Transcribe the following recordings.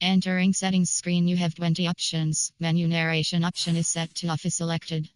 Entering settings screen, you have 20 options. Menu narration option is set to off is selected.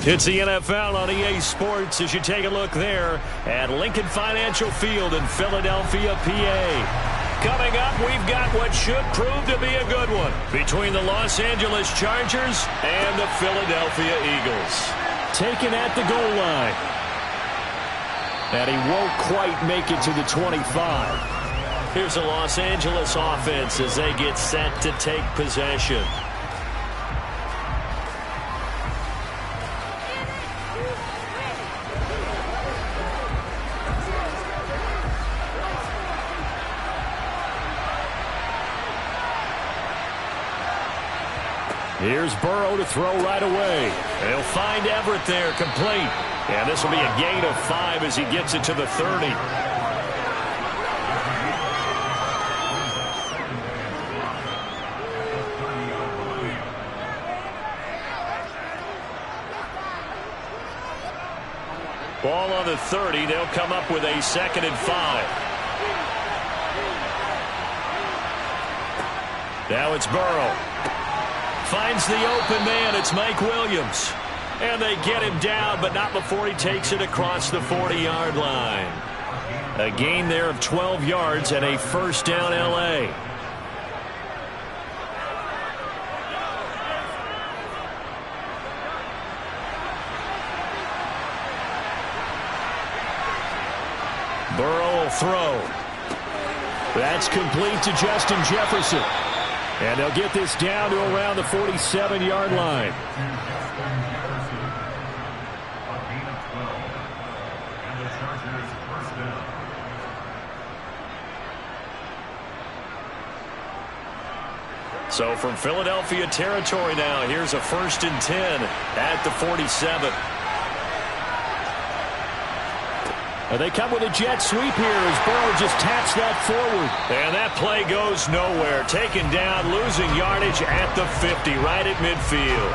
It's the NFL on EA Sports as you take a look there at Lincoln Financial Field in Philadelphia, PA. Coming up, we've got what should prove to be a good one between the Los Angeles Chargers and the Philadelphia Eagles. Taken at the goal line. And he won't quite make it to the 25. Here's the Los Angeles offense as they get set to take possession. Here's Burrow to throw right away. They'll find Everett there, complete. And this will be a gain of 5 as he gets it to the 30. Ball on the 30. They'll come up with a 2nd and 5. Now it's Burrow. Finds the open man. It's Mike Williams. And they get him down, but not before he takes it across the 40-yard line. A gain there of 12 yards and a first down, L.A. Burrow will throw. That's complete to Justin Jefferson. And they'll get this down to around the 47-yard line. So from Philadelphia territory now, here's a 1st and 10 at the 47. They come with a jet sweep here as Burrow just taps that forward. And that play goes nowhere. Taken down, losing yardage at the 50, right at midfield.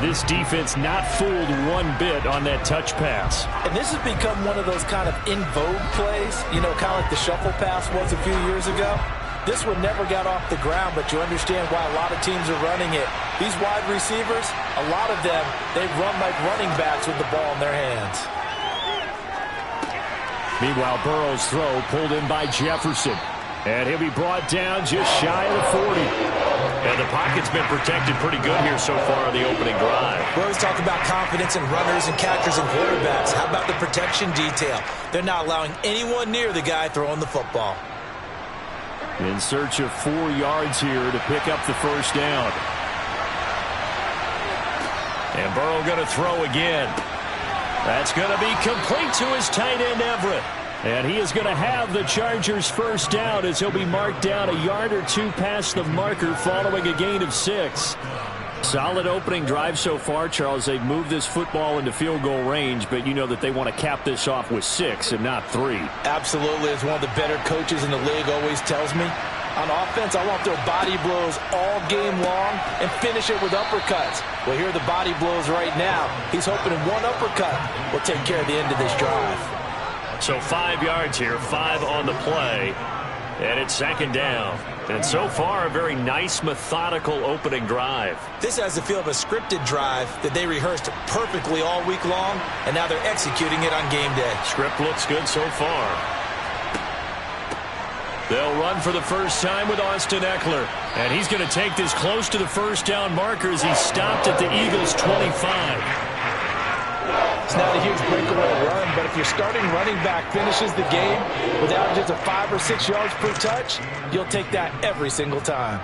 This defense not fooled one bit on that touch pass. And this has become one of those kind of in vogue plays, you know, kind of like the shuffle pass was a few years ago. This one never got off the ground, but you understand why a lot of teams are running it. These wide receivers, a lot of them, they run like running backs with the ball in their hands. Meanwhile, Burrow's throw pulled in by Jefferson. And he'll be brought down just shy of the 40. And the pocket's been protected pretty good here so far on the opening drive. We always talk about confidence in runners and catchers and quarterbacks. How about the protection detail? They're not allowing anyone near the guy throwing the football. In search of 4 yards here to pick up the first down. And Burrow going to throw again. That's going to be complete to his tight end, Everett. And he is going to have the Chargers first down as he'll be marked down a yard or 2 past the marker following a gain of 6. Solid opening drive so far, Charles. They've moved this football into field goal range, but you know that they want to cap this off with 6 and not 3. Absolutely. As one of the better coaches in the league always tells me, on offense, I want their body blows all game long and finish it with uppercuts. Well, here are the body blows right now. He's hoping in one uppercut will take care of the end of this drive. So 5 yards here, 5 on the play, and it's 2nd down. And so far, a very nice, methodical opening drive. This has the feel of a scripted drive that they rehearsed perfectly all week long, and now they're executing it on game day. Script looks good so far. They'll run for the first time with Austin Eckler. And he's going to take this close to the first down marker as he stopped at the Eagles' 25. It's not a huge breakaway run, but if your starting running back finishes the game with averages of 5 or 6 yards per touch, you'll take that every single time.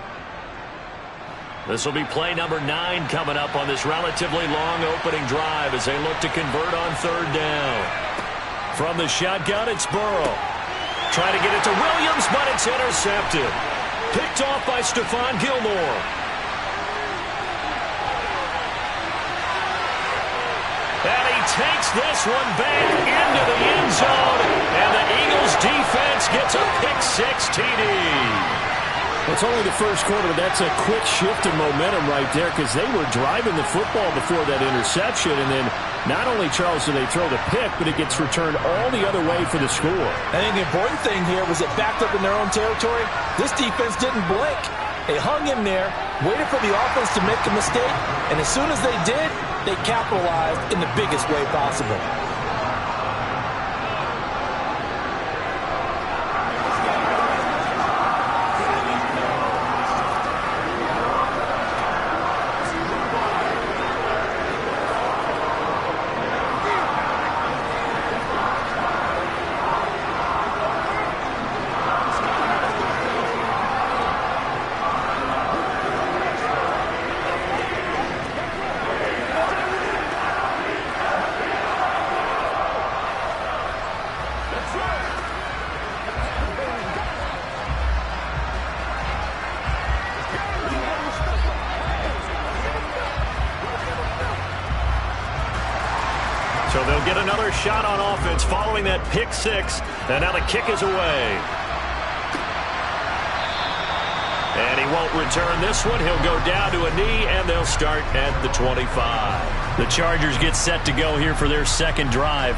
This will be play number 9 coming up on this relatively long opening drive as they look to convert on 3rd down. From the shotgun, it's Burrow. Trying to get it to Williams, but it's intercepted. Picked off by Stephon Gilmore. And he takes this one back into the end zone. And the Eagles defense gets a pick-6 TD. It's only the first quarter, but that's a quick shift in momentum right there because they were driving the football before that interception. And then not only, Charles, do they throw the pick, but it gets returned all the other way for the score. I think the important thing here was it backed up in their own territory. This defense didn't blink. They hung in there, waited for the offense to make a mistake, and as soon as they did, they capitalized in the biggest way possible. So they'll get another shot on offense following that pick six. And now the kick is away. And he won't return this one. He'll go down to a knee, and they'll start at the 25. The Chargers get set to go here for their second drive.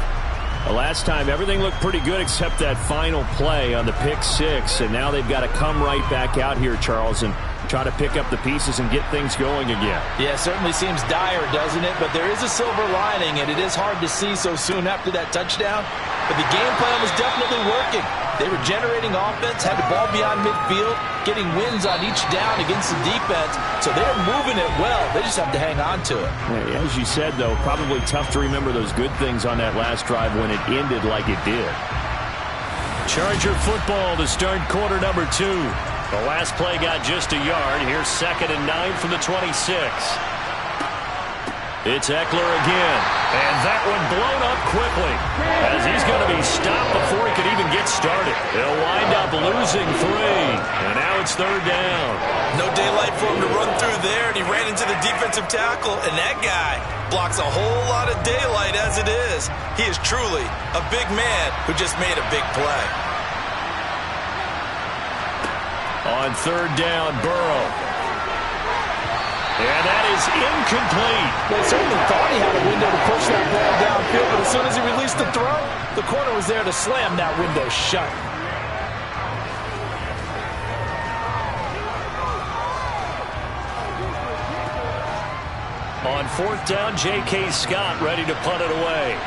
The last time, everything looked pretty good except that final play on the pick six. And now they've got to come right back out here, Charles, and try to pick up the pieces and get things going again. Yeah, it certainly seems dire, doesn't it? But there is a silver lining, and it is hard to see so soon after that touchdown. But the game plan was definitely working. They were generating offense, had the ball beyond midfield, getting wins on each down against the defense. So they're moving it well. They just have to hang on to it. Yeah, as you said, though, probably tough to remember those good things on that last drive when it ended like it did. Charger football to start quarter number 2. The last play got just a yard. Here's 2nd and 9 from the 26. It's Eckler again. And that one blown up quickly as he's going to be stopped before he could even get started. They'll wind up losing 3. And now it's 3rd down. No daylight for him to run through there, and he ran into the defensive tackle, and that guy blocks a whole lot of daylight as it is. He is truly a big man who just made a big play. On 3rd down, Burrow. And that is incomplete. They certainly thought he had a window to push that ball downfield, but as soon as he released the throw, the corner was there to slam that window shut. On 4th down, J.K. Scott ready to punt it away.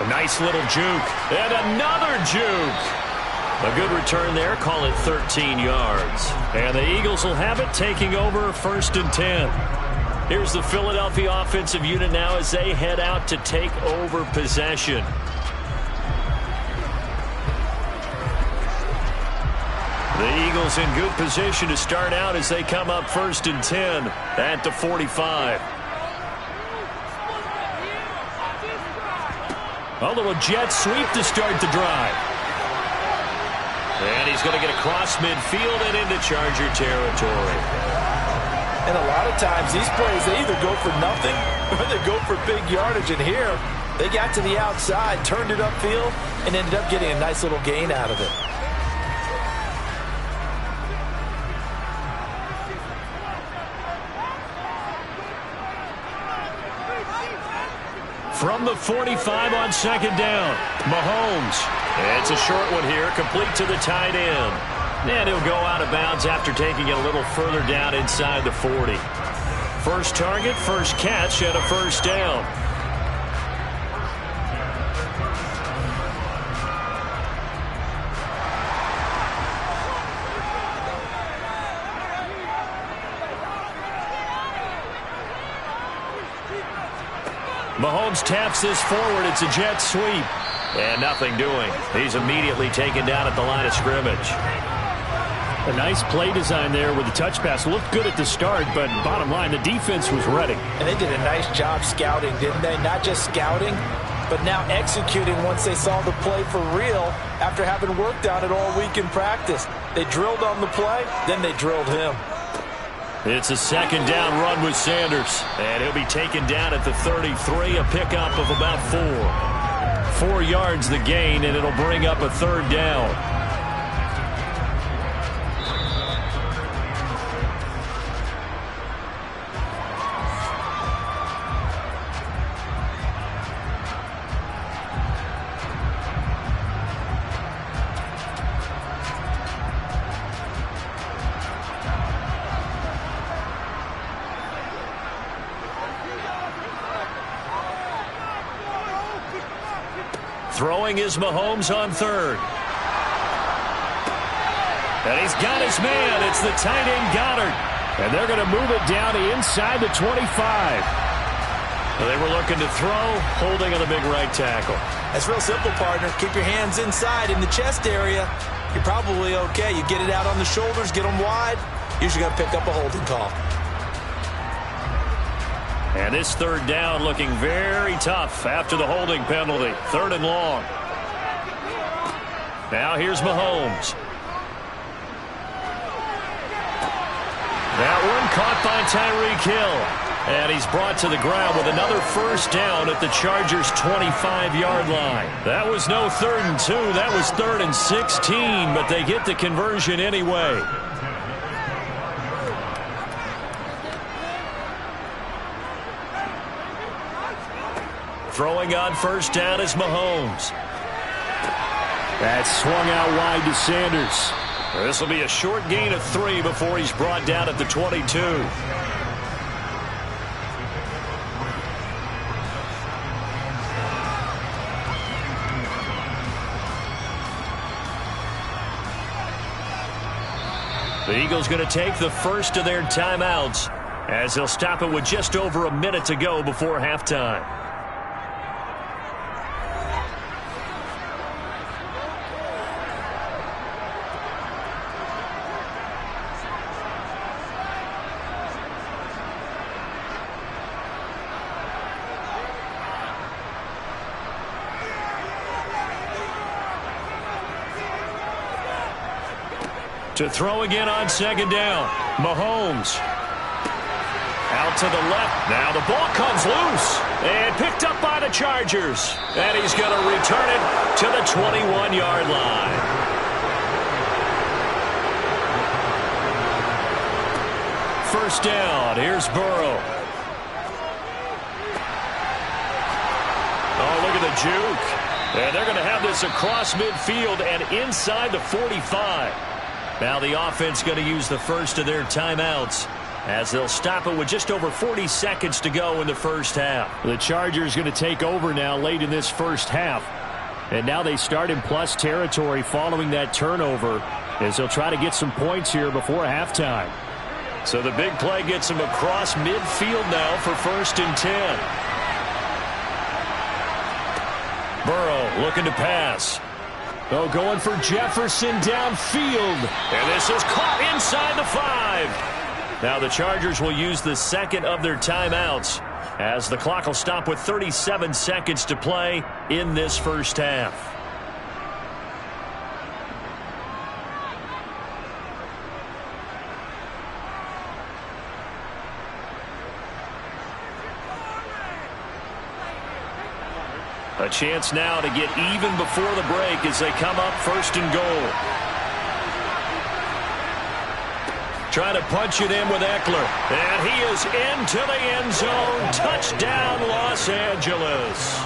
A nice little juke. And another juke. A good return there. Call it 13 yards. And the Eagles will have it, taking over 1st and 10. Here's the Philadelphia offensive unit now as they head out to take over possession. The Eagles in good position to start out as they come up 1st and 10 at the 45. A little jet sweep to start the drive. And he's going to get across midfield and into Charger territory. And a lot of times these plays, they either go for nothing or they go for big yardage. And here, they got to the outside, turned it upfield, and ended up getting a nice little gain out of it. From the 45 on 2nd down, Mahomes. It's a short one here, complete to the tight end. And he'll go out of bounds after taking it a little further down inside the 40. First target, first catch, and a 1st down. Mahomes taps this forward. It's a jet sweep. And nothing doing. He's immediately taken down at the line of scrimmage. A nice play design there with the touch pass. Looked good at the start, but bottom line, the defense was ready. And they did a nice job scouting, didn't they? Not just scouting, but now executing once they saw the play for real after having worked on it all week in practice. They drilled on the play, then they drilled him. It's a 2nd down run with Sanders. And he'll be taken down at the 33, a pickup of about 4. 4 yards the gain, and it'll bring up a 3rd down. Throwing is Mahomes on third. And he's got his man. It's the tight end Goddard. And they're going to move it down to inside the 25. They were looking to throw, holding on the big right tackle. That's real simple, partner. Keep your hands inside in the chest area. You're probably okay. You get it out on the shoulders, get them wide. Usually got to pick up a holding call. And this third down looking very tough after the holding penalty. Third and long. Now here's Mahomes. That one caught by Tyreek Hill. And he's brought to the ground with another first down at the Chargers' 25-yard line. That was no 3rd and 2. That was 3rd and 16, but they get the conversion anyway. Throwing on first down is Mahomes. That's swung out wide to Sanders. This will be a short gain of 3 before he's brought down at the 22. The Eagles going to take the first of their timeouts as they'll stop it with just over a minute to go before halftime. To throw again on second down. Mahomes. Out to the left. Now the ball comes loose. And picked up by the Chargers. And he's going to return it to the 21-yard line. First down. Here's Burrow. Oh, look at the juke. And they're going to have this across midfield and inside the 45. Now the offense going to use the first of their timeouts as they'll stop it with just over 40 seconds to go in the first half. The Chargers going to take over now late in this first half. And now they start in plus territory following that turnover as they'll try to get some points here before halftime. So the big play gets them across midfield now for 1st and 10. Burrow looking to pass. Oh, going for Jefferson downfield. And this is caught inside the 5. Now the Chargers will use the second of their timeouts as the clock will stop with 37 seconds to play in this first half. A chance now to get even before the break as they come up 1st and goal. Trying to punch it in with Eckler. And he is into the end zone. Touchdown, Los Angeles.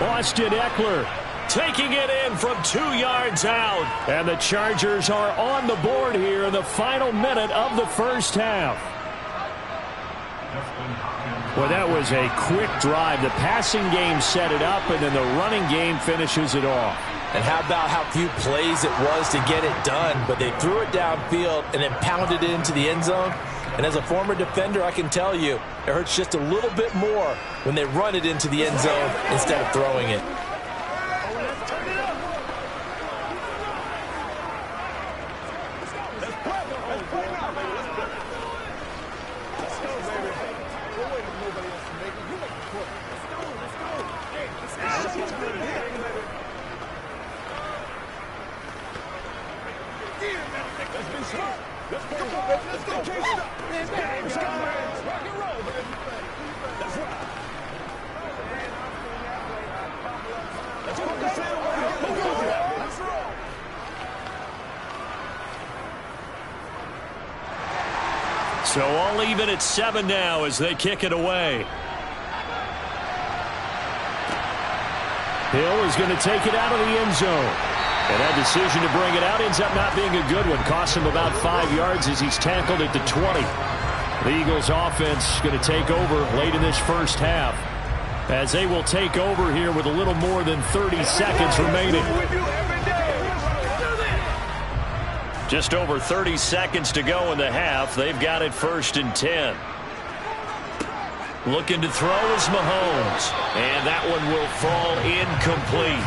Austin Eckler taking it in from 2 yards out. And the Chargers are on the board here in the final minute of the first half. Well, that was a quick drive. The passing game set it up, and then the running game finishes it off. And how about how few plays it was to get it done, but they threw it downfield and then pounded it into the end zone. And as a former defender, I can tell you, it hurts just a little bit more when they run it into the end zone instead of throwing it. So all even at 7 now as they kick it away. Hill is going to take it out of the end zone. And that decision to bring it out ends up not being a good one. Costs him about 5 yards as he's tackled at the 20. The Eagles offense going to take over late in this first half. as they will take over here with a little more than 30 seconds remaining. Just over 30 seconds to go in the half. They've got it 1st and 10. Looking to throw is Mahomes. And that one will fall incomplete.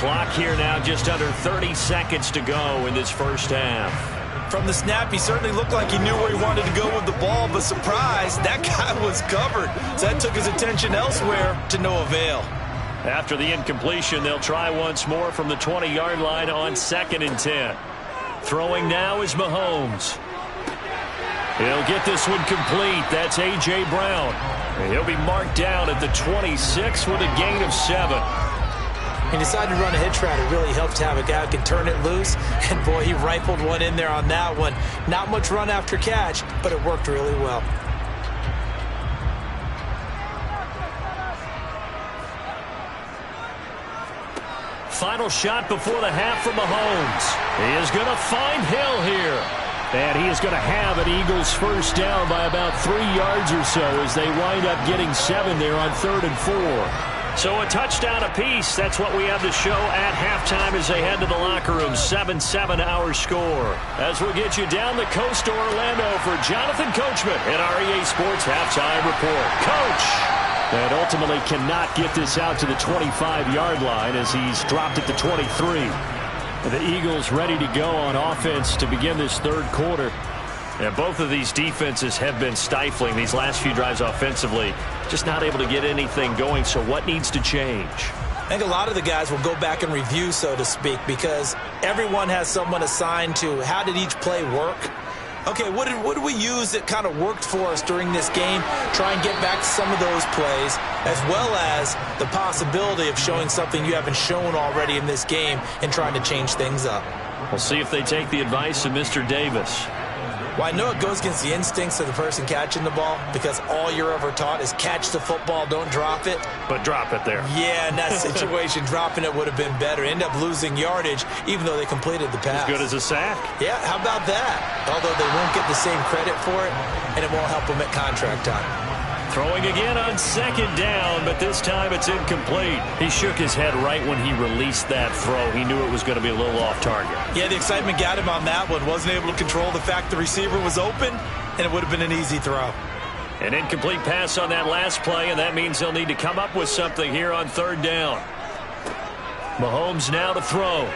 Clock here now just under 30 seconds to go in this first half. From the snap, he certainly looked like he knew where he wanted to go with the ball, but surprise, that guy was covered. So that took his attention elsewhere to no avail. After the incompletion, they'll try once more from the 20-yard line on 2nd and 10. Throwing now is Mahomes. He'll get this one complete. That's A.J. Brown. And he'll be marked down at the 26 with a gain of 7. He decided to run a hitch route. It really helped to have a guy who can turn it loose. And, boy, he rifled one in there on that one. Not much run after catch, but it worked really well. Final shot before the half from Mahomes. He is going to find Hill here. And he is going to have an Eagles first down by about 3 yards or so as they wind up getting 7 there on 3rd and 4. So a touchdown apiece. That's what we have to show at halftime as they head to the locker room. 7-7 our score. As we'll get you down the coast to Orlando for Jonathan Coachman in our EA Sports Halftime Report. Coach! And ultimately cannot get this out to the 25-yard line as he's dropped at the 23. The Eagles ready to go on offense to begin this 3rd quarter. And both of these defenses have been stifling these last few drives offensively. Just not able to get anything going. So what needs to change? I think a lot of the guys will go back and review, so to speak, because everyone has someone assigned to how did each play work. Okay, what did we use that kind of worked for us during this game? Try and get back to some of those plays, as well as the possibility of showing something you haven't shown already in this game and trying to change things up. We'll see if they take the advice of Mr. Davis. Well, I know it goes against the instincts of the person catching the ball because all you're ever taught is catch the football, don't drop it. But drop it there. Yeah, in that situation, dropping it would have been better. End up losing yardage, even though they completed the pass. As good as a sack. Yeah, how about that? Although they won't get the same credit for it, and it won't help them at contract time. Throwing again on 2nd down, but this time it's incomplete. He shook his head right when he released that throw. He knew it was going to be a little off target. Yeah, the excitement got him on that one. Wasn't able to control the fact the receiver was open, and it would have been an easy throw. An incomplete pass on that last play, and that means they'll need to come up with something here on 3rd down. Mahomes now to throw.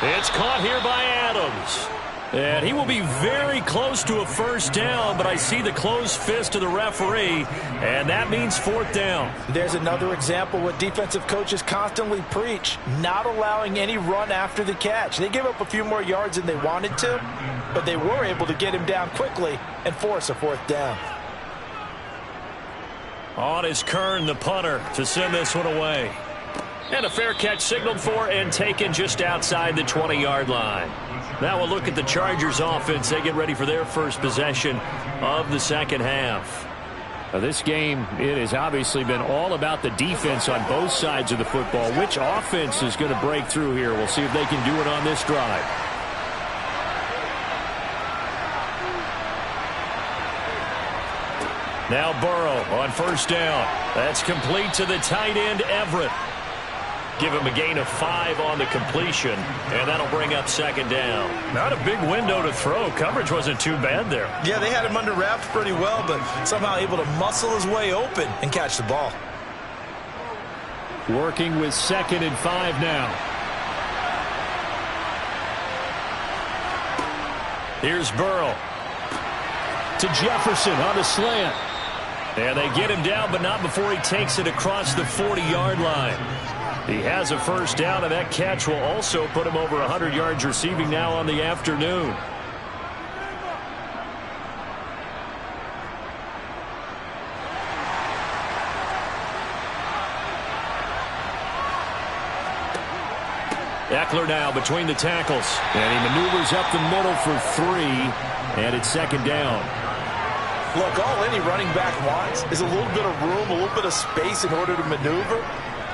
It's caught here by Adams. And he will be very close to a first down, but I see the closed fist of the referee, and that means 4th down. There's another example what defensive coaches constantly preach, not allowing any run after the catch. They give up a few more yards than they wanted to, but they were able to get him down quickly and force a 4th down. On is Kern, the punter, to send this one away. And a fair catch signaled for and taken just outside the 20-yard line. Now we'll look at the Chargers offense. They get ready for their first possession of the 2nd half. Now this game, it has obviously been all about the defense on both sides of the football. Which offense is going to break through here? We'll see if they can do it on this drive. Now Burrow on 1st down. That's complete to the tight end, Everett. Give him a gain of 5 on the completion, and that'll bring up 2nd down. Not a big window to throw. Coverage wasn't too bad there. Yeah, they had him under wraps pretty well, but somehow able to muscle his way open and catch the ball. Working with 2nd and 5 now. Here's Burrow. To Jefferson on the slant. And they get him down, but not before he takes it across the 40-yard line. He has a first down, and that catch will also put him over 100 yards receiving now on the afternoon. Eckler now between the tackles. And he maneuvers up the middle for 3, and it's 2nd down. Look, all any running back wants is a little bit of room, a little bit of space in order to maneuver.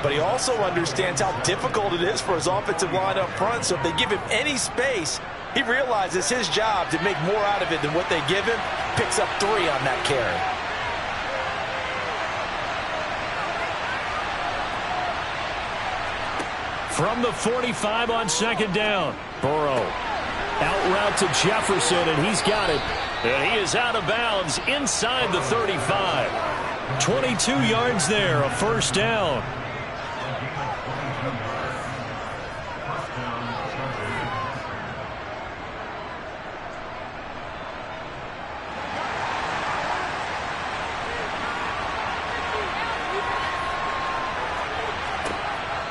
But he also understands how difficult it is for his offensive line up front. So if they give him any space, he realizes his job to make more out of it than what they give him. Picks up 3 on that carry. From the 45 on second down. Burrow out route to Jefferson, and he's got it. And he is out of bounds inside the 35. 22 yards there, a first down.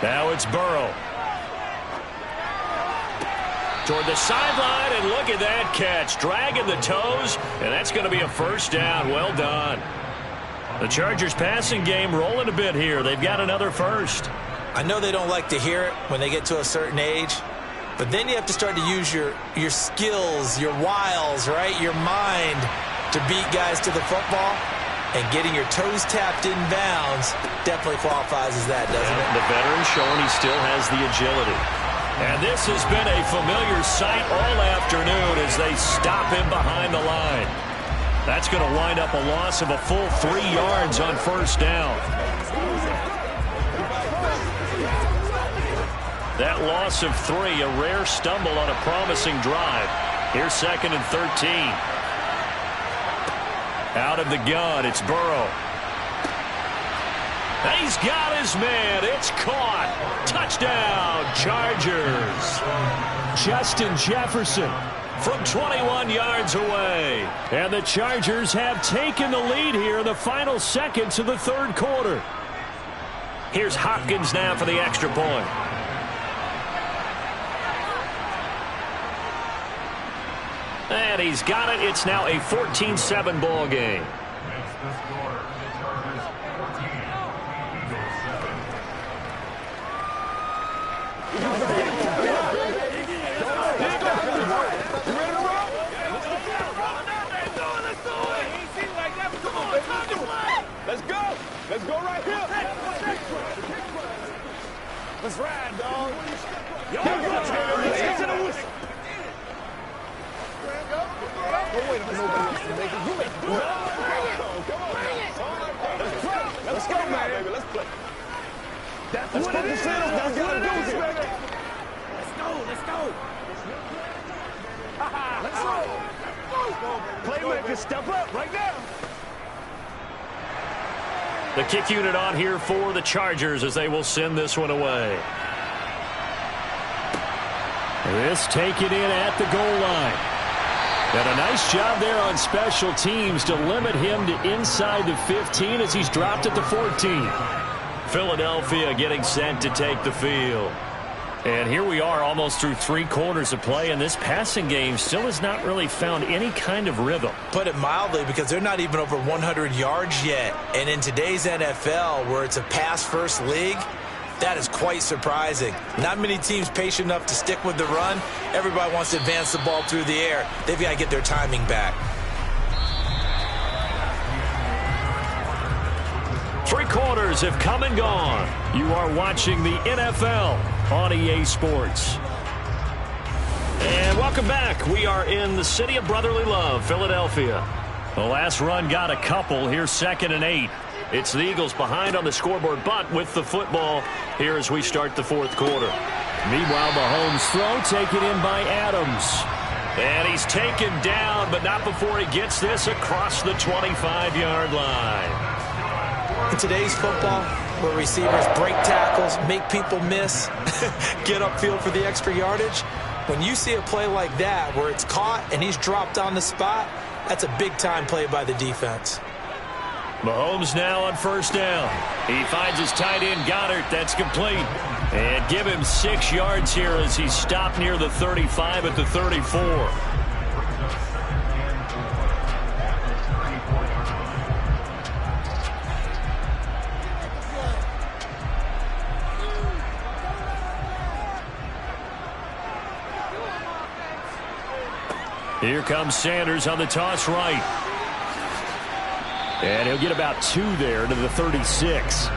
Now it's Burrow. Toward the sideline, and look at that catch. Dragging the toes, and that's going to be a first down. Well done. The Chargers passing game rolling a bit here. They've got another first. I know they don't like to hear it when they get to a certain age, but then you have to start to use your skills, your wiles, right? Your mind to beat guys to the football. And getting your toes tapped in bounds definitely qualifies as that, doesn't it? The veteran showing he still has the agility. And this has been a familiar sight all afternoon as they stop him behind the line. That's going to wind up a loss of a full 3 yards on first down. That loss of 3, a rare stumble on a promising drive. Here's second and 13. Out of the gun, it's Burrow. He's got his man. It's caught. Touchdown, Chargers. Justin Jefferson from 21 yards away. And the Chargers have taken the lead here in the final seconds of the third quarter. Here's Hopkins now for the extra point. And he's got it. It's now a 14-7 ball game. Let's go. Let's go right here. Let's ride, dog. Let's get to the whistle. Don't wait for nobody else to make it. You make it. Come on. Let's go, man. Baby. Let's play. That's what it is. That's what it is, baby. Let's go. Let's go. Let's go. Playmaker, step up right now. The kick unit on here for the Chargers as they will send this one away. This taken in at the goal line. And a nice job there on special teams to limit him to inside the 15 as he's dropped at the 14. Philadelphia getting set to take the field. And here we are almost through 3 quarters of play, and this passing game still has not really found any kind of rhythm. Put it mildly, because they're not even over 100 yards yet. And in today's NFL, where it's a pass-first league, that is quite surprising. Not many teams patient enough to stick with the run. Everybody wants to advance the ball through the air. They've got to get their timing back. 3 quarters have come and gone. You are watching the NFL on EA Sports. And welcome back. We are in the city of brotherly love, Philadelphia. The last run got a couple. Here's second and 8. It's the Eagles behind on the scoreboard, but with the football here as we start the fourth quarter. Meanwhile, Mahomes' throw taken in by Adams. And he's taken down, but not before he gets this across the 25-yard line. In today's football, where receivers break tackles, make people miss, get upfield for the extra yardage, when you see a play like that where it's caught and he's dropped on the spot, that's a big-time play by the defense. Mahomes now on first down. He finds his tight end, Goddard. That's complete. And give him 6 yards here as he's stopped near the 35 at the 34. Here comes Sanders on the toss right. And he'll get about 2 there to the 36.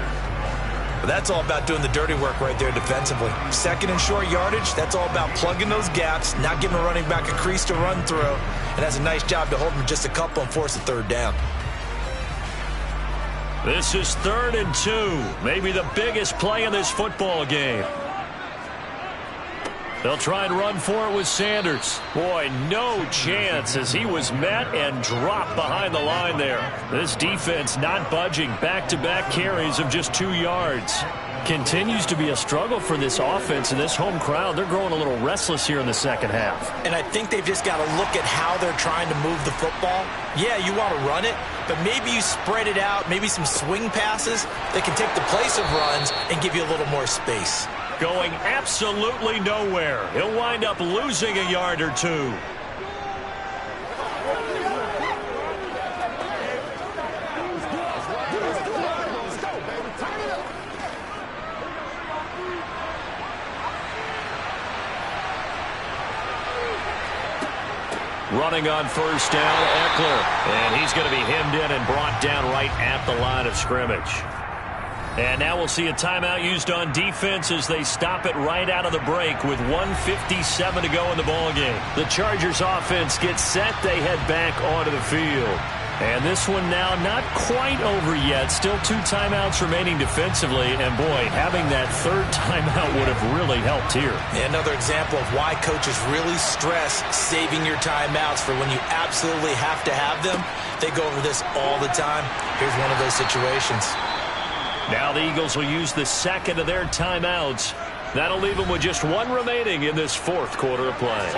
That's all about doing the dirty work right there defensively. Second and short yardage, that's all about plugging those gaps, not giving a running back a crease to run through. And that's a nice job to hold him just a couple and force a third down. This is 3rd and 2. Maybe the biggest play in this football game. They'll try and run for it with Sanders. Boy, no chance as he was met and dropped behind the line there. This defense not budging. Back-to-back carries of just 2 yards. Continues to be a struggle for this offense and this home crowd. They're growing a little restless here in the second half. And I think they've just got to look at how they're trying to move the football. Yeah, you want to run it, but maybe you spread it out, maybe some swing passes that can take the place of runs and give you a little more space. Going absolutely nowhere. He'll wind up losing a yard or two. Running on first down, Eckler. And he's going to be hemmed in and brought down right at the line of scrimmage. And now we'll see a timeout used on defense as they stop it right out of the break with 1:57 to go in the ballgame. The Chargers offense gets set. They head back onto the field. And this one now not quite over yet. Still 2 timeouts remaining defensively. And, boy, having that third timeout would have really helped here. Another example of why coaches really stress saving your timeouts for when you absolutely have to have them. They go over this all the time. Here's one of those situations. Now the Eagles will use the second of their timeouts. That'll leave them with just 1 remaining in this fourth quarter of play.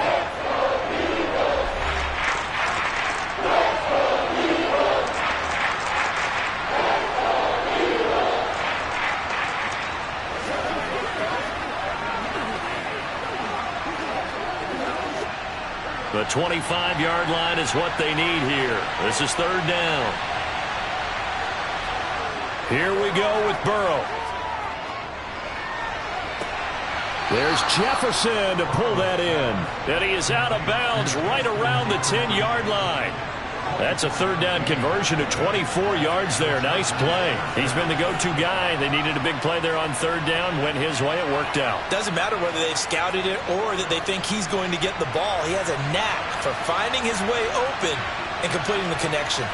The 25-yard line is what they need here. This is third down. Here we go with Burrow. There's Jefferson to pull that in. And he is out of bounds right around the 10-yard line. That's a third down conversion of 24 yards there. Nice play. He's been the go-to guy. They needed a big play there on third down. Went his way. It worked out. Doesn't matter whether they've scouted it or that they think he's going to get the ball. He has a knack for finding his way open and completing the connection.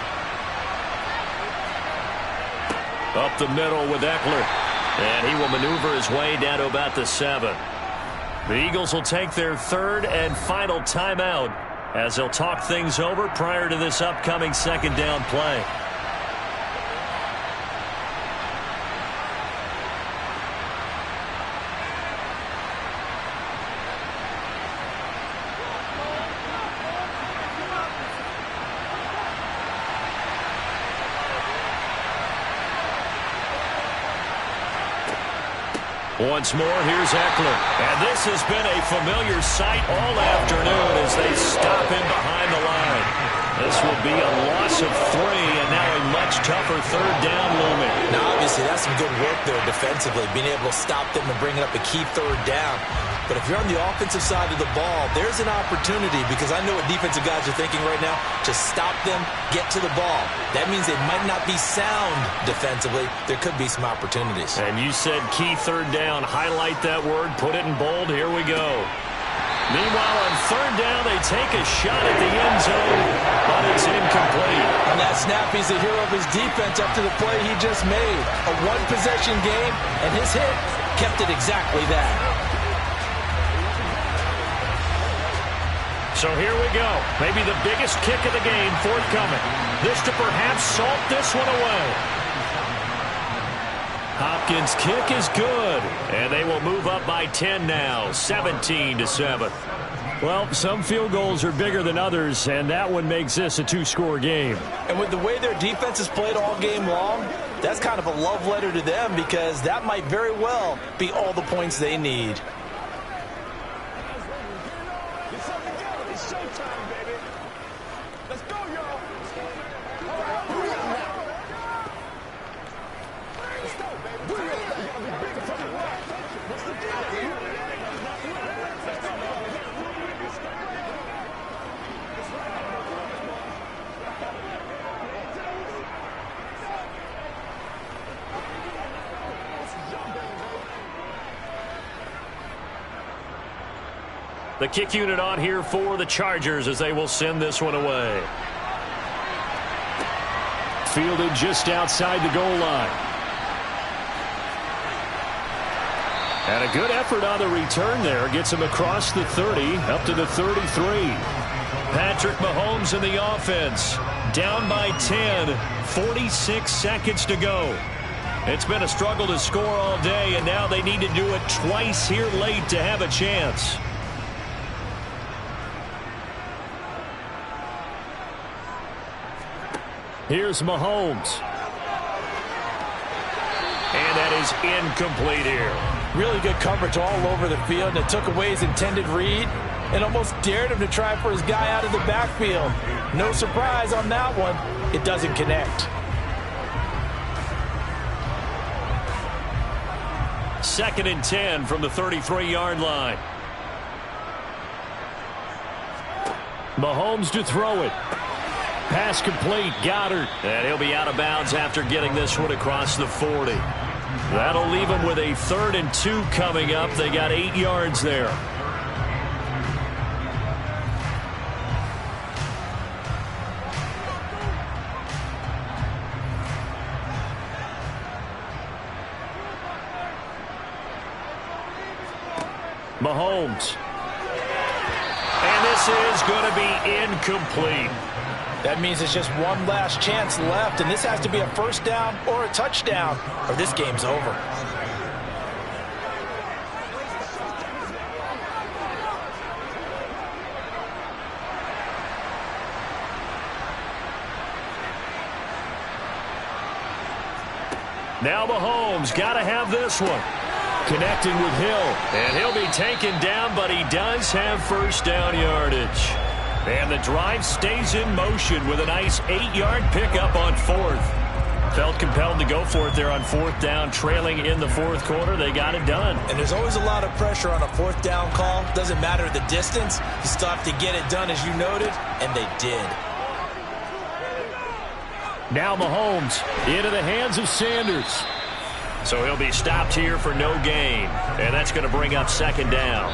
Up the middle with Eckler. And he will maneuver his way down to about the 7. The Eagles will take their third and final timeout as they'll talk things over prior to this upcoming second down play. Once more, here's Eckler. And this has been a familiar sight all afternoon as they stop him behind the line. This will be a loss of 3, and now a much tougher third down looming. Now, obviously, that's some good work there defensively, being able to stop them and bringing up a key third down. But if you're on the offensive side of the ball, there's an opportunity, because I know what defensive guys are thinking right now, to stop them, get to the ball. That means they might not be sound defensively. There could be some opportunities. And you said key third down. Highlight that word. Put it in bold. Here we go. Meanwhile, on third down, they take a shot at the end zone, but it's incomplete. On that snap, he's the hero of his defense after the play he just made. A one-possession game, and his hit kept it exactly that. So here we go. Maybe the biggest kick of the game forthcoming. This to perhaps salt this one away. Hopkins' kick is good. And they will move up by 10 now, 17-7. Well, some field goals are bigger than others, and that one makes this a 2-score game. And with the way their defense has played all game long, that's kind of a love letter to them, because that might very well be all the points they need. The kick unit on here for the Chargers as they will send this one away. Fielded just outside the goal line. And a good effort on the return there. Gets him across the 30, up to the 33. Patrick Mahomes in the offense. Down by 10. 46 seconds to go. It's been a struggle to score all day, and now they need to do it twice here late to have a chance. Here's Mahomes. And that is incomplete here. Really good coverage all over the field, and it took away his intended read and almost dared him to try for his guy out of the backfield. No surprise on that one. It doesn't connect. Second and 10 from the 33-yard line. Mahomes to throw it. Pass complete. Goddard. And he'll be out of bounds after getting this one across the 40. That'll leave him with a 3rd and 2 coming up. They got 8 yards there. Mahomes. And this is going to be incomplete. That means it's just one last chance left, and this has to be a first down or a touchdown, or this game's over. Now Mahomes got to have this one. Connecting with Hill. And he'll be taken down, but he does have first down yardage. And the drive stays in motion with a nice 8-yard pickup on 4th. Felt compelled to go for it there on 4th down, trailing in the 4th quarter. They got it done. And there's always a lot of pressure on a 4th down call. Doesn't matter the distance. You still have to get it done, as you noted, and they did. Now Mahomes into the hands of Sanders. So he'll be stopped here for no gain. And that's going to bring up 2nd down.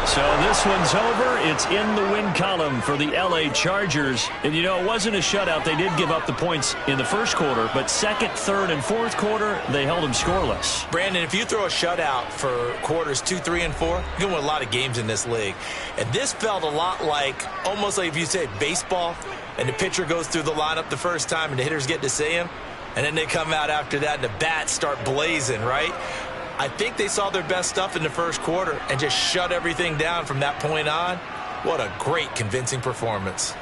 So this one's over. It's in the win column for the L.A. Chargers. And, you know, it wasn't a shutout. They did give up the points in the first quarter, but 2nd, 3rd, and 4th quarter, they held them scoreless. Brandon, if you throw a shutout for quarters 2, 3, and 4, you can win a lot of games in this league. And this felt a lot like, almost like if you said baseball, and the pitcher goes through the lineup the first time and the hitters get to see him, and then they come out after that and the bats start blazing, right? I think they saw their best stuff in the first quarter and just shut everything down from that point on. What a great, convincing performance.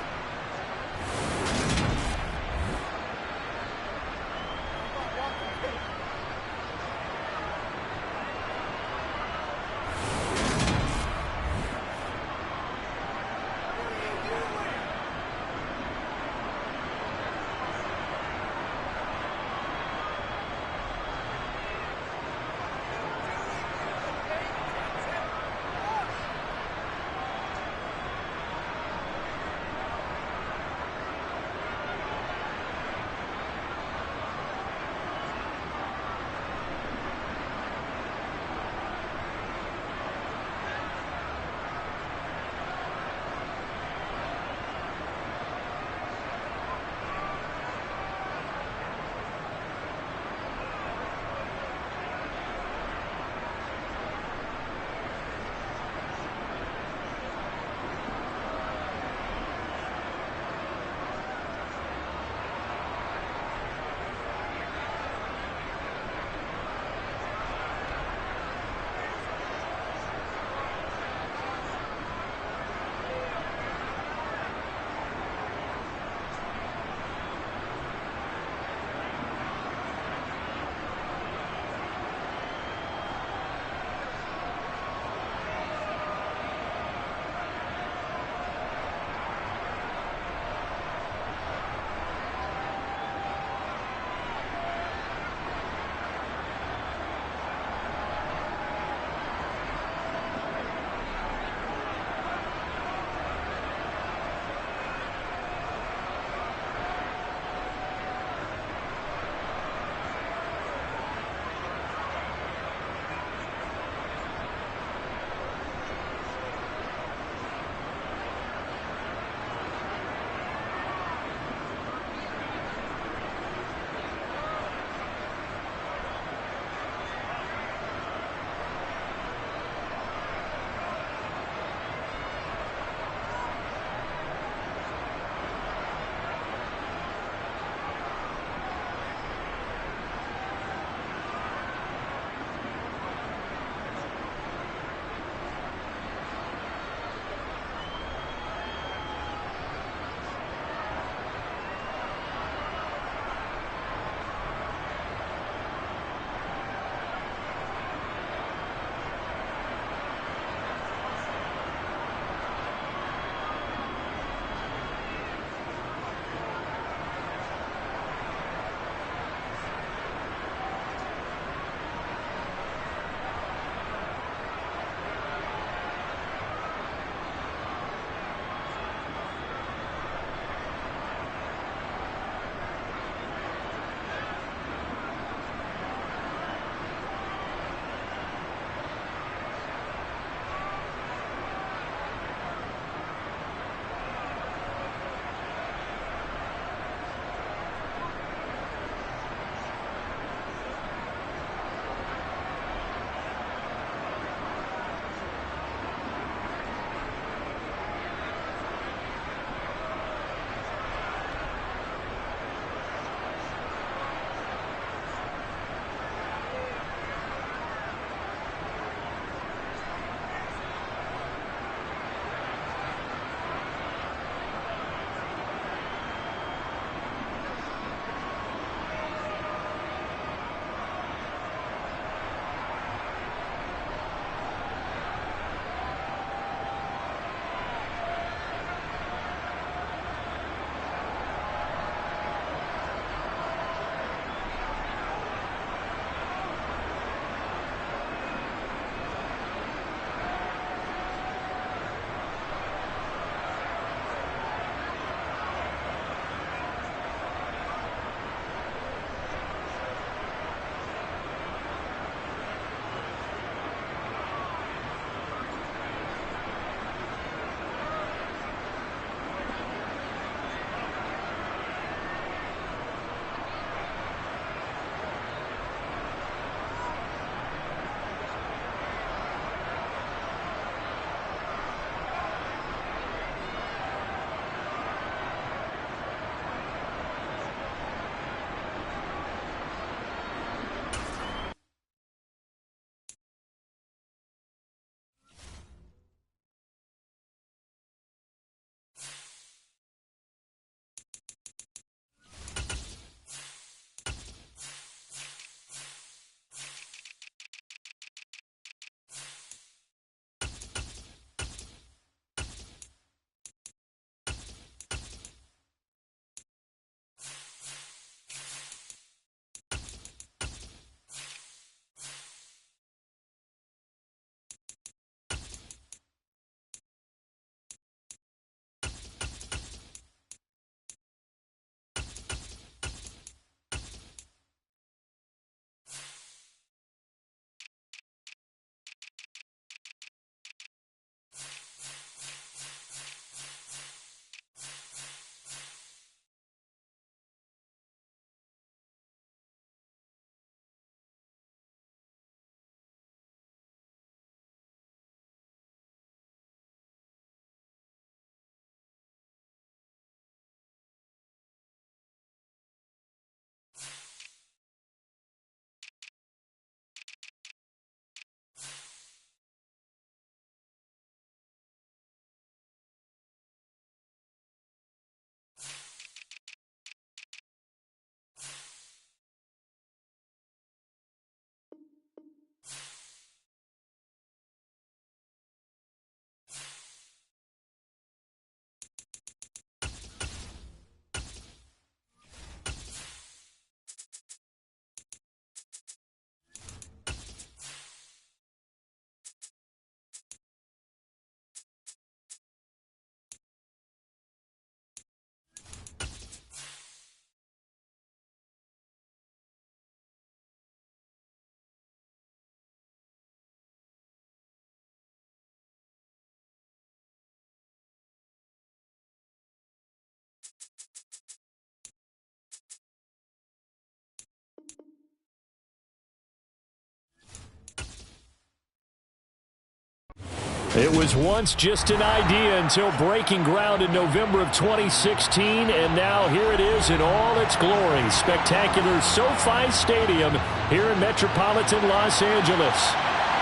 It was once just an idea until breaking ground in November of 2016, and now here it is in all its glory. Spectacular SoFi Stadium here in metropolitan Los Angeles.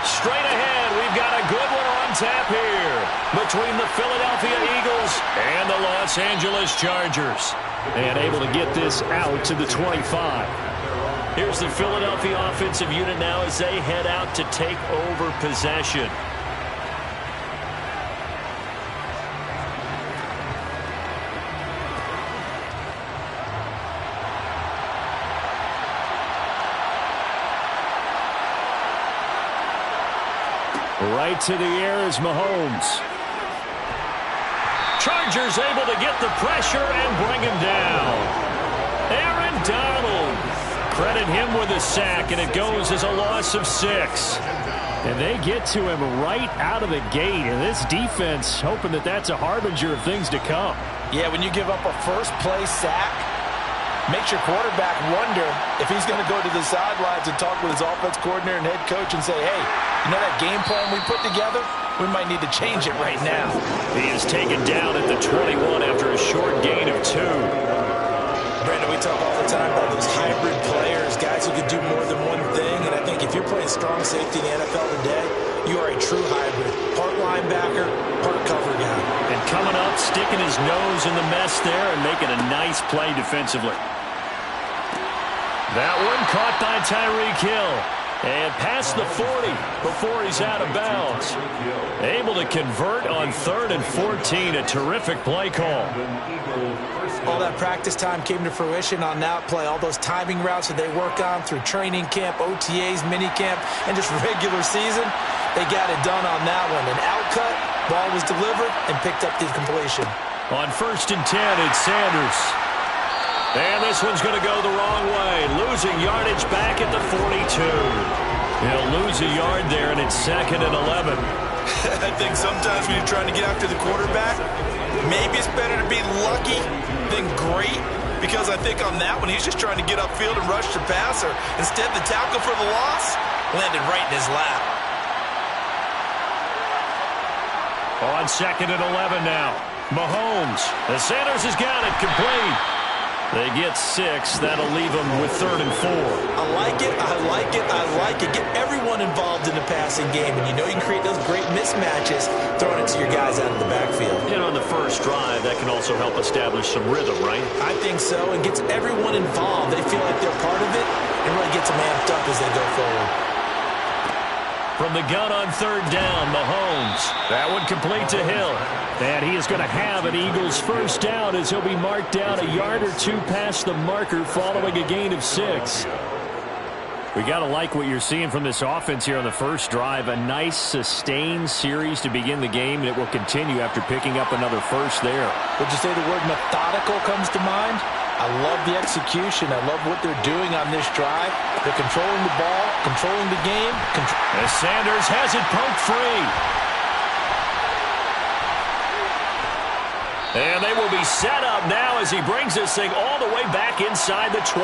Straight ahead, we've got a good one on tap here between the Philadelphia Eagles and the Los Angeles Chargers. And able to get this out to the 25. Here's the Philadelphia offensive unit now as they head out to take over possession. Right to the air is Mahomes. Chargers able to get the pressure and bring him down. Aaron Donald. Credit him with a sack, and it goes as a loss of 6. And they get to him right out of the gate. And this defense hoping that that's a harbinger of things to come. Yeah, when you give up a first-play sack, makes your quarterback wonder if he's going to go to the sidelines and talk with his offense coordinator and head coach and say, hey, you know that game plan we put together? We might need to change it right now. He is taken down at the 21 after a short gain of 2. Brandon, we talk all the time about those hybrid players, guys who can do more than one thing. And I think if you're playing strong safety in the NFL today, you are a true hybrid. Part linebacker, part cover guy. And coming up, sticking his nose in the mess there and making a nice play defensively. That one caught by Tyreek Hill. And past the 40 before he's out of bounds. Able to convert on 3rd and 14. A terrific play call. All that practice time came to fruition on that play. All those timing routes that they work on through training camp, OTAs, minicamp, and just regular season, they got it done on that one. An out cut, ball was delivered, and picked up the completion. On 1st and 10, it's Sanders. And this one's going to go the wrong way. Losing yardage back at the 42. He'll lose a yard there, and it's 2nd and 11. I think sometimes when you're trying to get after the quarterback, maybe it's better to be lucky than great, because I think on that one, he's just trying to get upfield and rush the passer. Instead, the tackle for the loss landed right in his lap. On 2nd and 11 now. Mahomes. The Sanders has got it complete. They get 6. That'll leave them with 3rd and 4. I like it. I like it. I like it. Get everyone involved in the passing game. And you know you can create those great mismatches throwing it to your guys out of the backfield. And on the first drive, that can also help establish some rhythm, right? I think so. And gets everyone involved. They feel like they're part of it and really gets them amped up as they go forward. From the gun on 3rd down, Mahomes. That one complete to Hill. And he is going to have an Eagles first down as he'll be marked down a yard or 2 past the marker following a gain of 6. We got to like what you're seeing from this offense here on the first drive. A nice sustained series to begin the game, and it will continue after picking up another first there. Would you say the word methodical comes to mind? I love the execution. I love what they're doing on this drive. They're controlling the ball, controlling the game. As Sanders has it poked free. And they will be set up now as he brings this thing all the way back inside the 20.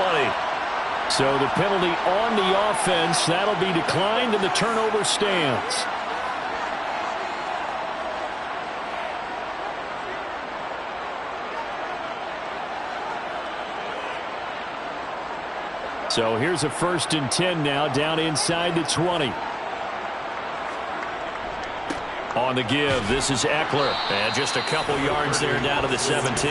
So the penalty on the offense, that'll be declined and the turnover stands. So here's a 1st and 10 now down inside the 20. On the give, this is Eckler. And just a couple yards there down to the 17.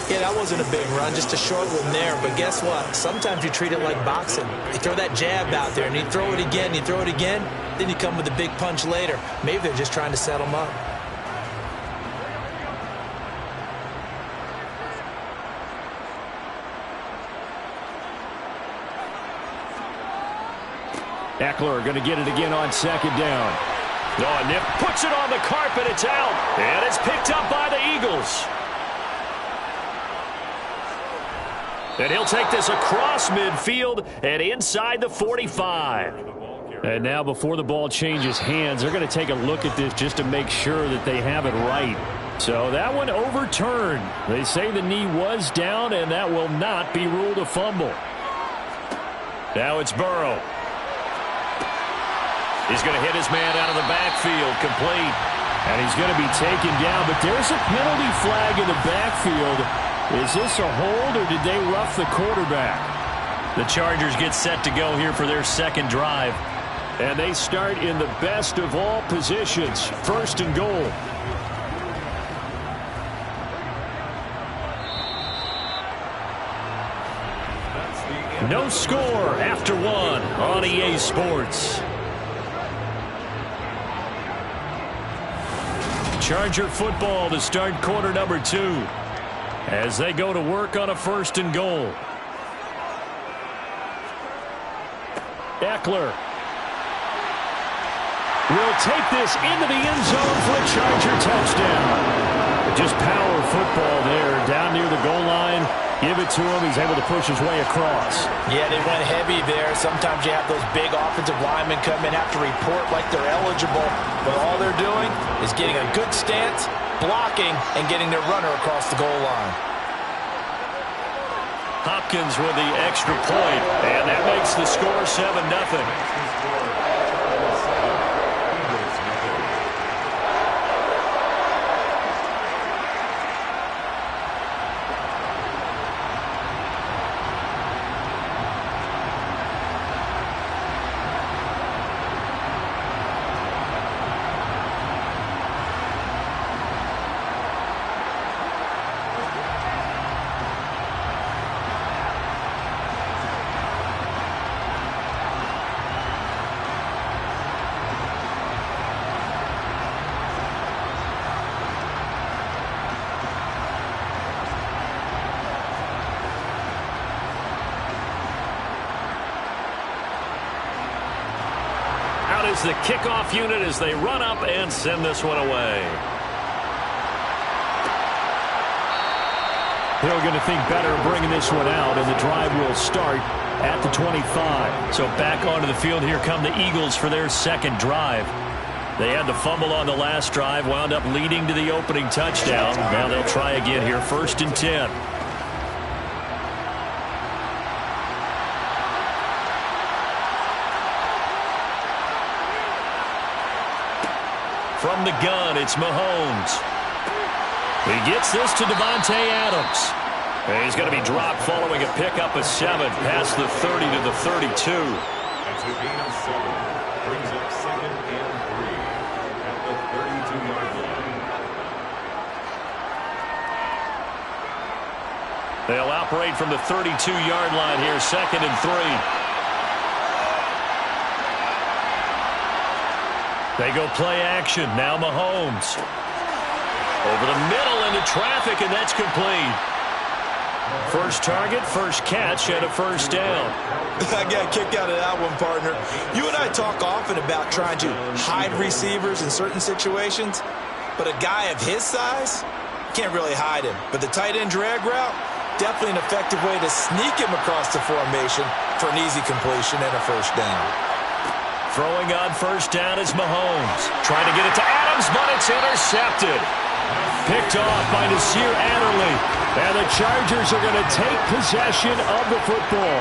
Yeah, that wasn't a big run, just a short one there. But guess what? Sometimes you treat it like boxing. You throw that jab out there, and you throw it again, you throw it again, then you come with a big punch later. Maybe they're just trying to set them up. Eckler going to get it again on 2nd down. Oh, Nip puts it on the carpet. It's out. And it's picked up by the Eagles. And he'll take this across midfield and inside the 45. And now before the ball changes hands, they're going to take a look at this just to make sure that they have it right. So that one overturned. They say the knee was down, and that will not be ruled a fumble. Now it's Burrow. He's going to hit his man out of the backfield, complete. And he's going to be taken down, but there's a penalty flag in the backfield. Is this a hold, or did they rough the quarterback? The Chargers get set to go here for their second drive. And they start in the best of all positions, first and goal. No score after one on EA Sports. Charger football to start quarter number 2 as they go to work on a first and goal. Eckler will take this into the end zone for a Charger touchdown. Just power football there down near the goal line. Give it to him. He's able to push his way across. Yeah, they went heavy there. Sometimes you have those big offensive linemen come in, have to report like they're eligible. But all they're doing is getting a good stance, blocking, and getting their runner across the goal line. Hopkins with the extra point, and that makes the score 7-0. Is the kickoff unit as they run up and send this one away. They're going to think better of bringing this one out, and the drive will start at the 25. So back onto the field, here come the Eagles for their second drive. They had the fumble on the last drive, wound up leading to the opening touchdown. Now they'll try again here, 1st and 10. From the gun, it's Mahomes. He gets this to Davante Adams. And he's going to be dropped following a pickup of 7 past the 30 to the 32. That's a gain of 7. Brings up 2nd and 3 at the 32-yard line. They'll operate from the 32-yard line here, 2nd and 3. They go play action. Now Mahomes. Over the middle into traffic, and that's complete. First target, first catch, and a first down. I got a kick out of that one, partner. You and I talk often about trying to hide receivers in certain situations, but a guy of his size, can't really hide him. But the tight end drag route, definitely an effective way to sneak him across the formation for an easy completion and a first down. Throwing on first down is Mahomes. Trying to get it to Adams, but it's intercepted. Picked off by Nasir Adderley. And the Chargers are going to take possession of the football.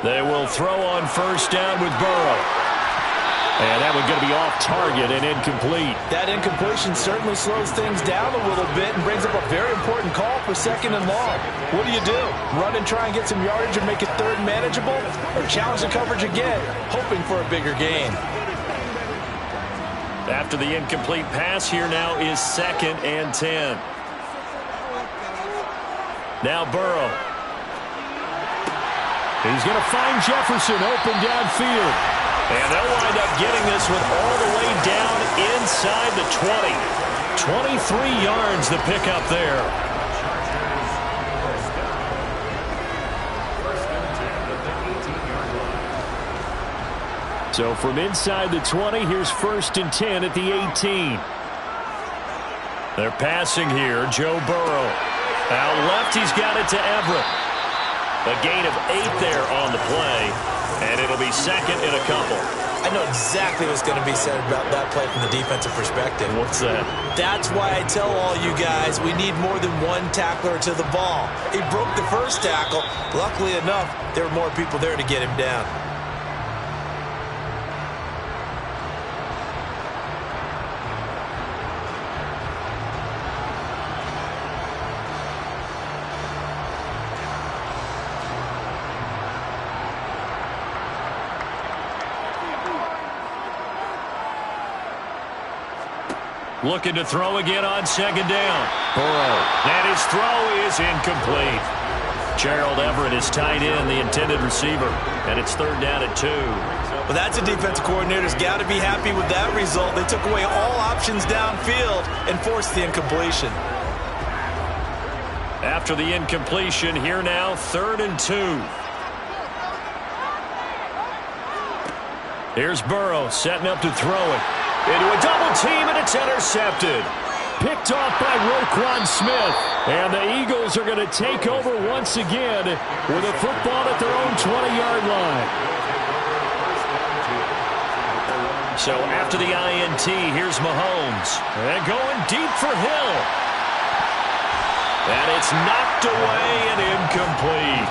They will throw on first down with Burrow. And that one's going to be off target and incomplete. That incompletion certainly slows things down a little bit and brings up a very important call for 2nd and long. What do? Run and try and get some yardage and make it 3rd manageable? Or challenge the coverage again, hoping for a bigger gain? After the incomplete pass, here now is 2nd and 10. Now Burrow. He's going to find Jefferson open downfield. And they'll wind up getting this one all the way down inside the 20. 23 yards to pick up there. So from inside the 20, here's 1st and 10 at the 18. They're passing here, Joe Burrow. Out left, he's got it to Everett. A gain of 8 there on the play. And it'll be 2nd and a couple. I know exactly what's going to be said about that play from the defensive perspective. What's that? That's why I tell all you guys we need more than one tackler to the ball. He broke the first tackle. Luckily enough, there were more people there to get him down. Looking to throw again on second down. Burrow. And his throw is incomplete. Gerald Everett is tied in, the intended receiver. And it's third down and 2. Well, that's a defensive coordinator's got to be happy with that result. They took away all options downfield and forced the incompletion. After the incompletion, here now, third and 2. Here's Burrow setting up to throw it. Into a double team, and it's intercepted. Picked off by Roquan Smith. And the Eagles are going to take over once again with a football at their own 20-yard line. So after the INT, here's Mahomes. And going deep for Hill. And it's knocked away and incomplete.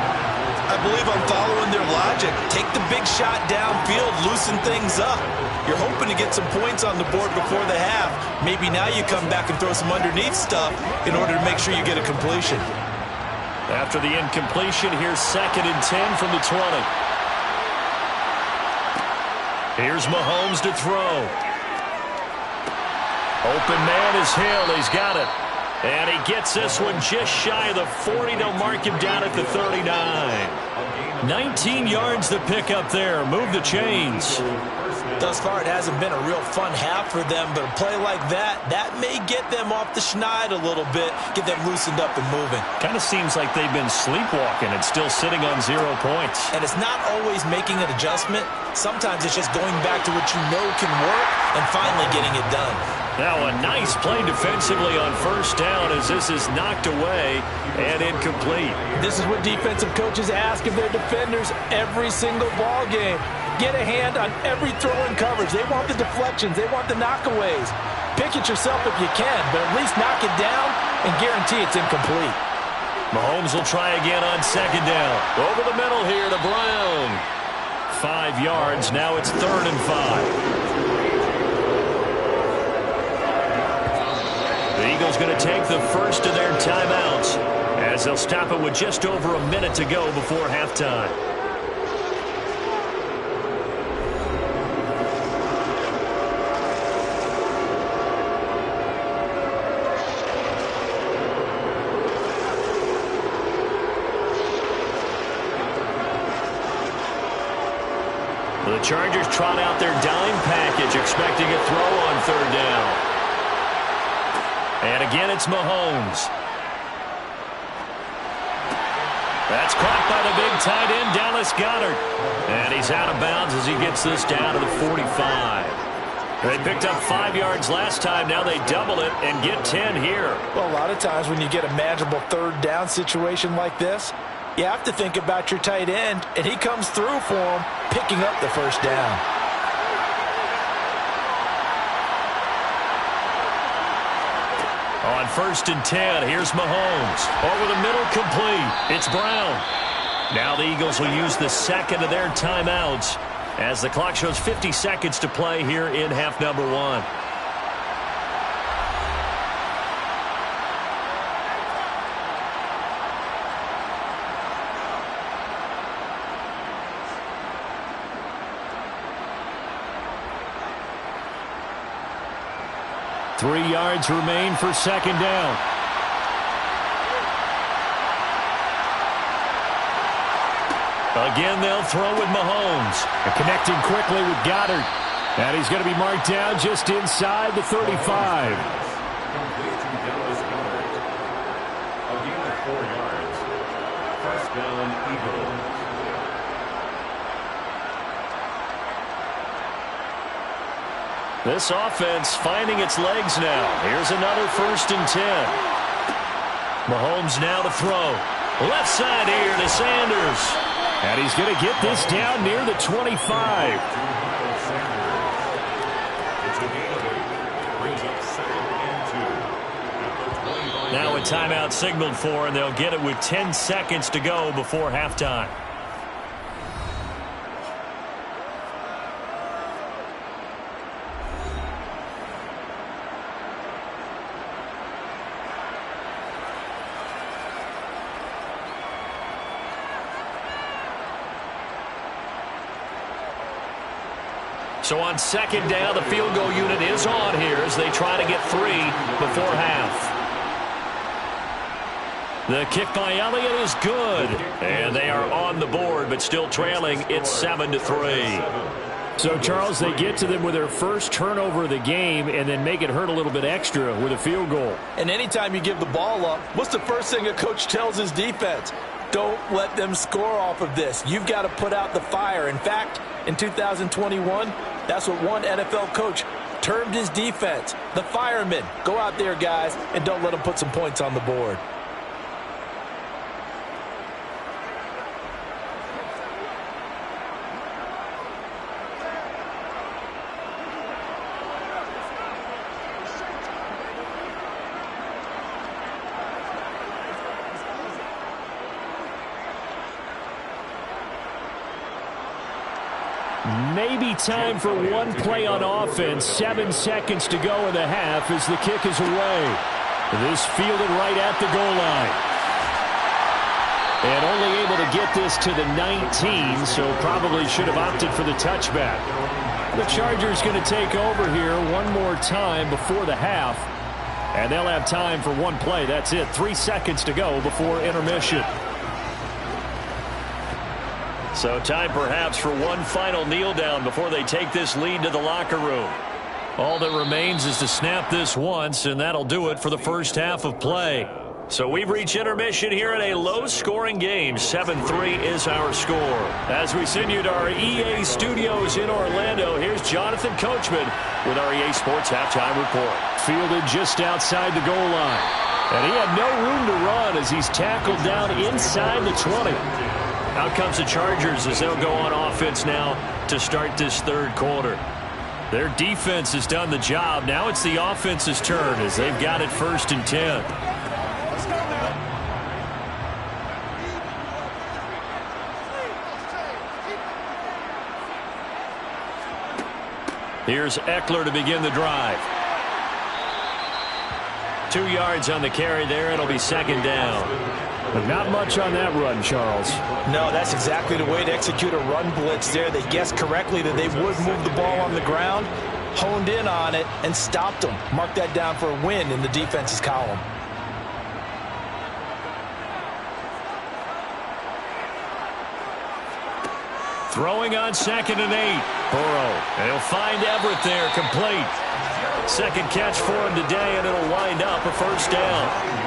I believe I'm following their logic. Take the big shot downfield, loosen things up. You're hoping to get some points on the board before the half. Maybe now you come back and throw some underneath stuff in order to make sure you get a completion. After the incompletion, here's second and 10 from the 20. Here's Mahomes to throw. Open man is Hill. He's got it. And he gets this one just shy of the 40. They'll mark him down at the 39. 19 yards to pick up there. Move the chains. Thus far, it hasn't been a real fun half for them, but a play like that may get them off the schneid a little bit, get them loosened up and moving. Kind of seems like they've been sleepwalking and still sitting on 0 points. And it's not always making an adjustment. Sometimes it's just going back to what you know can work and finally getting it done. Now a nice play defensively on first down as this is knocked away and incomplete. This is what defensive coaches ask of their defenders every single ball game. Get a hand on every throw in coverage. They want the deflections. They want the knockaways. Pick it yourself if you can, but at least knock it down and guarantee it's incomplete. Mahomes will try again on second down. Over the middle here to Brown. 5 yards. Now it's third and 5. The Eagles going to take the first of their timeouts as they'll stop it with just over a minute to go before halftime. The Chargers trot out their dime package, expecting a throw on third down. And again, it's Mahomes. That's caught by the big tight end, Dallas Goedert. And he's out of bounds as he gets this down to the 45. They picked up 5 yards last time. Now they double it and get 10 here. Well, a lot of times when you get a manageable third down situation like this, you have to think about your tight end, and he comes through for him, picking up the first down. On first and 10, here's Mahomes. Over the middle, complete. It's Brown. Now the Eagles will use the second of their timeouts as the clock shows 50 seconds to play here in half number 1. Three yards remain for second down. Again, they'll throw with Mahomes. And connecting quickly with Goedert. And he's going to be marked down just inside the 35. Complete to Dallas Goedert. A gain of 4 yards. First down, Eagles. This offense finding its legs now. Here's another first and 10. Mahomes now to throw. Left side here to Sanders. And he's going to get this down near the 25. Now a timeout signaled for, and they'll get it with 10 seconds to go before halftime. So on second down, the field goal unit is on here as they try to get 3 before half. The kick by Elliott is good. And they are on the board, but still trailing. It's 7-3. So, Charles, they get to them with their first turnover of the game and then make it hurt a little bit extra with a field goal. And anytime you give the ball up, what's the first thing a coach tells his defense? Don't let them score off of this. You've got to put out the fire. In fact, in 2021, that's what one NFL coach termed his defense. The firemen. Go out there, guys, and don't let them put some points on the board. Maybe time for one play on offense. 7 seconds to go in the half as the kick is away. This fielded right at the goal line. And only able to get this to the 19, so probably should have opted for the touchback. The Chargers going to take over here one more time before the half. And they'll have time for one play. That's it. 3 seconds to go before intermission. So time perhaps for one final kneel down before they take this lead to the locker room. All that remains is to snap this once, and that'll do it for the first half of play. So we've reached intermission here in a low-scoring game. 7-3 is our score. As we send you to our EA studios in Orlando, here's Jonathan Coachman with our EA Sports Halftime Report. Fielded just outside the goal line. And he had no room to run as he's tackled down inside the 20. Out comes the Chargers as they'll go on offense now to start this third quarter. Their defense has done the job. Now it's the offense's turn as they've got it 1st and 10. Here's Eckler to begin the drive. 2 yards on the carry there. It'll be 2nd down. But not much on that run, Charles. No, that's exactly the way to execute a run blitz there. They guessed correctly that they would move the ball on the ground, honed in on it, and stopped them. Mark that down for a win in the defense's column. Throwing on 2nd and 8. Burrow. And he'll find Everett there, complete. Second catch for him today, and it'll wind up a 1st down.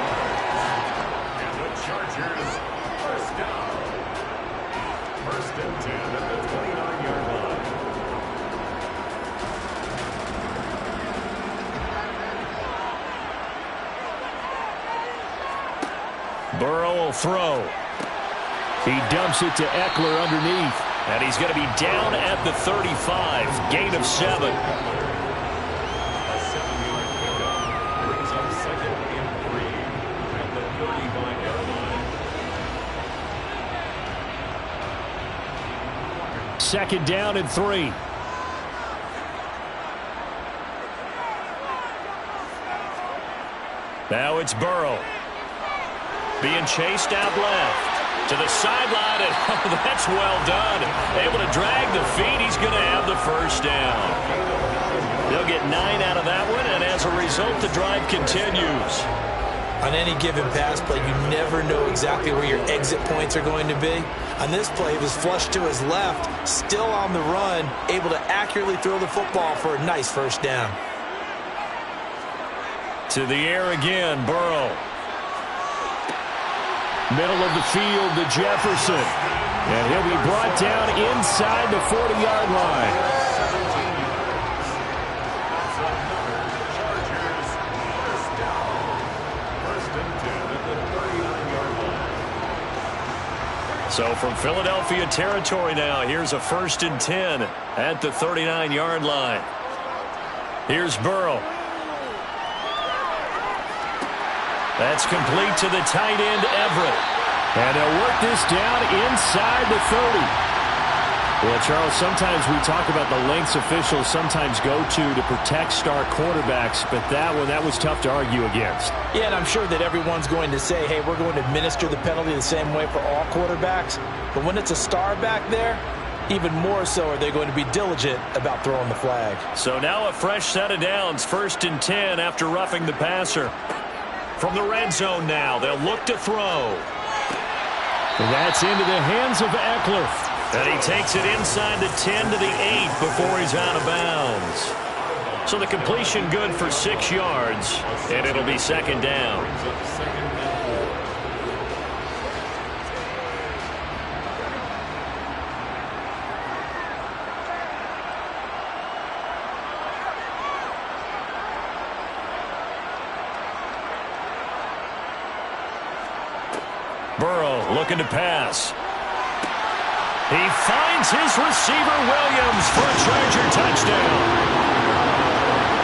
Burrow will throw. He dumps it to Eckler underneath. And he's going to be down at the 35. Gain of 7. A 7-yard pickup brings up 2nd and 3 at the 35-yard line. 2nd down and 3. Now it's Burrow. Being chased out left. To the sideline, and that's well done. Able to drag the feet. He's going to have the 1st down. They'll get 9 out of that one, and as a result, the drive continues. On any given pass play, you never know exactly where your exit points are going to be. On this play, he was flushed to his left, still on the run, able to accurately throw the football for a nice 1st down. To the air again, Burrow. Middle of the field to Jefferson. And he'll be brought down inside the 40-yard line. So from Philadelphia territory now, here's a 1st and 10 at the 39-yard line. Here's Burrow. That's complete to the tight end, Everett. And they'll work this down inside the 30. Well, Charles, sometimes we talk about the lengths officials sometimes go to protect star quarterbacks, but that was tough to argue against. Yeah, and I'm sure that everyone's going to say, hey, we're going to administer the penalty the same way for all quarterbacks. But when it's a star back there, even more so are they going to be diligent about throwing the flag. So now a fresh set of downs, 1st and 10 after roughing the passer. From the red zone now, they'll look to throw. And that's into the hands of Eckler. And he takes it inside the 10 to the 8 before he's out of bounds. So the completion good for 6 yards, and it'll be 2nd down. Burrow looking to pass. He finds his receiver Williams for a Charger touchdown.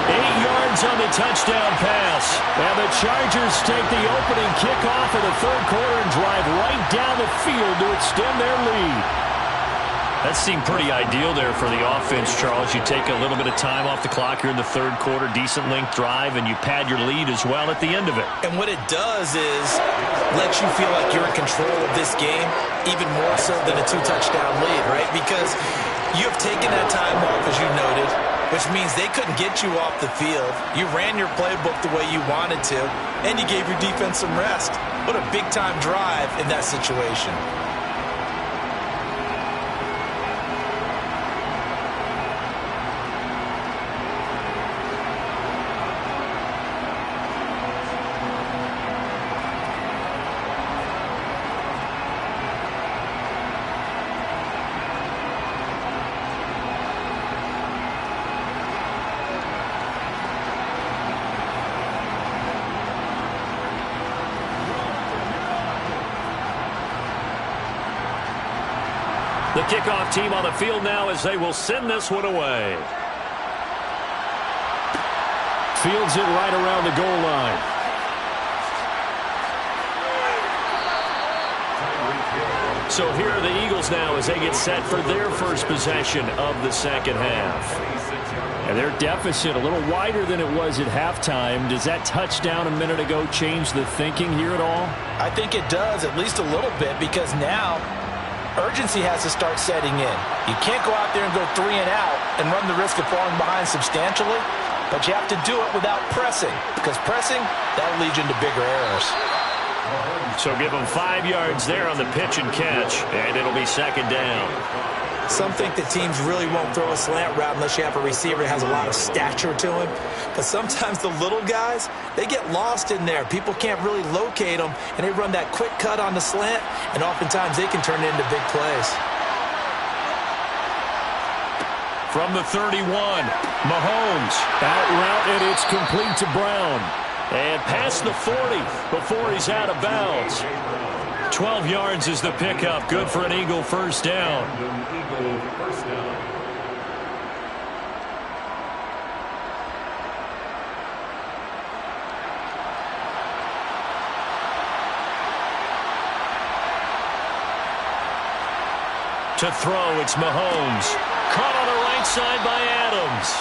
8 yards on the touchdown pass. And the Chargers take the opening kickoff of the 3rd quarter and drive right down the field to extend their lead. That seemed pretty ideal there for the offense, Charles. You take a little bit of time off the clock here in the 3rd quarter, decent length drive, and you pad your lead as well at the end of it. And what it does is let you feel like you're in control of this game, even more so than a 2-touchdown lead, right? Because you have taken that time off, as you noted, which means they couldn't get you off the field. You ran your playbook the way you wanted to, and you gave your defense some rest. What a big-time drive in that situation. The kickoff team on the field now as they will send this one away. Fields it right around the goal line. So here are the Eagles now as they get set for their first possession of the 2nd half. And their deficit a little wider than it was at halftime. Does that touchdown a minute ago change the thinking here at all? I think it does, at least a little bit, because now urgency has to start setting in. You can't go out there and go 3 and out and run the risk of falling behind substantially, but you have to do it without pressing, because pressing, that'll lead you into bigger errors. So give them 5 yards there on the pitch and catch, and it'll be 2nd down. Some think that teams really won't throw a slant route unless you have a receiver that has a lot of stature to him. But sometimes the little guys, they get lost in there. People can't really locate them, and they run that quick cut on the slant, and oftentimes they can turn it into big plays. From the 31, Mahomes out route, and it's complete to Brown. And past the 40 before he's out of bounds. 12 yards is the pickup. Good for an Eagle first down. To throw, it's Mahomes. Caught on the right side by Adams.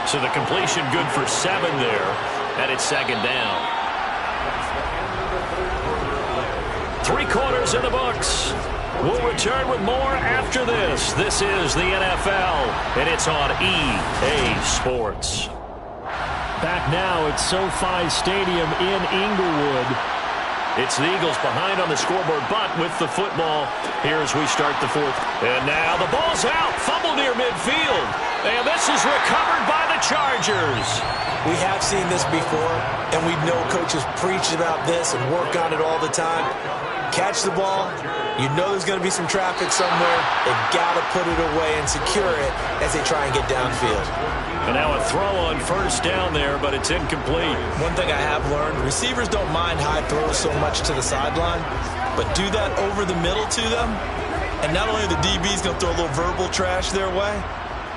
So the completion good for 7 there. And it's 2nd down. 3 quarters in the books. We'll return with more after this. This is the NFL, and it's on EA Sports. Back now at SoFi Stadium in Inglewood. It's the Eagles behind on the scoreboard, but with the football here as we start the 4th. And now the ball's out. Fumble near midfield. And this is recovered by the Chargers. We have seen this before, and we know coaches preach about this and work on it all the time. Catch the ball. You know there's going to be some traffic somewhere. They've got to put it away and secure it as they try and get downfield. And now a throw on first down there, but it's incomplete. One thing I have learned, receivers don't mind high throws so much to the sideline, but do that over the middle to them, and not only the DB's going to throw a little verbal trash their way,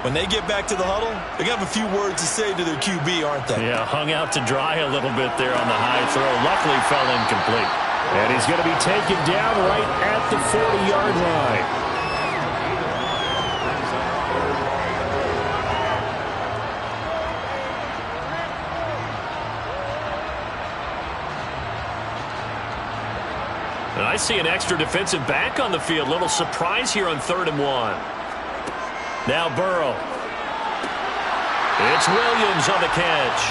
when they get back to the huddle, they're going to have a few words to say to their QB, aren't they? Yeah, hung out to dry a little bit there on the high throw. Luckily fell incomplete. And he's going to be taken down right at the 40-yard line. And I see an extra defensive back on the field. Little surprise here on 3rd and 1. Now Burrow. It's Williams on the catch.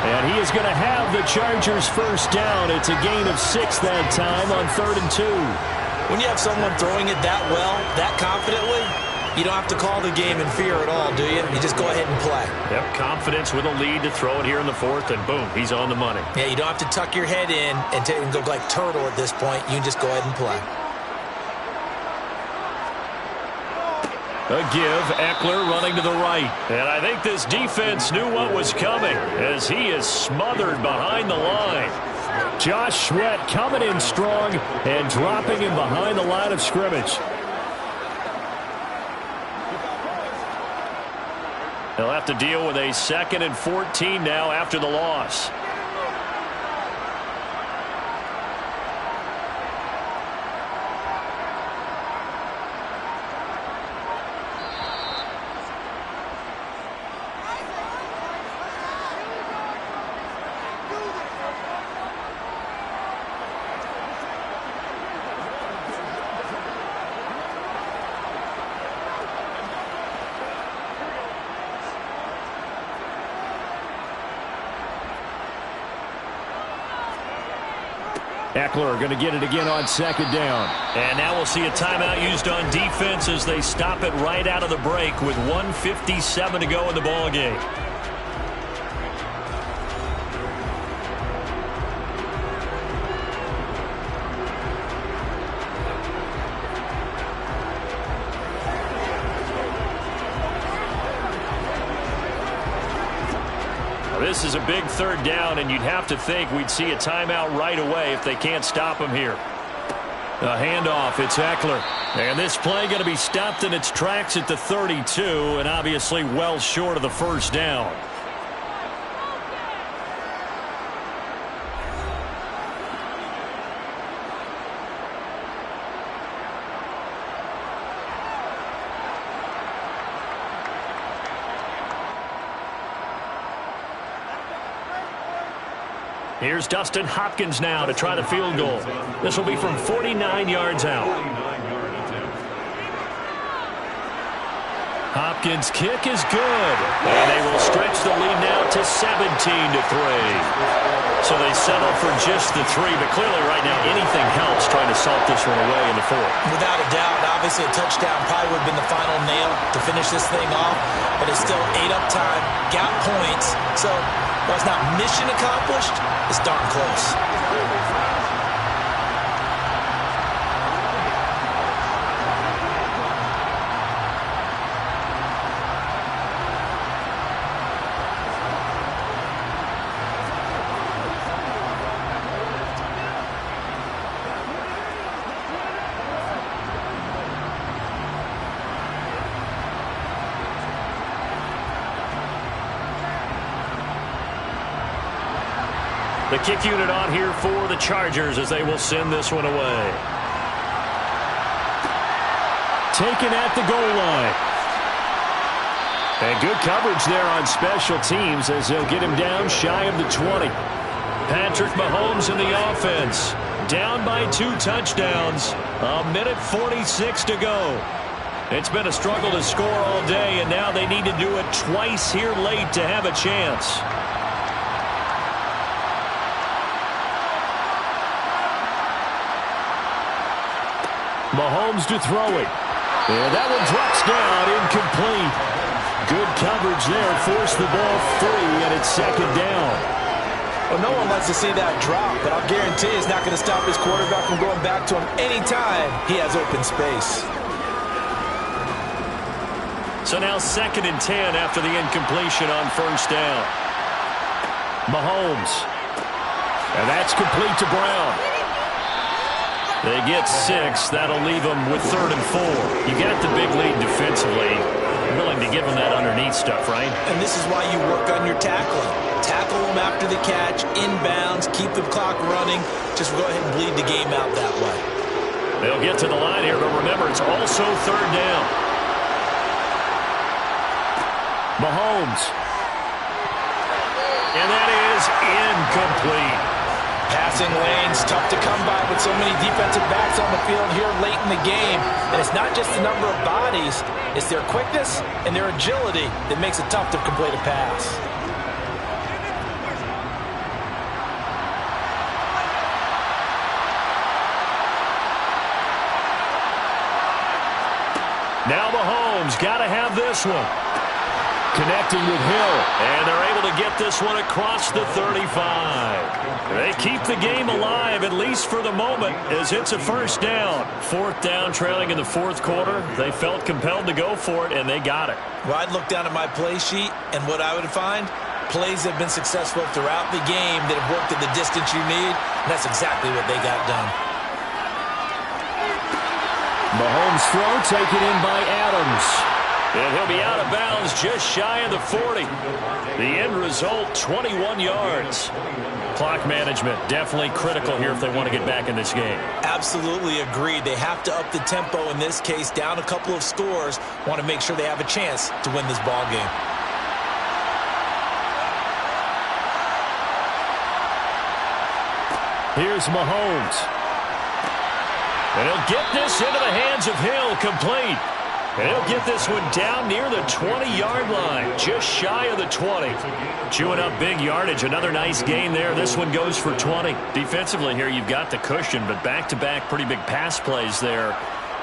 And he is going to have the Chargers first down. It's a gain of 6 that time on 3rd and 2. When you have someone throwing it that well, that confidently, you don't have to call the game in fear at all, do you? You just go ahead and play. Yep, confidence with a lead to throw it here in the 4th, and boom, he's on the money. Yeah, you don't have to tuck your head in and go like turtle at this point. You just go ahead and play. A give, Eckler running to the right. And I think this defense knew what was coming as he is smothered behind the line. Josh Sweat coming in strong and dropping him behind the line of scrimmage. They'll have to deal with a 2nd and 14 now after the loss. Eckler going to get it again on 2nd down. And now we'll see a timeout used on defense as they stop it right out of the break with 1:57 to go in the ball game. This is a big 3rd down, and you'd have to think we'd see a timeout right away if they can't stop him here. A handoff, it's Eckler. And this play going to be stopped in its tracks at the 32, and obviously well short of the first down. Here's Dustin Hopkins now to try the field goal. This will be from 49 yards out. Hopkins' kick is good. And they will stretch the lead now to 17-3. So they settle for just the 3, but clearly right now anything helps trying to salt this one away in the 4th. Without a doubt, obviously a touchdown probably would have been the final nail to finish this thing off, but it's still 8 up time, got points, so while it's not mission accomplished, it's darn close. The kick unit on here for the Chargers as they will send this one away. Taken at the goal line. And good coverage there on special teams as they'll get him down shy of the 20. Patrick Mahomes in the offense. Down by 2 touchdowns. 1:46 to go. It's been a struggle to score all day, and now they need to do it twice here late to have a chance. Mahomes to throw it. And that one drops down, incomplete. Good coverage there, forced the ball free, and it's 2nd down. Well, no one wants to see that drop, but I'll guarantee it's not going to stop his quarterback from going back to him anytime he has open space. So now 2nd and 10 after the incompletion on 1st down. Mahomes. And that's complete to Brown. They get 6. That'll leave them with 3rd and 4. You got the big lead defensively. You're willing to give them that underneath stuff, right? And this is why you work on your tackling. Tackle them after the catch, inbounds, keep the clock running. Just go ahead and bleed the game out that way. They'll get to the line here, but remember, it's also 3rd down. Mahomes. And that is incomplete. Passing lanes, tough to come by with So many defensive backs on the field here late in the game. And it's not just the number of bodies, it's their quickness and their agility that makes it tough to complete a pass. Now Mahomes got to have this one. Connecting with Hill, and they're able to get this one across the 35. They keep the game alive, at least for the moment, as it's a first down. Fourth down, trailing in the fourth quarter. They felt compelled to go for it, and they got it. Well, I'd look down at my play sheet, and what I would find, plays have been successful throughout the game that have worked at the distance you need, and that's exactly what they got done. Mahomes' throw taken in by Adams. And he'll be out of bounds just shy of the 40. The end result, 21 yards. Clock management, definitely critical here if they want to get back in this game. Absolutely agreed. They have to up the tempo in this case, down a couple of scores. Want to make sure they have a chance to win this ball game. Here's Mahomes. And he'll get this into the hands of Hill, complete. And he'll get this one down near the 20-yard line, just shy of the 20. Chewing up big yardage, another nice gain there. This one goes for 20. Defensively here, you've got the cushion, but back-to-back pretty big pass plays there.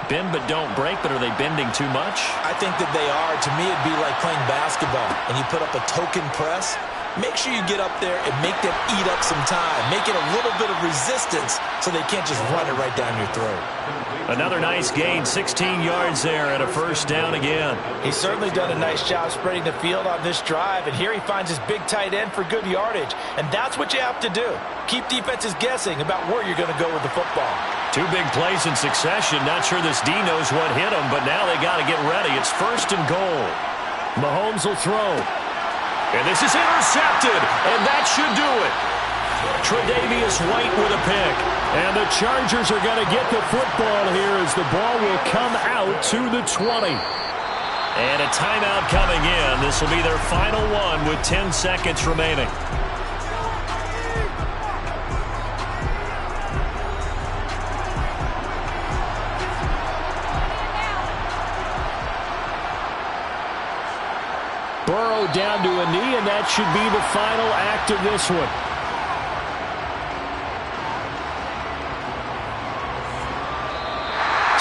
Bend but don't break, but are they bending too much? I think that they are. To me, it'd be like playing basketball, and you put up a token press. Make sure you get up there and make them eat up some time. Make it a little bit of resistance so they can't just run it right down your throat. Another nice gain, 16 yards there and a first down again. He's certainly done a nice job spreading the field on this drive, and here he finds his big tight end for good yardage. And that's what you have to do. Keep defenses guessing about where you're going to go with the football. Two big plays in succession. Not sure this D knows what hit him, but now they got to get ready. It's first and goal. Mahomes will throw. And this is intercepted, and that should do it. Tre'Davious White with a pick. And the Chargers are going to get the football here as the ball will come out to the 20. And a timeout coming in. This will be their final one with 10 seconds remaining. Burrow down to a knee, and that should be the final act of this one.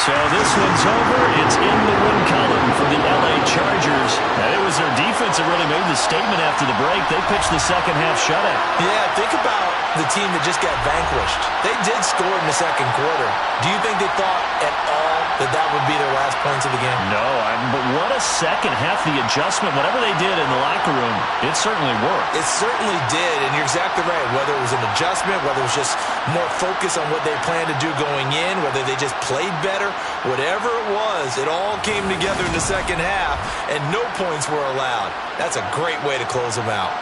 So this one's over. It's in the win column for the L.A. Chargers. And it was their defense that really made the statement after the break. They pitched the second half shutout. Yeah, think about the team that just got vanquished. They did score in the second quarter. Do you think they thought at all that would be their last points of the game? No, but what a second half. The adjustment, whatever they did in the locker room, it certainly worked. It certainly did, and you're exactly right. Whether it was an adjustment, whether it was just more focus on what they planned to do going in, whether they just played better, whatever it was, it all came together in the second half, and no points were allowed. That's a great way to close them out.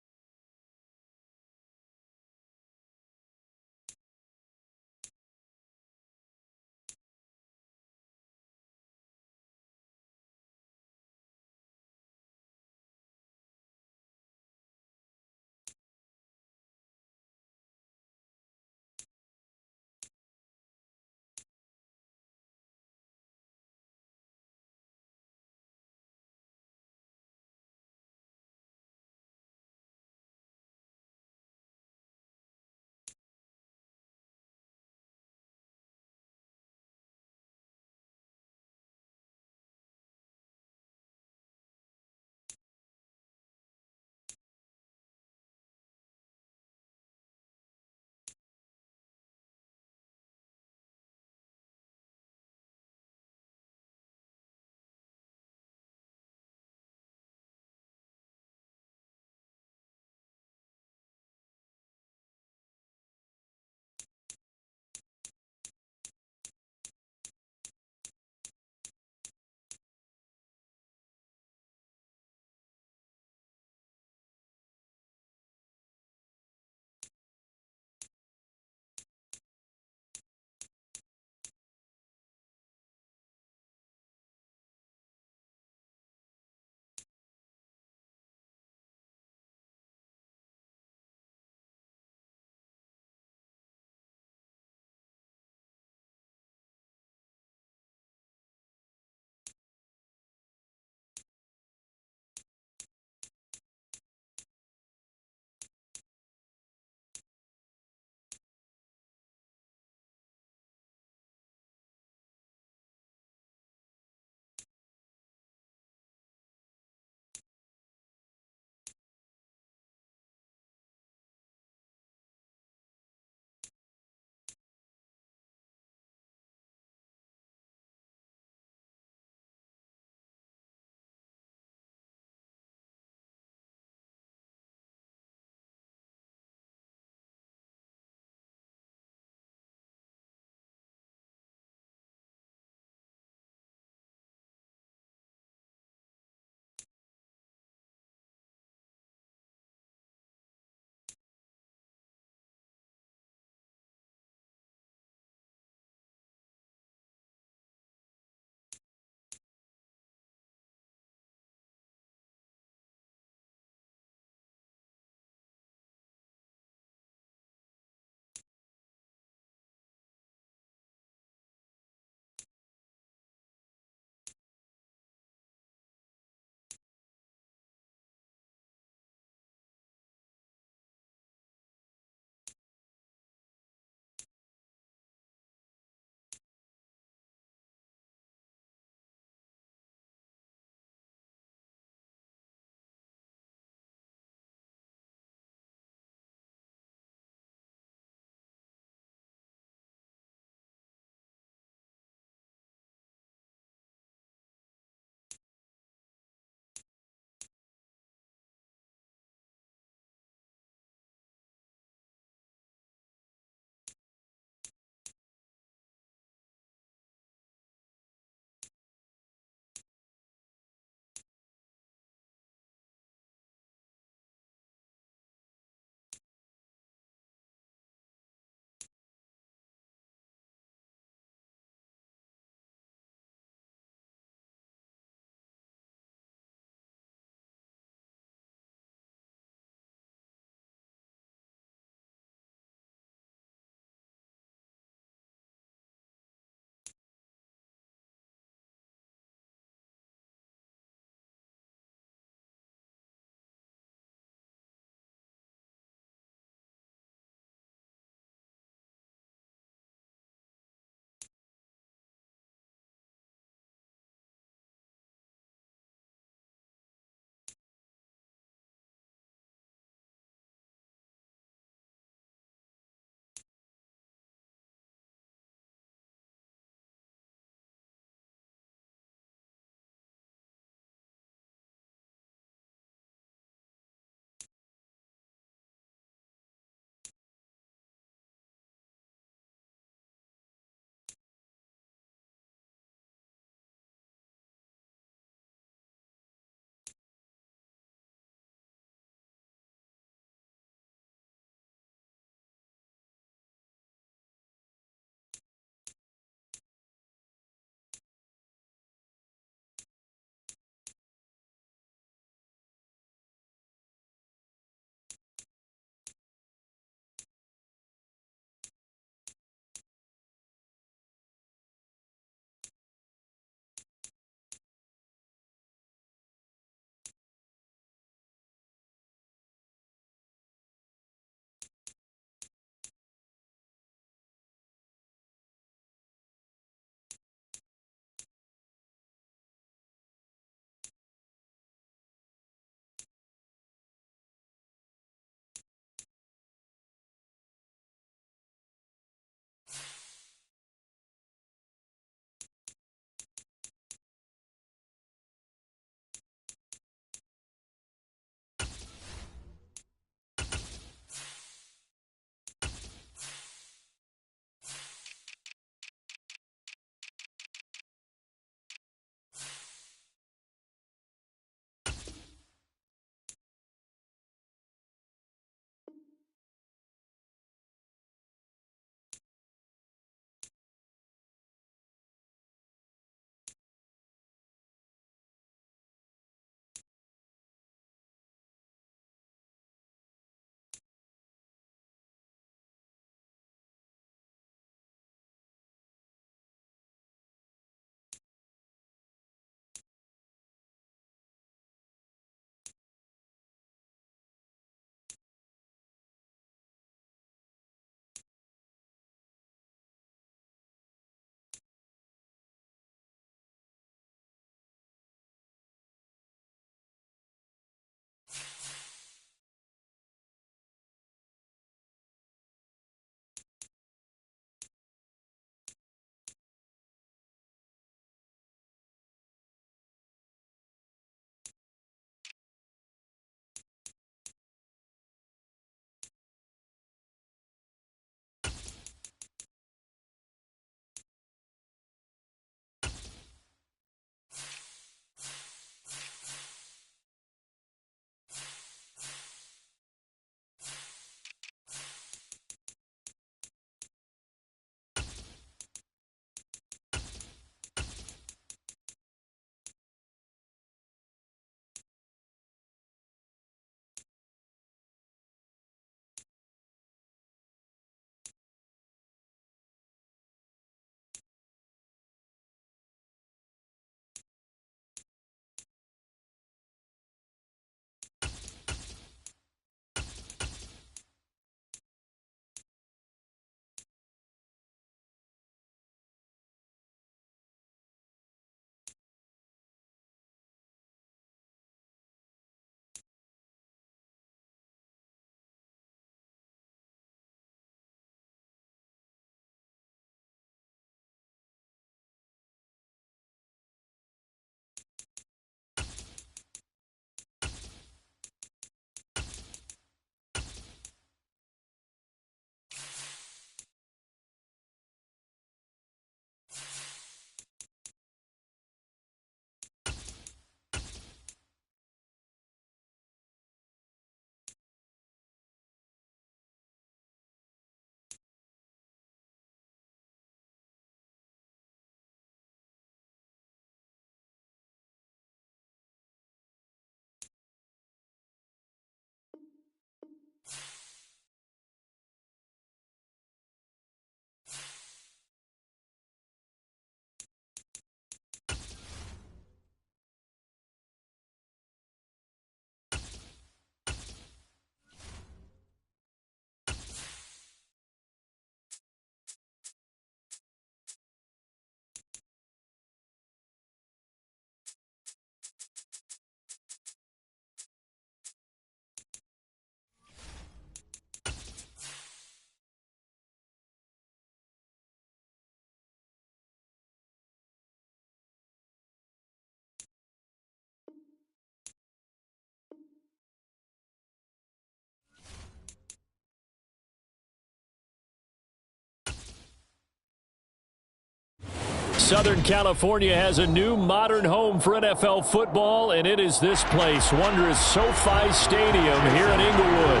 Southern California has a new modern home for NFL football, and it is this place, wondrous SoFi Stadium here in Inglewood.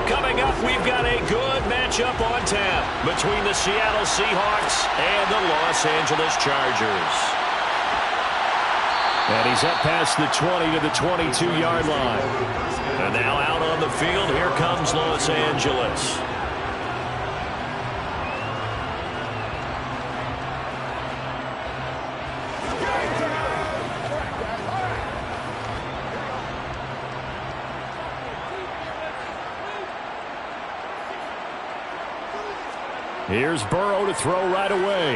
Coming up, we've got a good matchup on tap between the Seattle Seahawks and the Los Angeles Chargers. And he's up past the 20 to the 22-yard line. And now out on the field, here comes Los Angeles. Here's Burrow to throw right away.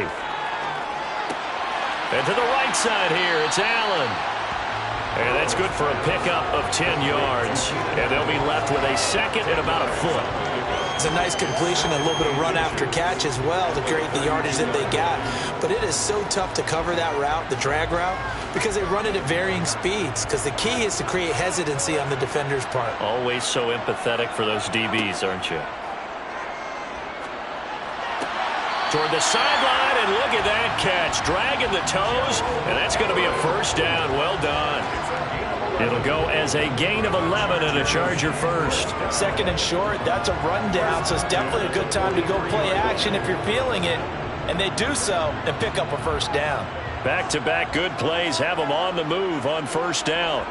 And to the right side here, it's Allen. And that's good for a pickup of 10 yards. And they'll be left with a second and about a foot. It's a nice completion and a little bit of run after catch as well to create the yardage that they got. But it is so tough to cover that route, the drag route, because they run it at varying speeds. Because the key is to create hesitancy on the defender's part. Always so empathetic for those DBs, aren't you? Toward the sideline, and look at that catch. Dragging the toes, and that's going to be a first down. Well done. It'll go as a gain of 11 and a Charger first. Second and short, that's a rundown, so it's definitely a good time to go play action if you're feeling it. And they do so and pick up a first down. Back-to-back good plays have them on the move on first down.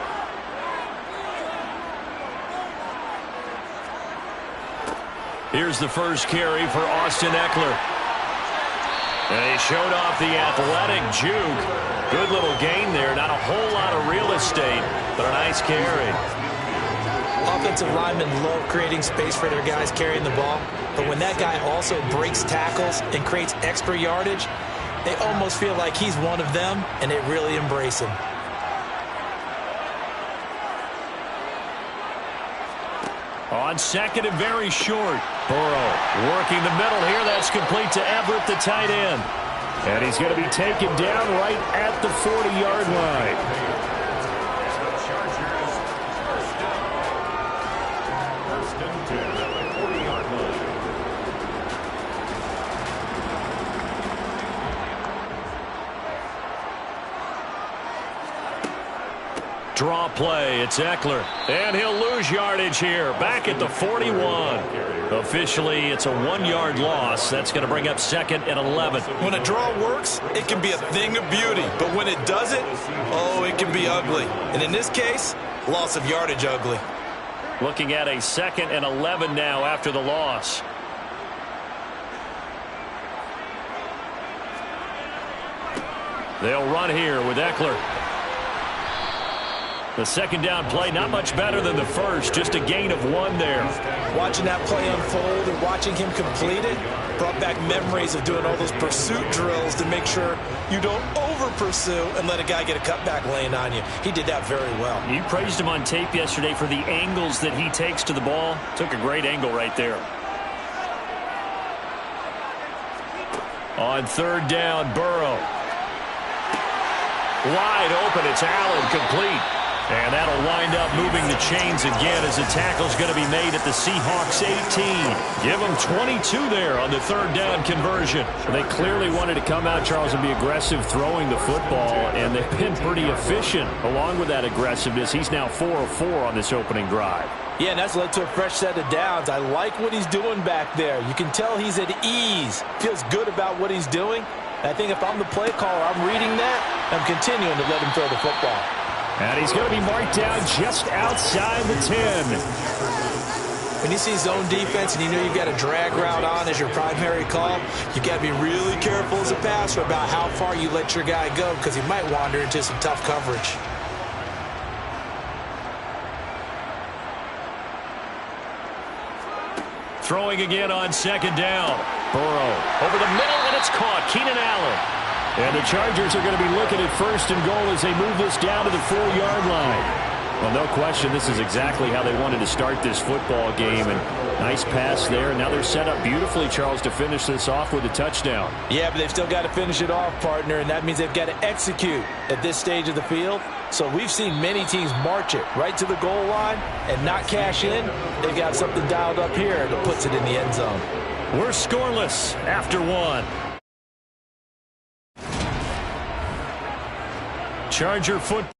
Here's the first carry for Austin Eckler. And he showed off the athletic juke. Good little gain there. Not a whole lot of real estate, but a nice carry. Offensive linemen love creating space for their guys carrying the ball. But when that guy also breaks tackles and creates extra yardage, they almost feel like he's one of them, and they really embrace him. On second and very short. Burrow working the middle here. That's complete to Everett, the tight end. And he's going to be taken down right at the 40-yard line. First and 10 at the 40-yard line. Draw play. It's Eckler. And he'll lose yardage here. Back at the 41. Officially, it's a 1-yard loss. That's going to bring up second and 11. When a draw works, it can be a thing of beauty. But when it doesn't, oh, it can be ugly. And in this case, loss of yardage ugly. Looking at a second and 11 now after the loss. They'll run here with Eckler. The second down play, not much better than the first. Just a gain of 1 there. Watching that play unfold and watching him complete it brought back memories of doing all those pursuit drills to make sure you don't over-pursue and let a guy get a cutback lane on you. He did that very well. You praised him on tape yesterday for the angles that he takes to the ball. Took a great angle right there. On third down, Burrow. Wide open, it's Allen, complete. And that'll wind up moving the chains again as the tackle's going to be made at the Seahawks 18. Give them 22 there on the third down conversion. They clearly wanted to come out, Charles, and be aggressive throwing the football, and they've been pretty efficient along with that aggressiveness. He's now 4 of 4 on this opening drive. Yeah, and that's led to a fresh set of downs. I like what he's doing back there. You can tell he's at ease. Feels good about what he's doing. And I think if I'm the play caller, I'm reading that. I'm continuing to let him throw the football. And he's going to be marked down just outside the 10. When you see zone defense and you know you've got a drag route on as your primary call, you got to be really careful as a passer about how far you let your guy go because he might wander into some tough coverage. Throwing again on second down. Burrow over the middle, and it's caught. Keenan Allen. And the Chargers are going to be looking at first and goal as they move this down to the 4-yard line. Well, no question, this is exactly how they wanted to start this football game. And nice pass there. Now they're set up beautifully, Charles, to finish this off with a touchdown. Yeah, but they've still got to finish it off, partner, and that means they've got to execute at this stage of the field. So we've seen many teams march it right to the goal line and not cash in. They've got something dialed up here that puts it in the end zone. We're scoreless after 1. Charger football.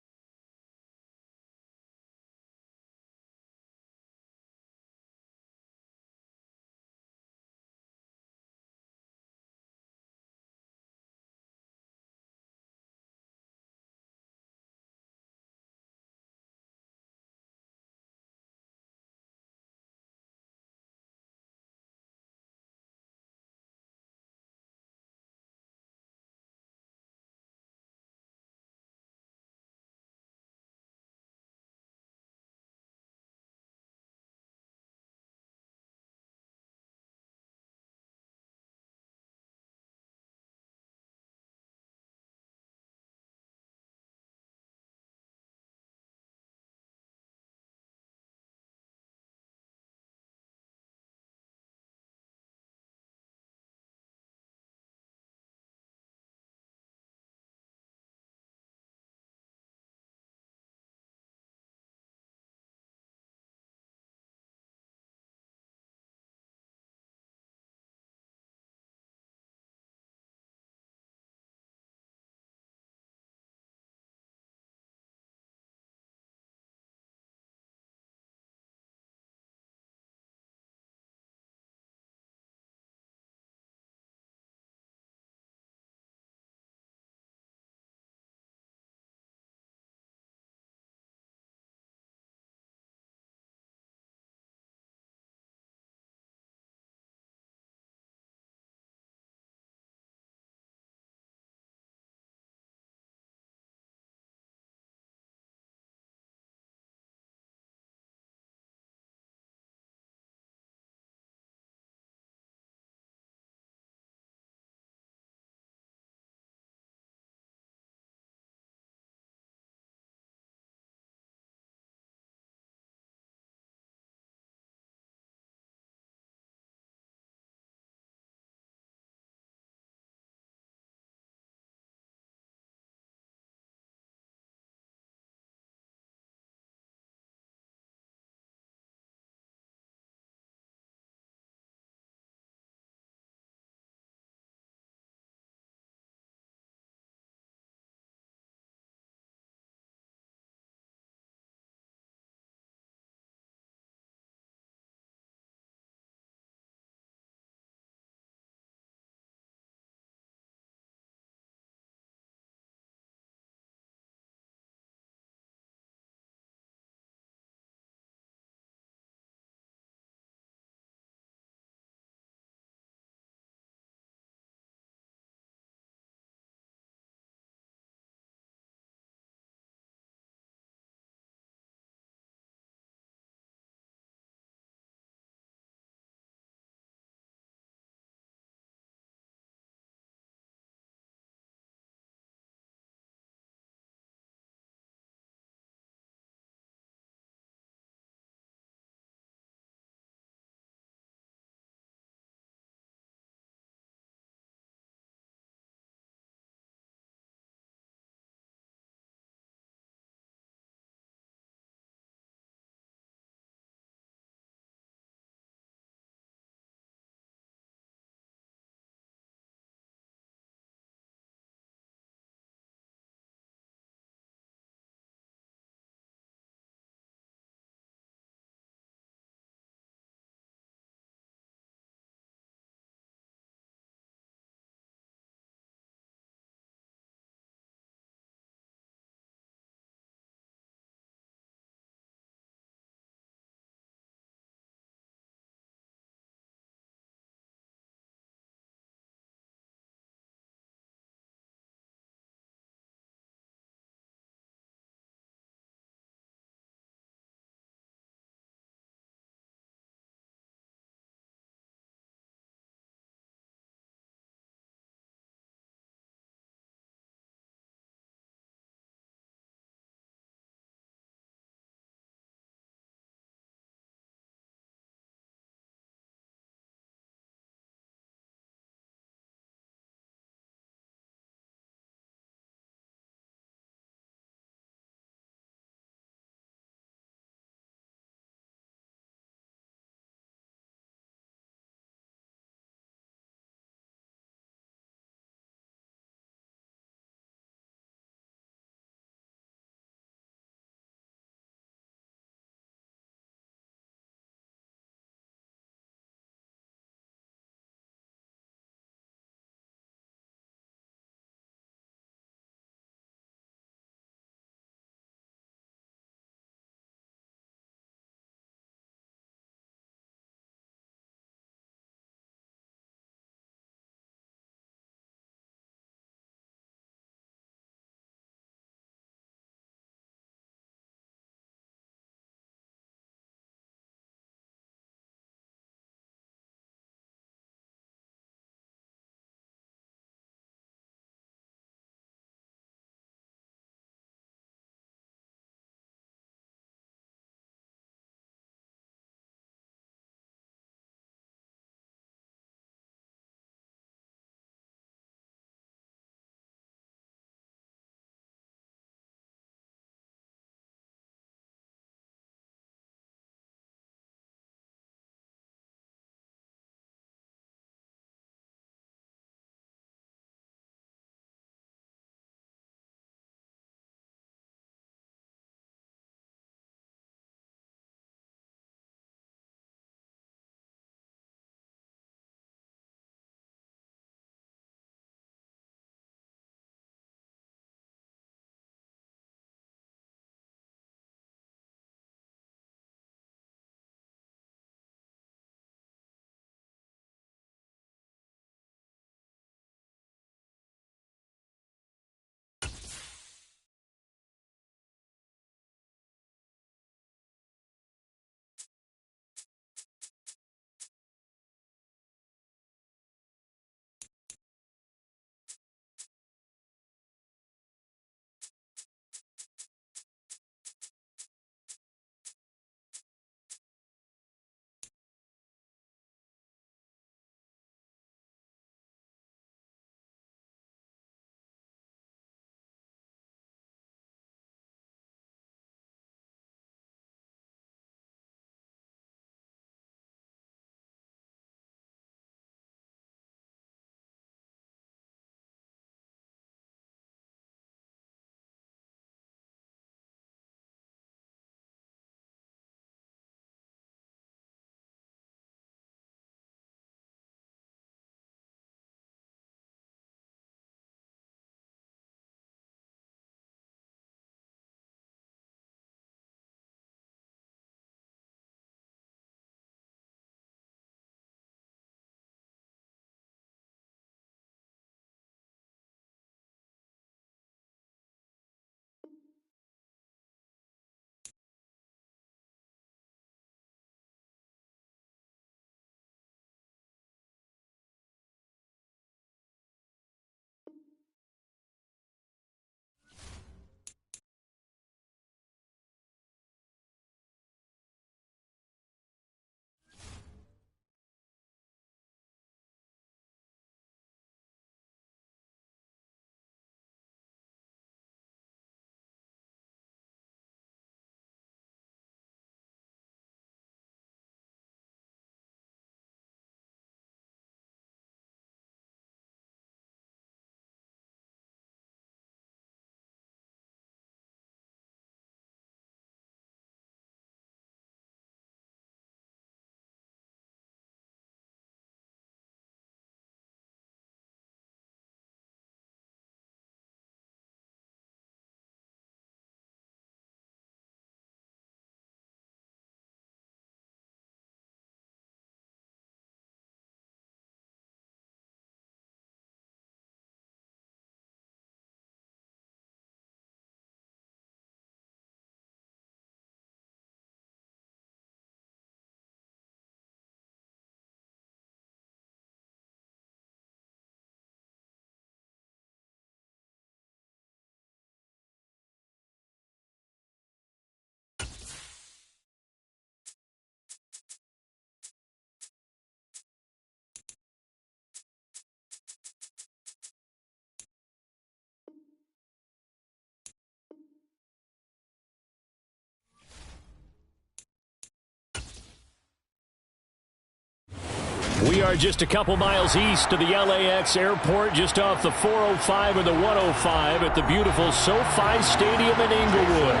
are just a couple miles east of the LAX airport, just off the 405 and the 105 at the beautiful SoFi Stadium in Inglewood.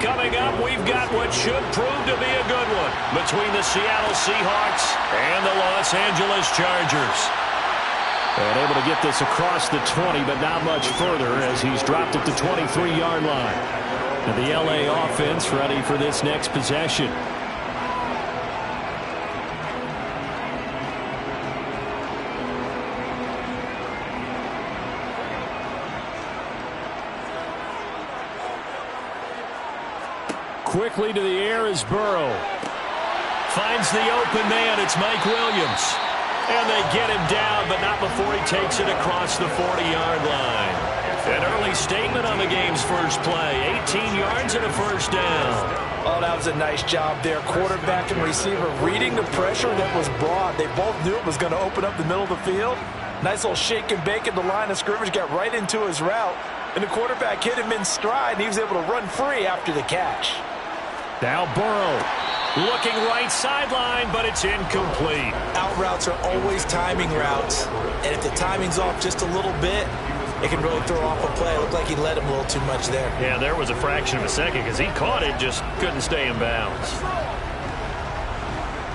Coming up, we've got what should prove to be a good one between the Seattle Seahawks and the Los Angeles Chargers. And able to get this across the 20, but not much further as he's dropped at the 23-yard line. And the LA offense ready for this next possession. Quickly to the air is Burrow. Finds the open man. It's Mike Williams. And they get him down, but not before he takes it across the 40-yard line. An early statement on the game's first play. 18 yards and a first down. Oh, that was a nice job there. Quarterback and receiver reading the pressure that was brought. They both knew it was going to open up the middle of the field. Nice little shake and bake at the line of scrimmage. Got right into his route. And the quarterback hit him in stride, and he was able to run free after the catch. Now Burrow. Looking right sideline, but it's incomplete. Out routes are always timing routes. And if the timing's off just a little bit, it can really throw off a play. It looked like he led him a little too much there. Yeah, there was a fraction of a second because he caught it, just couldn't stay in bounds.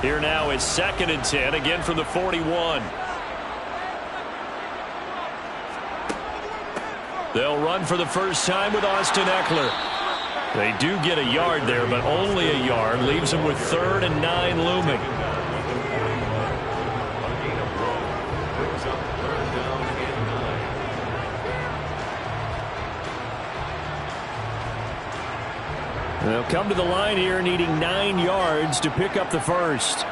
Here now is 2nd and 10, again from the 41. They'll run for the first time with Austin Eckler. They do get a yard there, but only a yard. Leaves them with 3rd and 9 looming. They'll come to the line here needing 9 yards to pick up the first.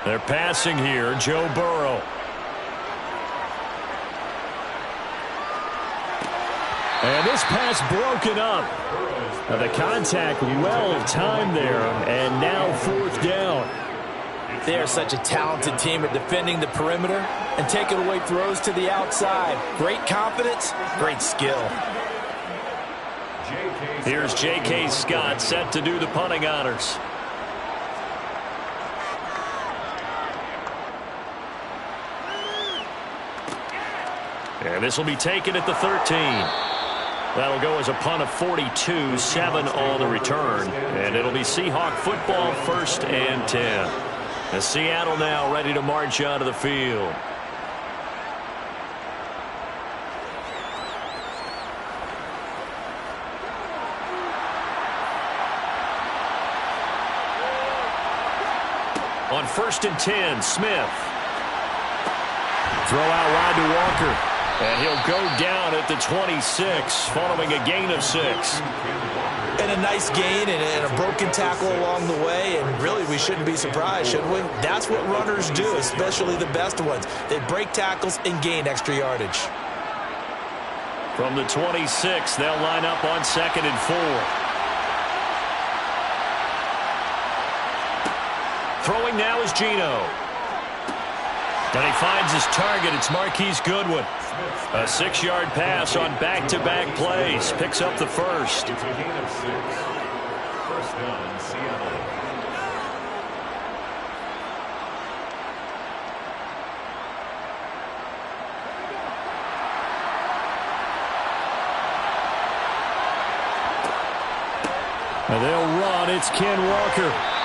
They're passing here, Joe Burrow. And this pass broken up. The contact well timed there, and now 4th down. They are such a talented team at defending the perimeter and taking away throws to the outside. Great confidence, great skill. Here's J.K. Scott set to do the punting honors. And this will be taken at the 13. That'll go as a punt of 42, 7 on the return. And it'll be Seahawk football, 1st and 10. And Seattle now ready to march onto the field. On 1st and 10, Smith. Throw out wide to Walker. And he'll go down at the 26, following a gain of 6. And a nice gain and a broken tackle along the way. And really, we shouldn't be surprised, should we? That's what runners do, especially the best ones. They break tackles and gain extra yardage. From the 26, they'll line up on 2nd and 4. Throwing now is Geno. And he finds his target. It's Marquise Goodwin. A 6-yard pass on back-to-back plays. Picks up the first. It's a gain of 6. First down, Seattle. And they'll run. It's Ken Walker.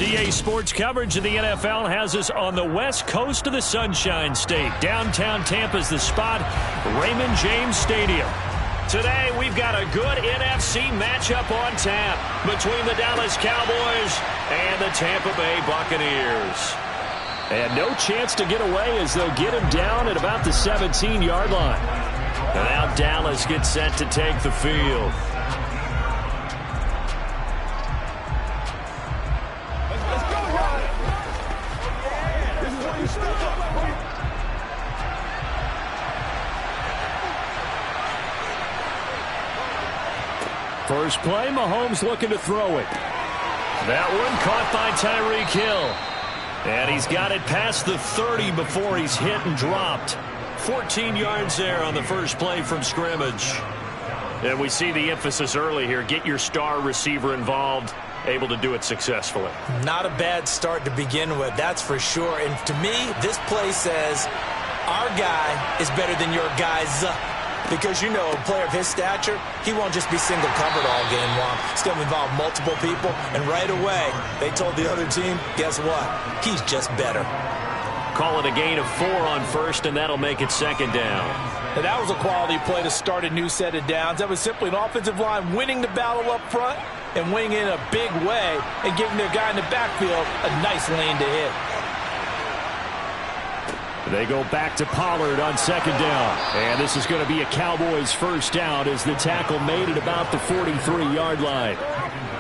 DA Sports coverage of the NFL has us on the west coast of the Sunshine State. Downtown Tampa's the spot, Raymond James Stadium. Today, we've got a good NFC matchup on tap between the Dallas Cowboys and the Tampa Bay Buccaneers. And no chance to get away as they'll get him down at about the 17-yard line. And now Dallas gets set to take the field. Let's go, Rod. This is where you step up. First play, Mahomes looking to throw it. That one caught by Tyreek Hill. And he's got it past the 30 before he's hit and dropped. 14 yards there on the first play from scrimmage. And we see the emphasis early here. Get your star receiver involved. Able to do it successfully. Not a bad start to begin with, that's for sure. And to me, this play says our guy is better than your guys. Because, you know, a player of his stature, he won't just be single covered all game long. He's going to involve multiple people, and right away, they told the other team, guess what? He's just better. Call it a gain of 4 on first, and that'll make it second down. Now, that was a quality play to start a new set of downs. That was simply an offensive line winning the battle up front and winning in a big way and giving their guy in the backfield a nice lane to hit. They go back to Pollard on second down. And this is going to be a Cowboys first down as the tackle made it about the 43-yard line.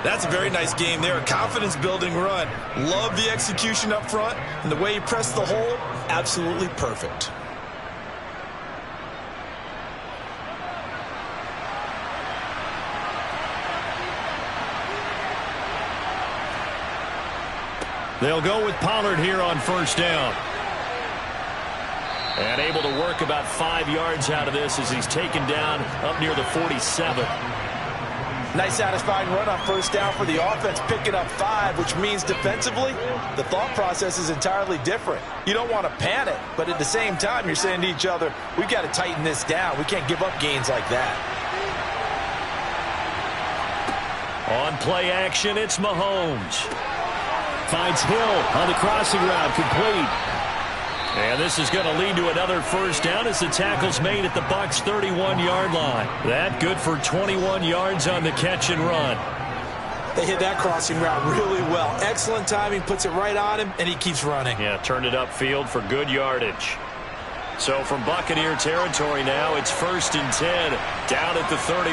That's a very nice game there. A confidence-building run. Love the execution up front. And the way he pressed the hole, absolutely perfect. They'll go with Pollard here on first down. And able to work about 5 yards out of this as he's taken down up near the 47. Nice satisfying run on first down for the offense, picking up 5, which means defensively, the thought process is entirely different. You don't want to panic, but at the same time, you're saying to each other, we've got to tighten this down. We can't give up gains like that. On play action, it's Mahomes. Finds Hill on the crossing route, complete. And this is going to lead to another first down as the tackle's made at the Bucs' 31-yard line. That good for 21 yards on the catch and run. They hit that crossing route really well. Excellent timing, puts it right on him, and he keeps running. Yeah, turned it upfield for good yardage. So from Buccaneer territory now, it's 1st and 10, down at the 31.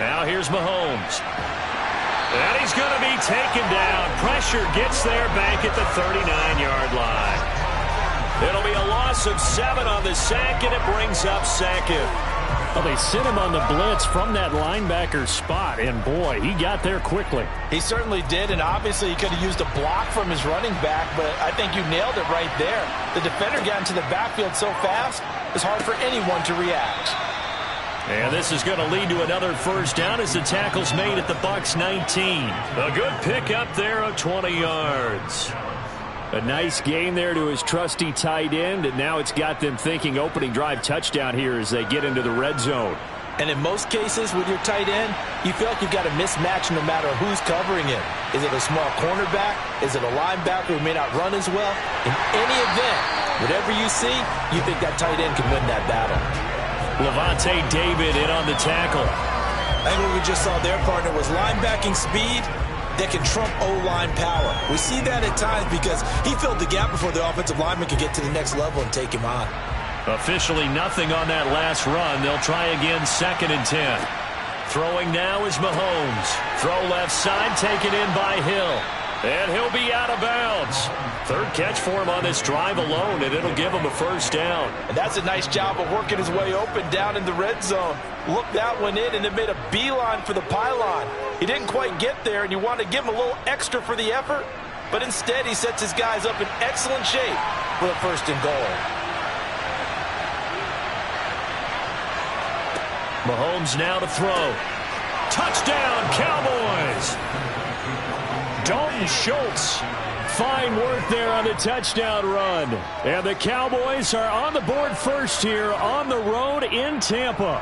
Now here's Mahomes. And he's going to be taken down. Pressure gets there back at the 39-yard line. It'll be a loss of 7 on the sack, and it brings up 2nd. Well, they sent him on the blitz from that linebacker spot, and boy, he got there quickly. He certainly did, and obviously he could have used a block from his running back, but I think you nailed it right there. The defender got into the backfield so fast, it's hard for anyone to react. And this is going to lead to another first down as the tackle's made at the Bucs' 19. A good pickup there of 20 yards. A nice gain there to his trusty tight end, and now it's got them thinking opening drive touchdown here as they get into the red zone. And in most cases with your tight end, you feel like you've got a mismatch no matter who's covering it. Is it a small cornerback? Is it a linebacker who may not run as well? In any event, whatever you see, you think that tight end can win that battle. Levante David in on the tackle. I think what we just saw their partner was linebacking speed that can trump O-line power. We see that at times because he filled the gap before the offensive lineman could get to the next level and take him on. Officially nothing on that last run. They'll try again 2nd and 10. Throwing now is Mahomes. Throw left side, taken in by Hill. And he'll be out of bounds. 3rd catch for him on this drive alone, and it'll give him a first down. And that's a nice job of working his way open down in the red zone. Look that one in, and it made a beeline for the pylon. He didn't quite get there, and you want to give him a little extra for the effort, but instead he sets his guys up in excellent shape for the 1st and goal. Mahomes now to throw. Touchdown, Cowboys! Dalton Schultz. Fine work there on the touchdown run. And the Cowboys are on the board first here on the road in Tampa.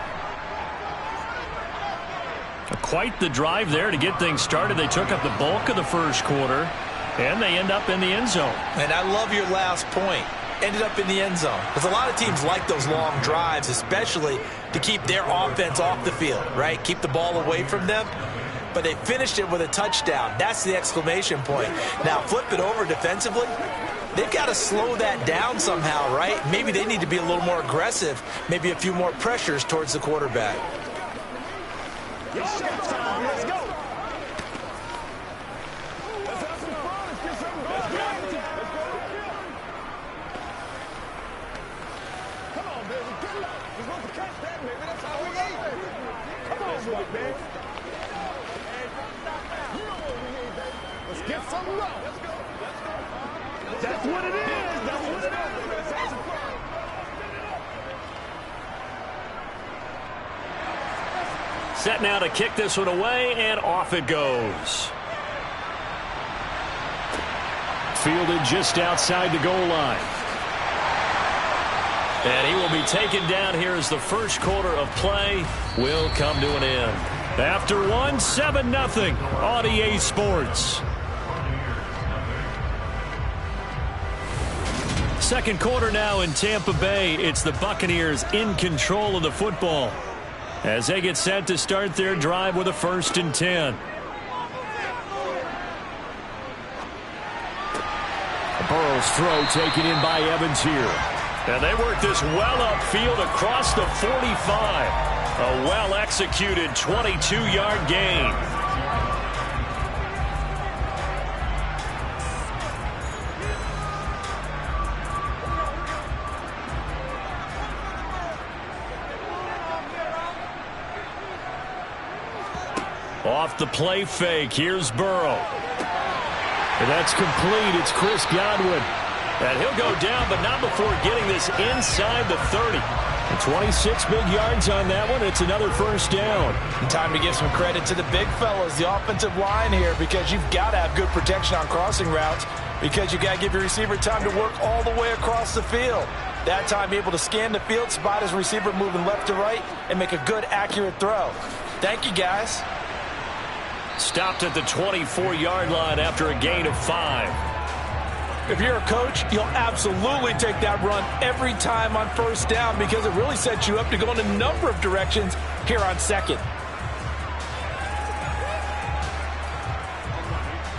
A quite the drive there to get things started. They took up the bulk of the first quarter, and they end up in the end zone. And I love your last point. Ended up in the end zone. Because a lot of teams like those long drives, especially to keep their offense off the field, right? Keep the ball away from them. But they finished it with a touchdown. That's the exclamation point. Now, flip it over defensively. They've got to slow that down somehow, right? Maybe they need to be a little more aggressive. Maybe a few more pressures towards the quarterback. It's showtime. Let's go. Let's have some fun. Let's get some fun. Come on, baby. Get it up. We're supposed to catch that, baby. That's how we eat. Come on with it, baby. You know what we need, baby. Let's get some love. Let's go. That's what it is. That's what it is. Let's have some fun. Set now to kick this one away, and off it goes. Fielded just outside the goal line. And he will be taken down here as the first quarter of play will come to an end. After one, 7-0 on EA Sports. Second quarter now in Tampa Bay. It's the Buccaneers in control of the football as they get set to start their drive with a 1st and 10. Burrow's throw taken in by Evans here. And they work this well upfield across the 45. A well-executed 22-yard gain. Off the play fake, here's Burrow. And that's complete. It's Chris Godwin. And he'll go down, but not before getting this inside the 30. And 26 big yards on that one. It's another 1st down. And time to give some credit to the big fellas, the offensive line here, because you've got to have good protection on crossing routes, because you've got to give your receiver time to work all the way across the field. That time, able to scan the field, spot his receiver moving left to right, and make a good, accurate throw. Thank you, guys. Stopped at the 24-yard line after a gain of 5. If you're a coach, you'll absolutely take that run every time on 1st down because it really sets you up to go in a number of directions here on 2nd.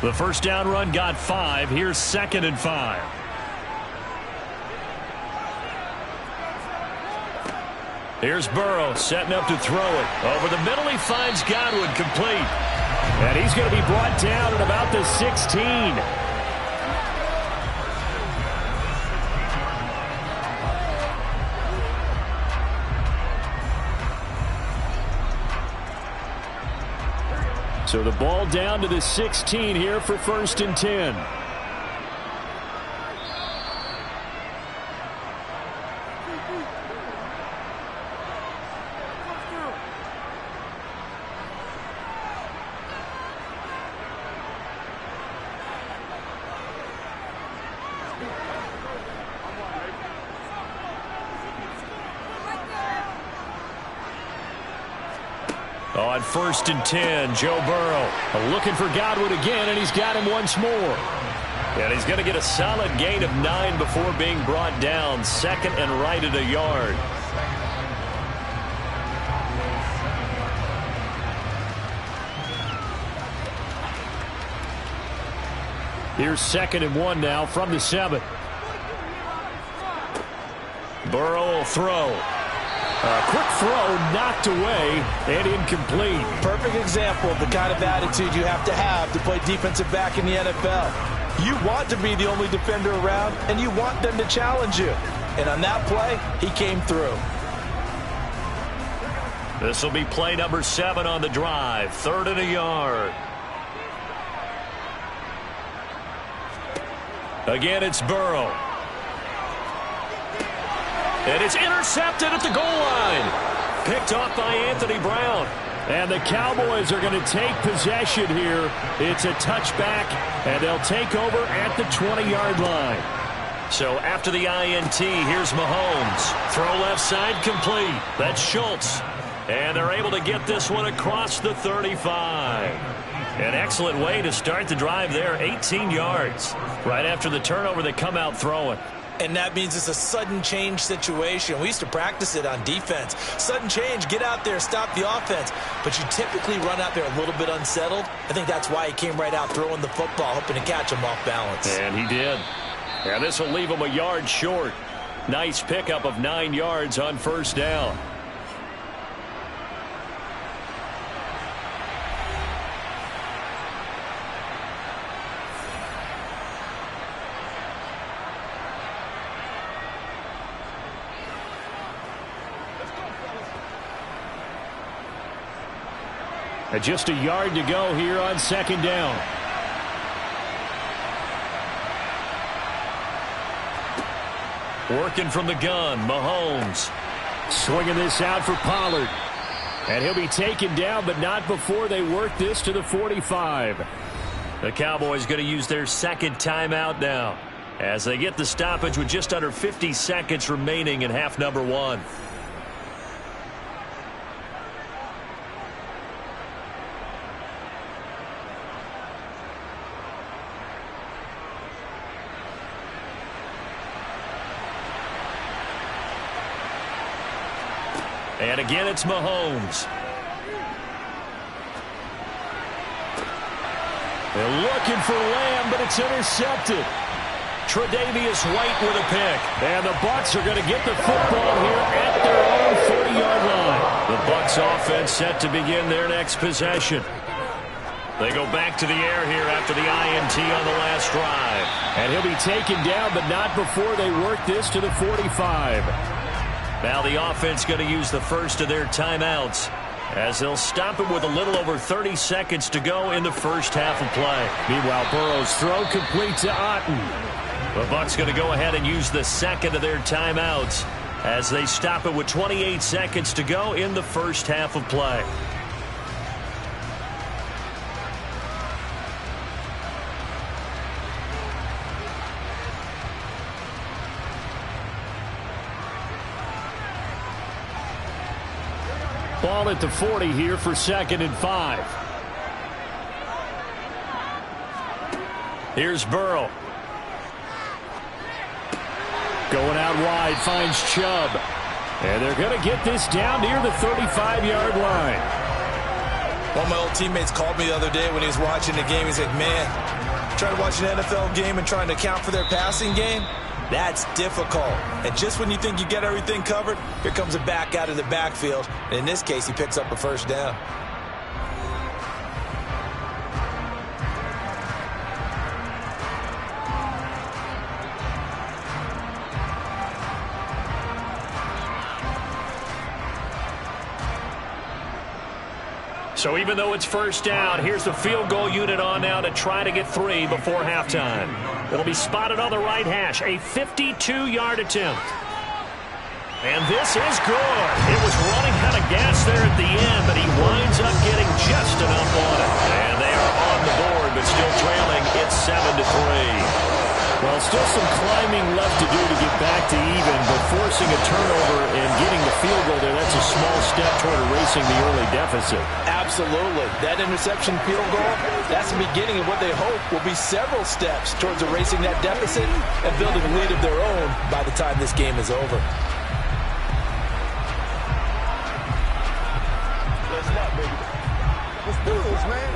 The 1st down run got 5. Here's 2nd and 5. Here's Burrow setting up to throw it. Over the middle, he finds Godwin complete. And he's going to be brought down at about the 16. So the ball down to the 16 here for 1st and 10. On 1st and 10, Joe Burrow looking for Godwin again, and he's got him once more. And he's going to get a solid gain of 9 before being brought down. 2nd and right at a yard. Here's 2nd and 1 now from the 7. Burrow will throw. A quick throw knocked away and incomplete. Perfect example of the kind of attitude you have to play defensive back in the NFL. You want to be the only defender around, and you want them to challenge you. And on that play, he came through. This will be play number 7 on the drive. 3rd and a yard. Again, it's Burrow. And it's intercepted at the goal line. Picked off by Anthony Brown. And the Cowboys are going to take possession here. It's a touchback, and they'll take over at the 20-yard line. So after the INT, here's Mahomes. Throw left side complete. That's Schultz. And they're able to get this one across the 35. An excellent way to start the drive there, 18 yards. Right after the turnover, they come out throwing. And that means it's a sudden change situation. We used to practice it on defense. Sudden change, get out there, stop the offense. But you typically run out there a little bit unsettled. I think that's why he came right out throwing the football, hoping to catch him off balance. And he did. And this will leave him a yard short. Nice pickup of 9 yards on first down. Just a yard to go here on second down. Working from the gun, Mahomes. Swinging this out for Pollard. And he'll be taken down, but not before they work this to the 45. The Cowboys going to use their second timeout now as they get the stoppage with just under 50 seconds remaining in half number 1. And again, it's Mahomes. They're looking for Lamb, but it's intercepted. Tre'Davious White with a pick. And the Bucs are going to get the football here at their own 40-yard line. The Bucs offense set to begin their next possession. They go back to the air here after the INT on the last drive. And he'll be taken down, but not before they work this to the 45. Now the offense going to use the first of their timeouts as they'll stop it with a little over 30 seconds to go in the first half of play. Meanwhile, Burrow's throw complete to Otten. The Bucs going to go ahead and use the second of their timeouts as they stop it with 28 seconds to go in the first half of play. Ball at the 40 here for 2nd and 5. Here's Burrow. Going out wide, finds Chubb. And they're going to get this down near the 35-yard line. One of my old teammates called me the other day when he was watching the game. He's like, man, trying to watch an NFL game and trying to account for their passing game? That's difficult. And just when you think you get everything covered, here comes a back out of the backfield. And in this case, he picks up a first down. So even though it's first down, here's the field goal unit on now to try to get 3 before halftime. It'll be spotted on the right hash, a 52-yard attempt. And this is good. It was running out of gas there at the end, but he winds up getting just enough on it. And they are on the board, but still trailing. It's 7-3. Well, still some climbing left to do to get back to even, but forcing a turnover and getting the field goal there, that's a small step toward erasing the early deficit. Absolutely. That interception field goal, that's the beginning of what they hope will be several steps towards erasing that deficit and building a lead of their own by the time this game is over. Let's not, baby. Let's do this, man.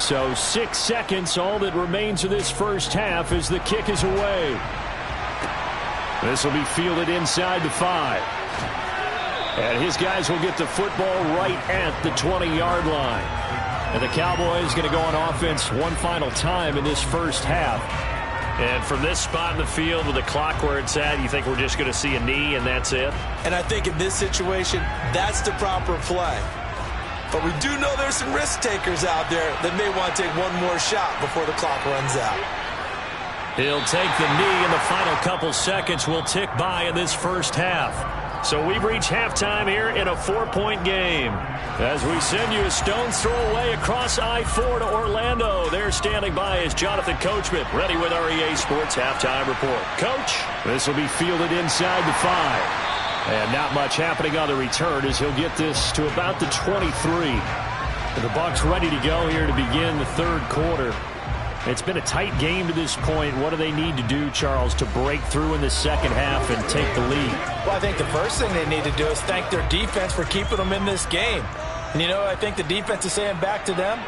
So 6 seconds, all that remains of this first half as the kick is away. This will be fielded inside the 5. And his guys will get the football right at the 20-yard line. And the Cowboys going to go on offense one final time in this first half. And from this spot in the field with the clock where it's at, you think we're just going to see a knee and that's it? And I think in this situation, that's the proper play. But we do know there's some risk takers out there that may want to take one more shot before the clock runs out. He'll take the knee, and the final couple seconds will tick by in this first half. So we've reached halftime here in a 4-point game. As we send you a stone's throw away across I-4 to Orlando. There standing by is Jonathan Coachman, ready with our EA Sports Halftime Report. Coach, this will be fielded inside the 5. And not much happening on the return as he'll get this to about the 23. And the Bucs ready to go here to begin the third quarter. It's been a tight game to this point. What do they need to do, Charles, to break through in the second half and take the lead? Well, I think the first thing they need to do is thank their defense for keeping them in this game. And, you know, I think the defense is saying back to them,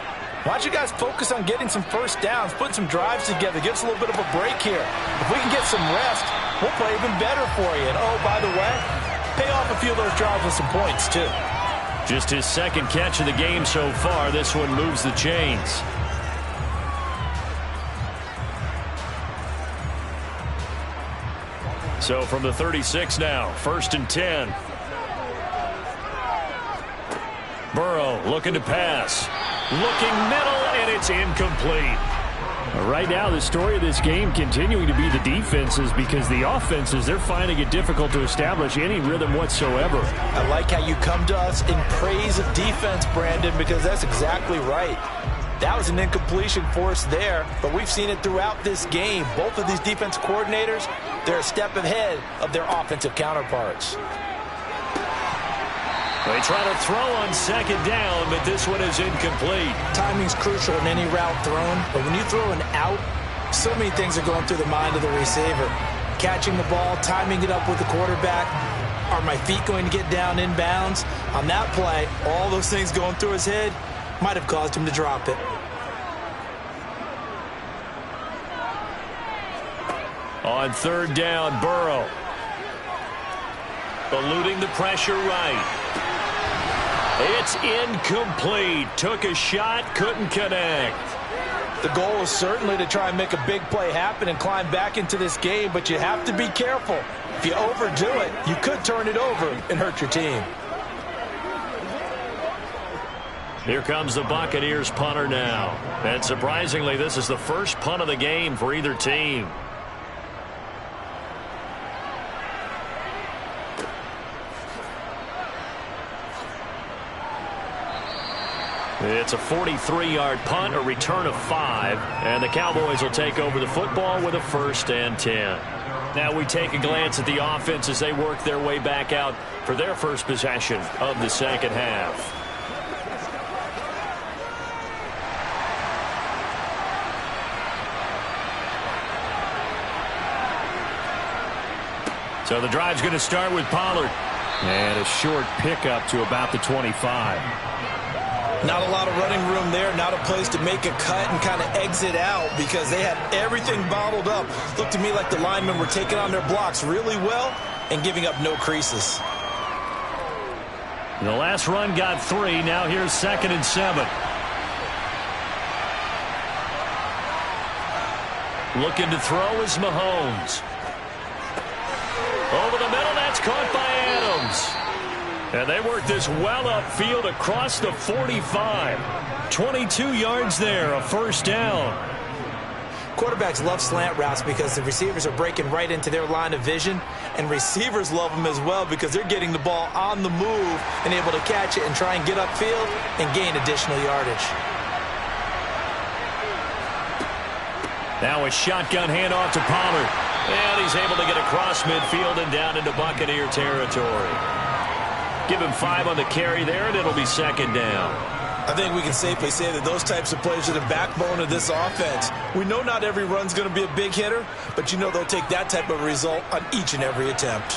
why don't you guys focus on getting some first downs, putting some drives together, give us a little bit of a break here. If we can get some rest, we'll play even better for you. And, oh, by the way, pay off a few of those drives with some points, too. Just his second catch of the game so far. This one moves the chains. So from the 36 now, 1st and 10. Burrow looking to pass. Looking middle, and it's incomplete. Right now, the story of this game continuing to be the defenses, because the offenses, they're finding it difficult to establish any rhythm whatsoever. I like how you come to us in praise of defense, Brandon, because that's exactly right. That was an incompletion for us there, but we've seen it throughout this game. Both of these defense coordinators, they're a step ahead of their offensive counterparts. They try to throw on second down, but this one is incomplete. Timing's crucial in any route thrown, but when you throw an out, so many things are going through the mind of the receiver. Catching the ball, timing it up with the quarterback. Are my feet going to get down in bounds? On that play, all those things going through his head might have caused him to drop it. On third down, Burrow. Eluding the pressure right. It's incomplete. Took a shot, couldn't connect. The goal is certainly to try and make a big play happen and climb back into this game, but you have to be careful. If you overdo it, you could turn it over and hurt your team. Here comes the Buccaneers punter now. And surprisingly, this is the first punt of the game for either team. It's a 43-yard punt, a return of 5, and the Cowboys will take over the football with a 1st and 10. Now we take a glance at the offense as they work their way back out for their first possession of the second half. So the drive's going to start with Pollard. And a short pickup to about the 25. Not a lot of running room there, not a place to make a cut and kind of exit out because they had everything bottled up. Looked to me like the linemen were taking on their blocks really well and giving up no creases. The last run got 3. Now here's 2nd and 7. Looking to throw is Mahomes. Over the middle, that's caught by Adams. And they work this well upfield across the 45. 22 yards there, a 1st down. Quarterbacks love slant routes because the receivers are breaking right into their line of vision, and receivers love them as well because they're getting the ball on the move and able to catch it and try and get upfield and gain additional yardage. Now a shotgun handoff to Pollard. And he's able to get across midfield and down into Buccaneer territory. Give him 5 on the carry there, and it'll be 2nd down. I think we can safely say that those types of plays are the backbone of this offense. We know not every run's going to be a big hitter, but you know they'll take that type of result on each and every attempt.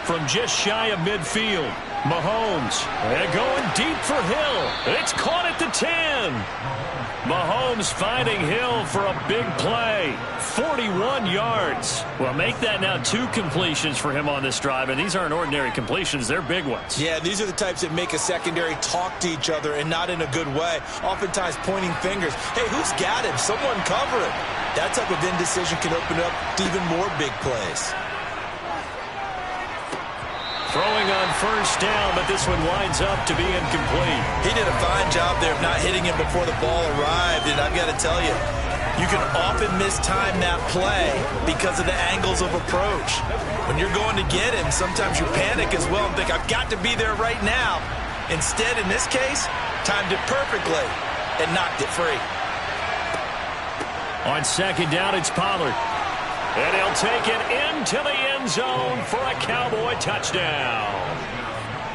From just shy of midfield, Mahomes. And going deep for Hill. It's caught at the 10. Mahomes finding Hill for a big play. 41 yards. Well, make that now 2 completions for him on this drive, and these aren't ordinary completions. They're big ones. Yeah, these are the types that make a secondary talk to each other and not in a good way. Oftentimes pointing fingers. Hey, who's got him? Someone cover him. That type of indecision can open up to even more big plays. Throwing on first down, but this one winds up to be incomplete. He did a fine job there of not hitting him before the ball arrived, and I've got to tell you, you can often mistime that play because of the angles of approach. When you're going to get him, sometimes you panic as well and think, I've got to be there right now. Instead, in this case, timed it perfectly and knocked it free. On second down, it's Pollard. And he'll take it into the end zone for a Cowboy touchdown.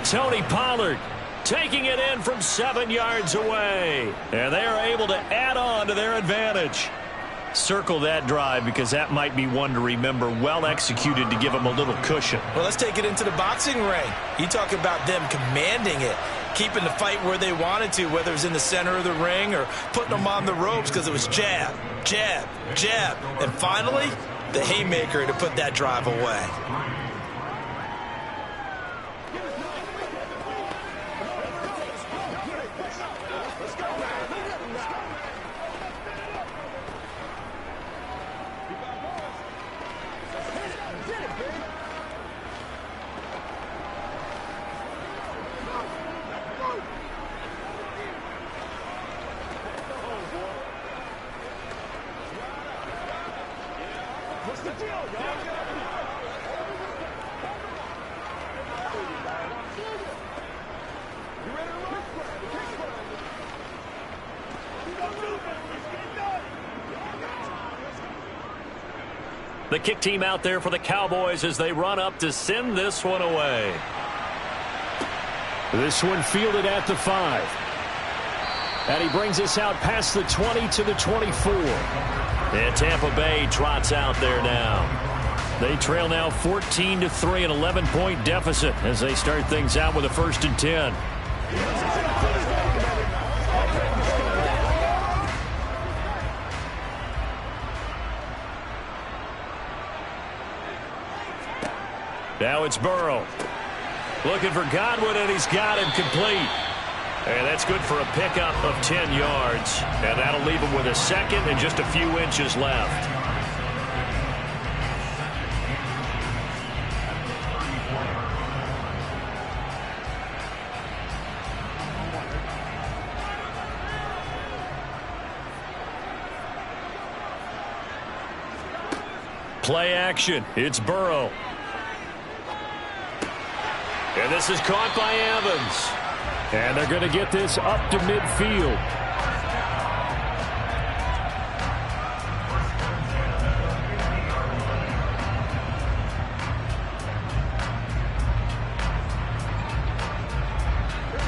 Tony Pollard taking it in from 7 yards away. And they are able to add on to their advantage. Circle that drive because that might be one to remember. Well executed to give them a little cushion. Well, let's take it into the boxing ring. You talk about them commanding it, keeping the fight where they wanted to, whether it was in the center of the ring or putting them on the ropes because it was jab, jab, jab. And finally, the haymaker to put that drive away. The kick team out there for the Cowboys as they run up to send this one away. This one fielded at the 5. And he brings us out past the 20 to the 24. And Tampa Bay trots out there now. They trail now 14-3, an 11-point deficit as they start things out with a 1st and 10. Now it's Burrow. Looking for Godwin, and he's got him complete. And that's good for a pickup of 10 yards. And that'll leave him with a second and just a few inches left. Play action. It's Burrow. And this is caught by Evans. And they're going to get this up to midfield.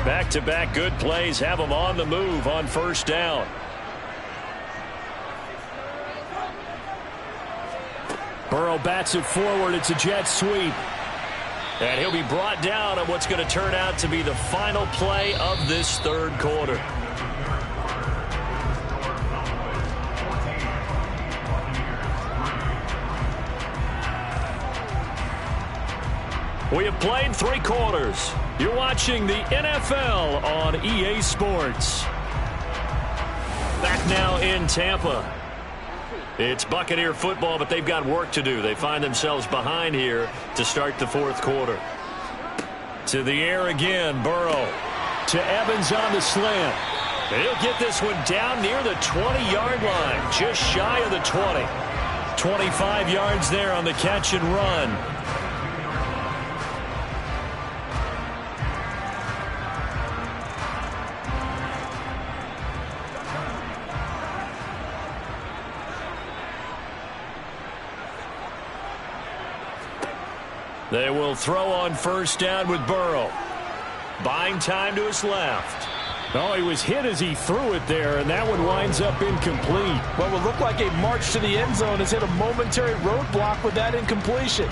Back-to-back good plays have them on the move on first down. Burrow bats it forward. It's a jet sweep. And he'll be brought down on what's going to turn out to be the final play of this third quarter. We have played 3 quarters. You're watching the NFL on EA Sports. Back now in Tampa. It's Buccaneer football, but they've got work to do. They find themselves behind here to start the fourth quarter. To the air again, Burrow. To Evans on the slant. He'll get this one down near the 20-yard line, just shy of the 20. 25 yards there on the catch and run. They will throw on first down with Burrow. Buying time to his left. Oh, he was hit as he threw it there, and that one winds up incomplete. What would look like a march to the end zone has hit a momentary roadblock with that incompletion.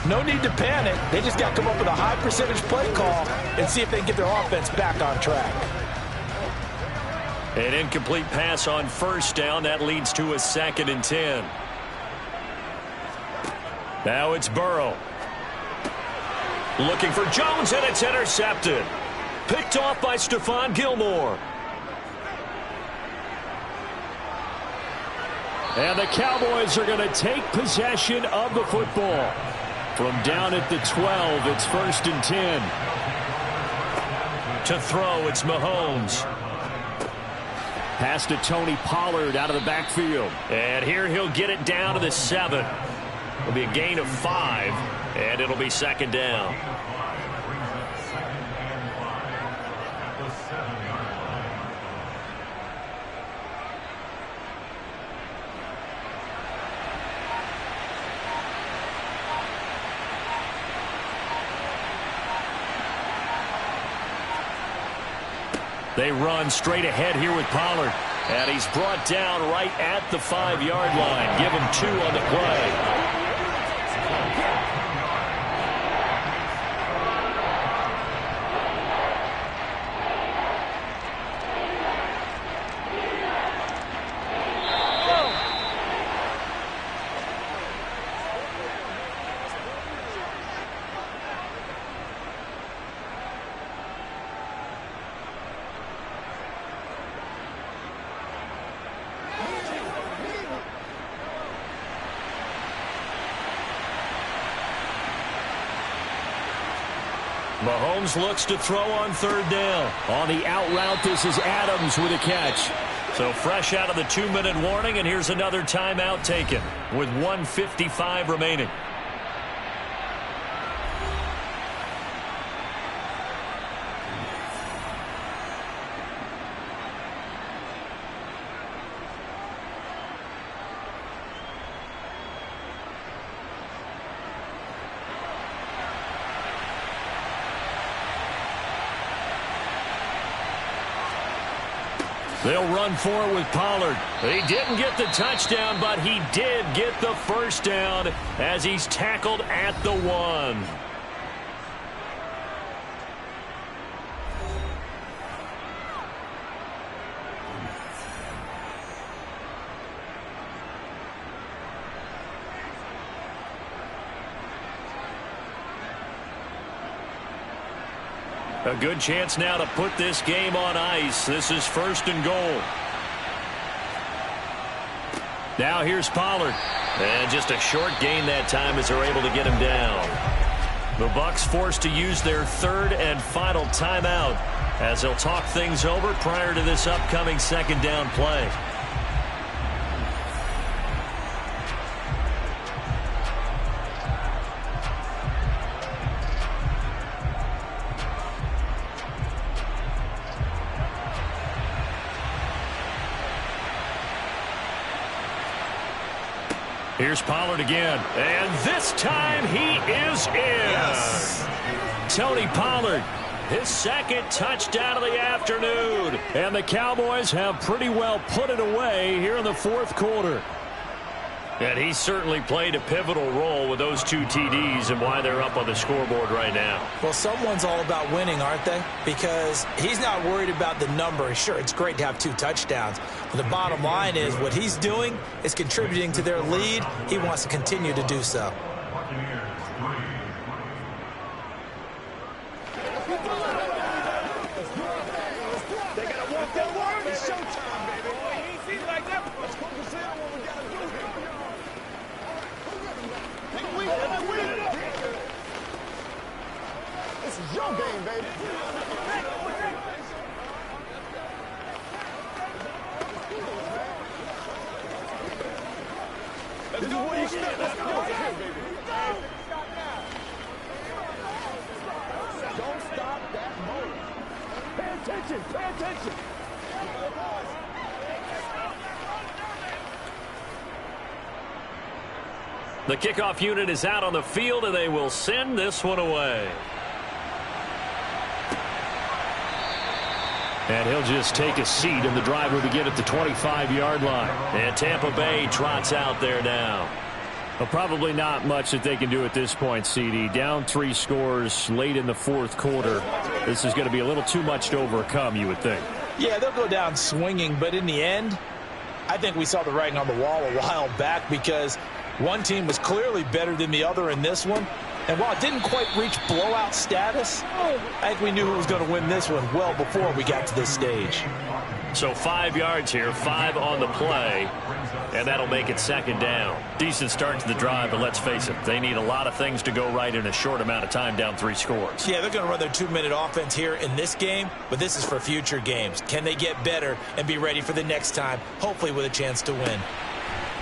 No need to panic. They just got to come up with a high percentage play call and see if they can get their offense back on track. An incomplete pass on first down. That leads to a 2nd and 10. Now it's Burrow. Looking for Jones, and it's intercepted. Picked off by Stephon Gilmore. And the Cowboys are going to take possession of the football. From down at the 12, it's 1st and 10. To throw, it's Mahomes. Pass to Tony Pollard out of the backfield. And here he'll get it down to the 7. It'll be a gain of 5, and it'll be 2nd down. They run straight ahead here with Pollard. And he's brought down right at the 5-yard line. Give him 2 on the play. Mahomes looks to throw on 3rd down. On the out route, this is Adams with a catch. So fresh out of the 2-minute warning, and here's another timeout taken with 1:55 remaining. They'll run for it with Pollard. He didn't get the touchdown, but he did get the 1st down as he's tackled at the 1. A good chance now to put this game on ice. This is 1st and goal. Now here's Pollard. And just a short gain that time as they're able to get him down. The Bucs forced to use their 3rd and final timeout as they'll talk things over prior to this upcoming 2nd down play. Here's Pollard again, and this time he is in. Yes. Tony Pollard, his 2nd touchdown of the afternoon. And the Cowboys have pretty well put it away here in the 4th quarter. And he certainly played a pivotal role with those 2 TDs and why they're up on the scoreboard right now. Well, someone's all about winning, aren't they? Because he's not worried about the number. Sure, it's great to have 2 touchdowns. But the bottom line is what he's doing is contributing to their lead. He wants to continue to do so. They got to walk that walk. It's showtime, baby. He ain't seen like that. Let's focus in on what we got to do. This is your game, baby. Let's go. Where you step. Let's go. Baby. Don't stop that move. Pay attention. Pay attention. The kickoff unit is out on the field, and they will send this one away. And he'll just take a seat, and the drive will begin at the 25-yard line. And Tampa Bay trots out there now. Well, probably not much that they can do at this point, CD. Down 3 scores late in the 4th quarter. This is going to be a little too much to overcome, you would think. Yeah, they'll go down swinging, but in the end, I think we saw the writing on the wall a while back because one team was clearly better than the other in this one, And while it didn't quite reach blowout status, I think we knew who was going to win this one well before we got to this stage. So 5 yards here, 5 on the play, and that'll make it second down. Decent start to the drive, but let's face it, they need a lot of things to go right in a short amount of time, down 3 scores. Yeah, they're going to run their 2-minute offense here in this game, but this is for future games. Can they get better and be ready for the next time, hopefully with a chance to win?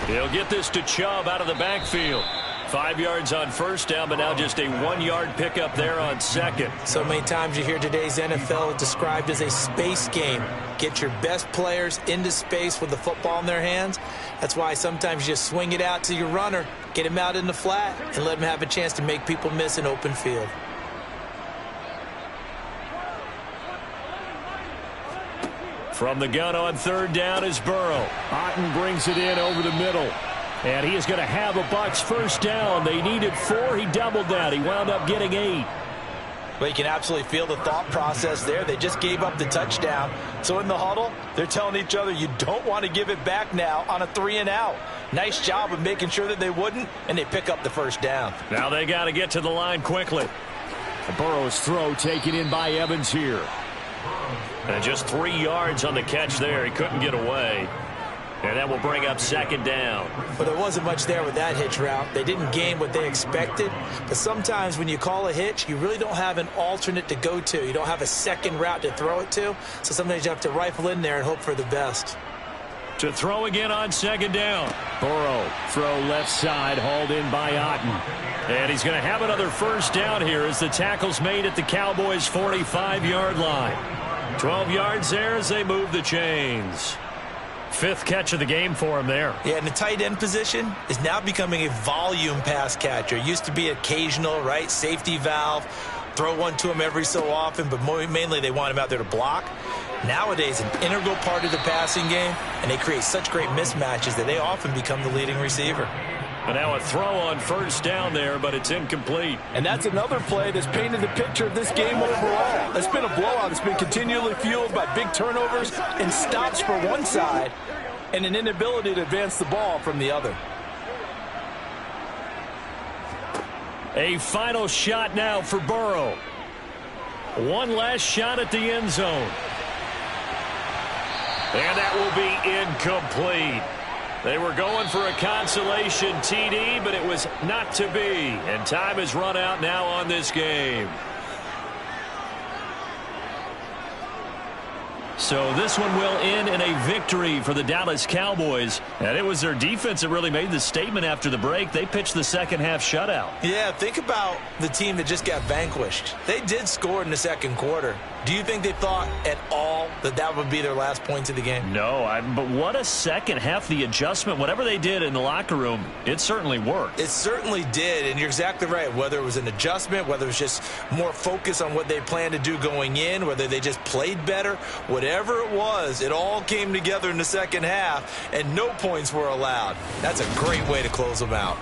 He'll get this to Chubb out of the backfield. 5 yards on first down, but now just a 1-yard pickup there on second. So many times you hear today's NFL described as a space game. Get your best players into space with the football in their hands. That's why sometimes you just swing it out to your runner, get him out in the flat, and let him have a chance to make people miss an open field. From the gun on third down is Burrow. Otten brings it in over the middle. And he is going to have a Bucs first down. They needed 4. He doubled that. He wound up getting 8. Well, you can absolutely feel the thought process there. They just gave up the touchdown. So in the huddle, they're telling each other, you don't want to give it back now on a 3-and-out. Nice job of making sure that they wouldn't, and they pick up the first down. Now they got to get to the line quickly. Burrow's throw taken in by Evans here. And just 3 yards on the catch there. He couldn't get away. And that will bring up second down. But there wasn't much there with that hitch route. They didn't gain what they expected. But sometimes when you call a hitch, you really don't have an alternate to go to. You don't have a second route to throw it to. So sometimes you have to rifle in there and hope for the best. To throw again on second down. Burrow, throw left side, hauled in by Otten. And he's going to have another first down here as the tackle's made at the Cowboys' 45-yard line. 12 yards there as they move the chains. 5th catch of the game for him there. Yeah, and the tight end position is now becoming a volume pass catcher. It used to be occasional, right? Safety valve. Throw one to him every so often, but mainly they want him out there to block. Nowadays, an integral part of the passing game, and they create such great mismatches that they often become the leading receiver. And now a throw on first down there, but it's incomplete. And that's another play that's painted the picture of this game overall. It's been a blowout. It's been continually fueled by big turnovers and stops for one side and an inability to advance the ball from the other. A final shot now for Burrow. One last shot at the end zone. And that will be incomplete. They were going for a consolation TD, but it was not to be. And time has run out now on this game. So this one will end in a victory for the Dallas Cowboys. And it was their defense that really made the statement after the break. They pitched the second half shutout. Yeah, think about the team that just got vanquished. They did score in the second quarter. Do you think they thought at all that that would be their last points of the game? No, but what a second half. The adjustment, whatever they did in the locker room, it certainly worked. It certainly did, and you're exactly right. Whether it was an adjustment, whether it was just more focus on what they planned to do going in, whether they just played better, whatever it was, it all came together in the second half, and no points were allowed. That's a great way to close them out.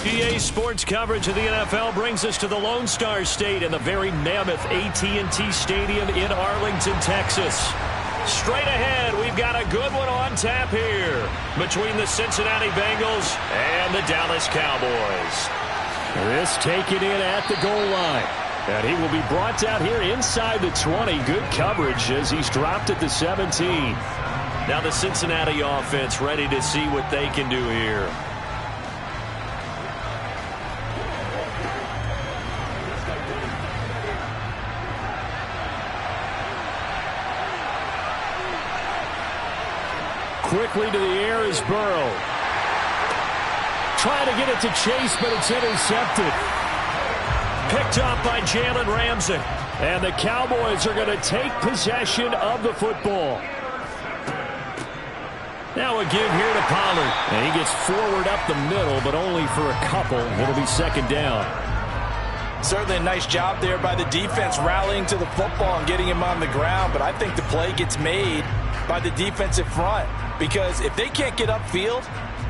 PA Sports coverage of the NFL brings us to the Lone Star State and the very mammoth AT&T Stadium in Arlington, Texas. Straight ahead, we've got a good one on tap here between the Cincinnati Bengals and the Dallas Cowboys. This taken in at the goal line. And he will be brought down here inside the 20. Good coverage as he's dropped at the 17. Now the Cincinnati offense ready to see what they can do here. Quickly to the air is Burrow. Trying to get it to Chase, but it's intercepted. Picked up by Jalen Ramsey. And the Cowboys are going to take possession of the football. Now a give here to Pollard. And he gets forward up the middle, but only for a couple. It'll be second down. Certainly a nice job there by the defense rallying to the football and getting him on the ground. But I think the play gets made by the defensive front. Because if they can't get upfield,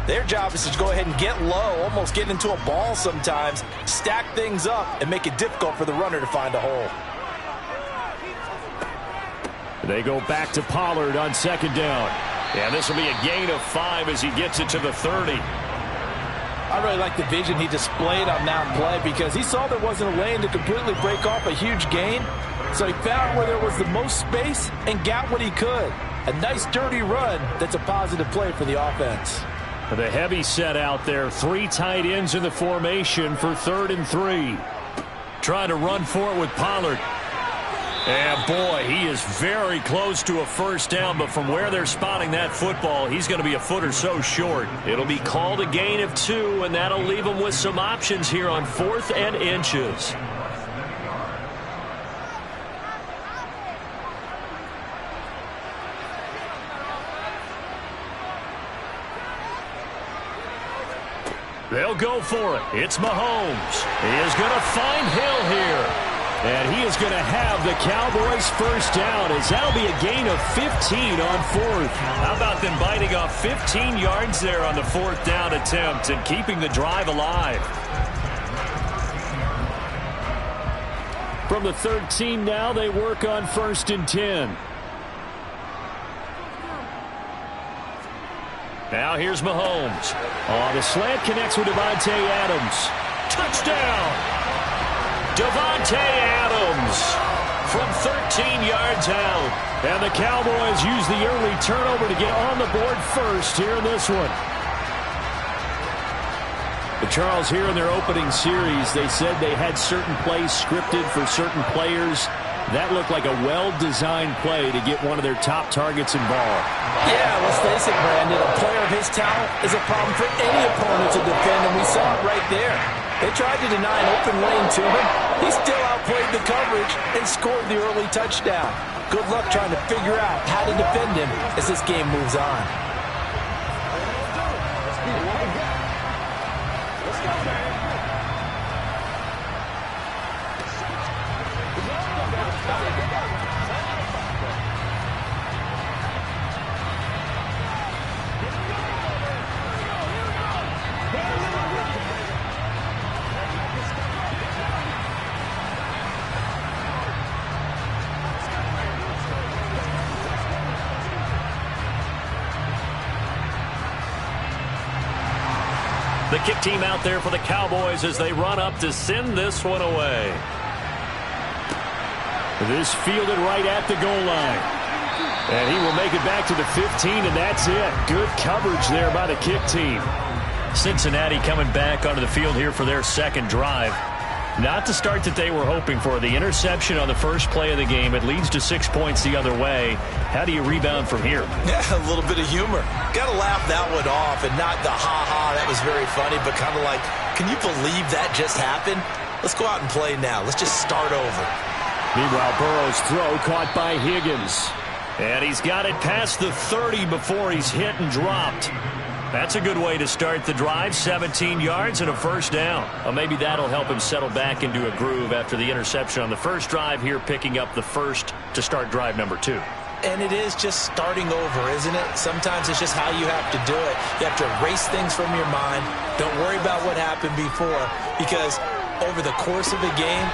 their job is to go ahead and get low, almost get into a ball sometimes, stack things up, and make it difficult for the runner to find a hole. They go back to Pollard on second down. And this will be a gain of 5 as he gets it to the 30. I really like the vision he displayed on that play because he saw there wasn't a lane to completely break off a huge gain. So he found where there was the most space and got what he could. A nice dirty run that's a positive play for the offense. The heavy set out there. 3 tight ends in the formation for 3rd and 3. Trying to run for it with Pollard. And boy, he is very close to a first down, but from where they're spotting that football, he's going to be a foot or so short. It'll be called a gain of 2, and that'll leave him with some options here on 4th and inches. They'll go for it. It's Mahomes. He is going to find Hill here. And he is going to have the Cowboys first down as that'll be a gain of 15 on 4th. How about them biting off 15 yards there on the 4th down attempt and keeping the drive alive? From the 13 now, they work on 1st and 10. Now here's Mahomes. The slant connects with Davante Adams. Touchdown! Davante Adams from 13 yards out. And the Cowboys use the early turnover to get on the board first here in this one. But Charles, here in their opening series, they said they had certain plays scripted for certain players. That looked like a well-designed play to get one of their top targets involved. Yeah, let's face it, Brandon. A player of his talent is a problem for any opponent to defend, and we saw it right there. They tried to deny an open lane to him. He still outplayed the coverage and scored the early touchdown. Good luck trying to figure out how to defend him as this game moves on. The kick team out there for the Cowboys as they run up to send this one away. This fielded right at the goal line. And he will make it back to the 15, and that's it. Good coverage there by the kick team. Cincinnati coming back onto the field here for their second drive. Not the start that they were hoping for. The interception on the first play of the game. It leads to 6 points the other way. How do you rebound from here? Yeah, a little bit of humor. Got to laugh that one off and not the ha-ha, that was very funny, but kind of like, can you believe that just happened? Let's go out and play now. Let's just start over. Meanwhile, Burrow's throw caught by Higgins. And he's got it past the 30 before he's hit and dropped. That's a good way to start the drive. 17 yards and a first down. Well, maybe that'll help him settle back into a groove after the interception on the first drive here, picking up the first to start drive number 2. And it is just starting over, isn't it? Sometimes it's just how you have to do it. You have to erase things from your mind. Don't worry about what happened before, because over the course of a game,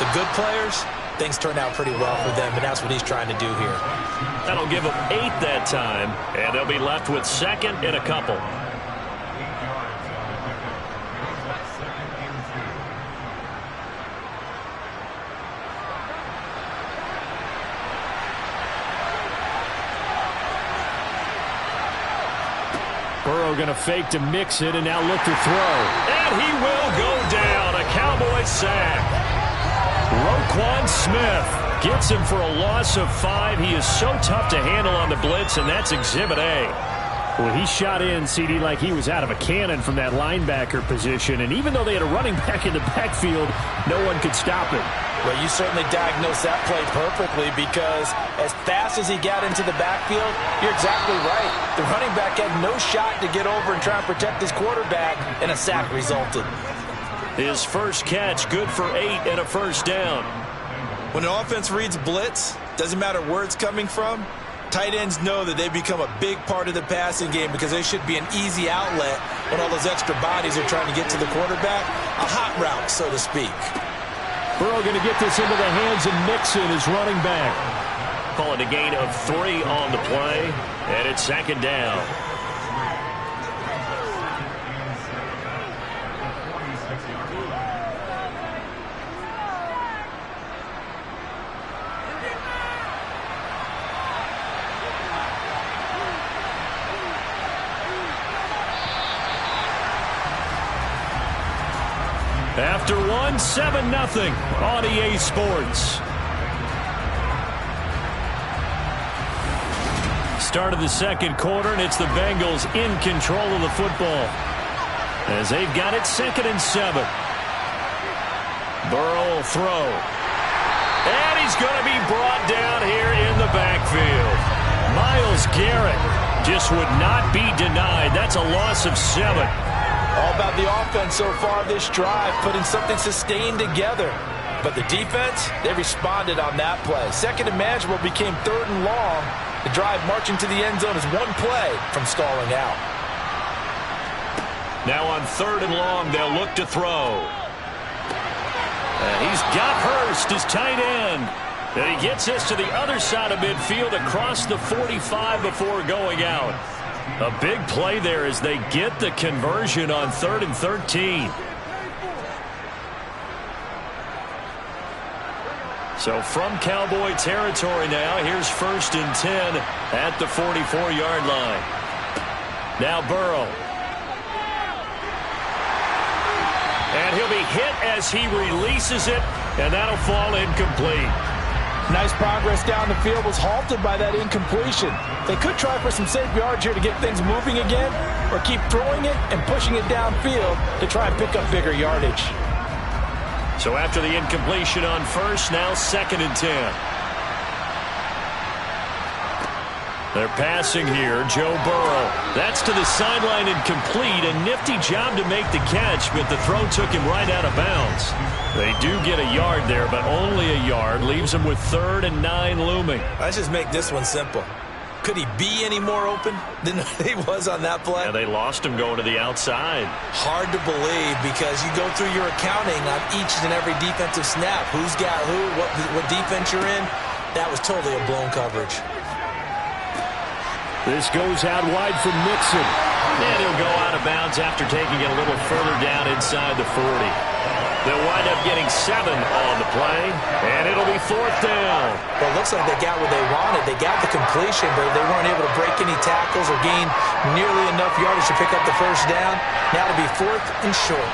the good players, things turn out pretty well for them, and that's what he's trying to do here. That'll give them 8 that time, and they'll be left with second and a couple. Burrow going to fake to mix it and now look to throw. And he will go down. A Cowboy sack. Roquan Smith gets him for a loss of 5. He is so tough to handle on the blitz, and that's Exhibit A. Well, he shot in, CD, like he was out of a cannon from that linebacker position. And even though they had a running back in the backfield, no one could stop him. Well, you certainly diagnosed that play perfectly, because as fast as he got into the backfield, you're exactly right. The running back had no shot to get over and try and protect his quarterback, and a sack resulted. His first catch, good for 8 and a first down. When an offense reads blitz, doesn't matter where it's coming from, tight ends know that they become a big part of the passing game, because they should be an easy outlet when all those extra bodies are trying to get to the quarterback. A hot route, so to speak. Burrow going to get this into the hands of Mixon, his running back. Call it a gain of 3 on the play, and it's second down. After 1, 7-0 on EA Sports. Start of the second quarter, and it's the Bengals in control of the football, as they've got it 2nd and 7. Burrow will throw. And he's going to be brought down here in the backfield. Myles Garrett just would not be denied. That's a loss of 7. All about the offense so far this drive, putting something sustained together. But the defense, they responded on that play. 2nd and manageable became 3rd and long. The drive marching to the end zone is 1 play from stalling out. Now on 3rd and long, they'll look to throw. And he's got Hurst, his tight end. And he gets this to the other side of midfield across the 45 before going out. A big play there as they get the conversion on 3rd and 13. So from Cowboy territory now, here's 1st and 10 at the 44-yard line. Now Burrow. And he'll be hit as he releases it, and that'll fall incomplete. Nice progress down the field, was halted by that incompletion. They could try for some safe yards here to get things moving again, or keep throwing it and pushing it downfield to try and pick up bigger yardage. So after the incompletion on 1st, now 2nd and 10. They're passing here, Joe Burrow. That's to the sideline incomplete. A nifty job to make the catch, but the throw took him right out of bounds. They do get a yard there, but only a yard. Leaves him with 3rd and 9 looming. Let's just make this one simple. Could he be any more open than he was on that play? Yeah, they lost him going to the outside. Hard to believe, because you go through your accounting on each and every defensive snap. Who's got who, what defense you're in. That was totally a blown coverage. This goes out wide for Mixon. And he'll go out of bounds after taking it a little further down inside the 40. They'll wind up getting 7 on the play, and it'll be 4th down. Well, it looks like they got what they wanted. They got the completion, but they weren't able to break any tackles or gain nearly enough yardage to pick up the first down. Now it'll be 4th and short.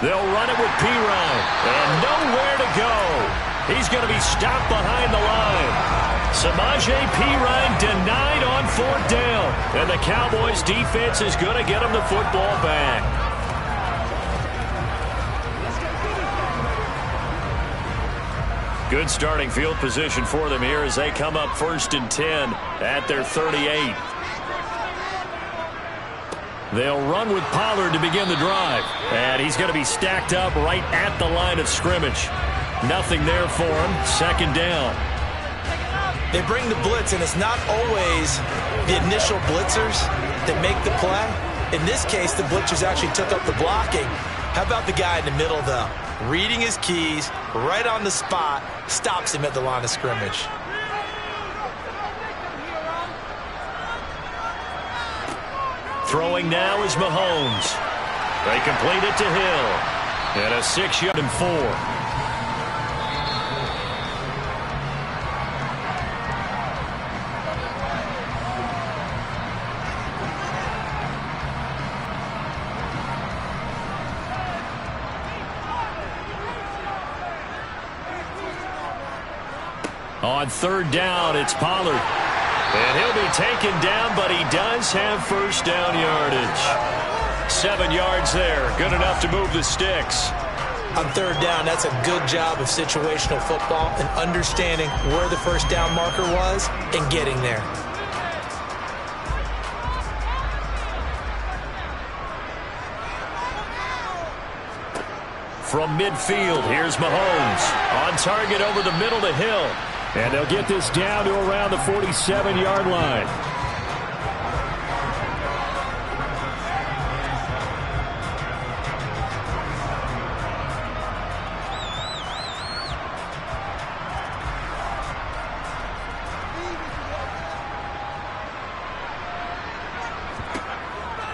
They'll run it with Pirine, and nowhere to go. He's going to be stopped behind the line. Samaje Perine denied on 4th down. And the Cowboys defense is going to get him the football back. Good starting field position for them here as they come up 1st and 10 at their 38. They'll run with Pollard to begin the drive. And he's going to be stacked up right at the line of scrimmage. Nothing there for him. Second down. They bring the blitz, and it's not always the initial blitzers that make the play. In this case, the blitzers actually took up the blocking. How about the guy in the middle, though? Reading his keys, right on the spot, stops him at the line of scrimmage. Throwing now is Mahomes. They complete it to Hill. And a 6-yard and 4. On third down, it's Pollard. And he'll be taken down, but he does have first down yardage. 7 yards there. Good enough to move the sticks. On third down, that's a good job of situational football and understanding where the first down marker was and getting there. From midfield, here's Mahomes. On target over the middle to Hill. And they'll get this down to around the 47-yard line.